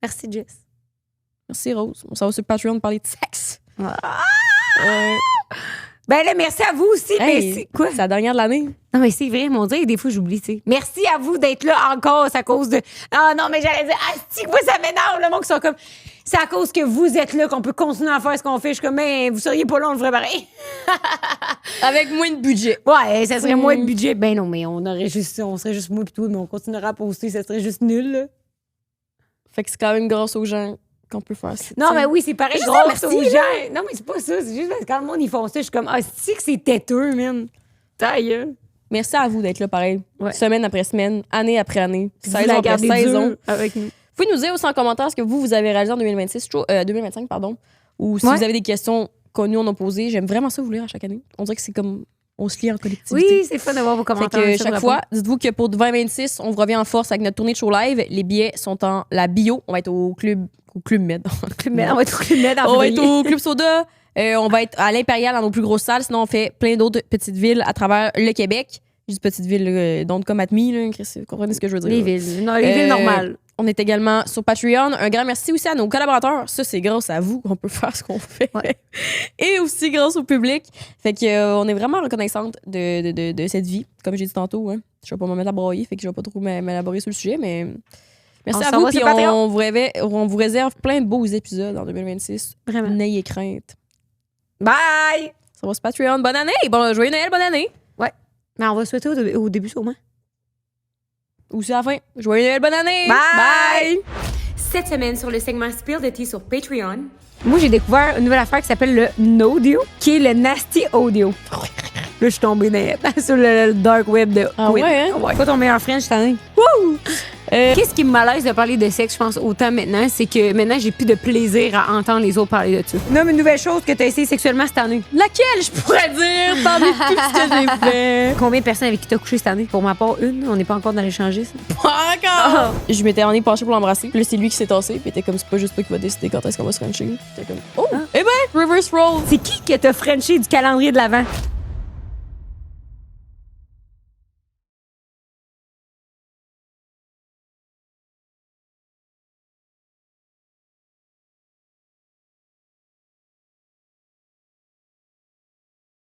Merci, Jess. Merci, Rose. On s'en va sur Patreon parler de sexe. Ben là, merci à vous aussi. Hey, mais quoi? C'est la dernière de l'année. Non, mais c'est vrai, mon Dieu, des fois, j'oublie, tu sais. Merci à vous d'être là encore, c'est à cause de... Ah non, mais j'allais dire, si moi, ça m'énerve, le monde qui sont comme... C'est à cause que vous êtes là qu'on peut continuer à faire ce qu'on fait. Je suis comme, mais vous seriez pas là, on le ferait pareil. Avec moins de budget. Ouais, ça serait moins de budget. Ben non, mais on serait juste moi et tout, mais on continuera à poster, ça serait juste nul, là. Fait que c'est quand même grâce aux gens qu'on peut faire ça. Non, mais oui, c'est pareil, Juste grâce merci, aux là. gens. Non, mais c'est pas ça. C'est juste parce que quand le monde, ils font ça, je suis comme, c'est que c'est têteux, man. Taille. Merci à vous d'être là, pareil. Ouais. Semaine après semaine, année après année, Vous saison la après gardez saison. dure avec nous. Vous pouvez nous dire aussi en commentaire ce que vous avez réalisé en 2025, pardon. Ou si Ouais. vous avez des questions que nous, on a posées. J'aime vraiment ça vous lire à chaque année. On dirait que c'est comme On se lie en collectivité. Oui, c'est fun de voir vos Fait commentaires. que sur chaque le fois, dites-vous que pour 2026, on vous revient en force avec notre tournée de show live. Les billets sont en la bio. On va être au club Med. Mais on va être au Club Med en On va être février. au Club Soda. On va être à l'Impérial dans nos plus grosses salles. Sinon, on fait plein d'autres petites villes à travers le Québec. Je dis petites villes, don't come at me. Là, vous comprenez ce que je veux dire? Les là. villes. Non, les villes normales. On est également sur Patreon. Un grand merci aussi à nos collaborateurs. Ça, c'est grâce à vous qu'on peut faire ce qu'on fait. Ouais. Et aussi grâce au public. Fait que on est vraiment reconnaissante de cette vie. Comme j'ai dit tantôt, hein. Je vais pas me mettre à broyer, fait que je vais pas trop m'élaborer sur le sujet, mais merci On à s'en vous. va Puis sur Patreon. on vous réserve plein de beaux épisodes en 2026. Vraiment. N'ayez crainte. Bye! Ça va sur Patreon. Bonne année! Bon, joyeux Noël, bonne année! Mais on va souhaiter au début sûrement. Ou c'est à la fin. Joyeux Noël, bonne année! Bye! Bye! Cette semaine, sur le segment Spill the Tea sur Patreon, moi, j'ai découvert une nouvelle affaire qui s'appelle le Nodio, qui est le Nasty Audio. Là, je suis tombée net sur le dark web de Ah Queen. ouais, hein? Quoi ton meilleur French cette année? Wouh! Qu'est-ce qui me malaise de parler de sexe, je pense, autant maintenant, c'est que maintenant, j'ai plus de plaisir à entendre les autres parler de ça. Nomme une nouvelle chose que tu as essayé sexuellement cette année. Laquelle je pourrais dire parmi tout ce que j'ai fait? Combien de personnes avec qui t'as couché cette année? Pour ma part, une. On n'est pas encore dans l'échanger, ça. Pas encore! Je m'étais en penchée pour l'embrasser. Puis là, c'est lui qui s'est tassé. Puis il était comme, c'est pas juste toi qui va décider quand est-ce qu'on va se frencher. J'étais comme, oh! Eh ben, reverse roll! C'est qui que t'as Frenché du calendrier de l'Avent?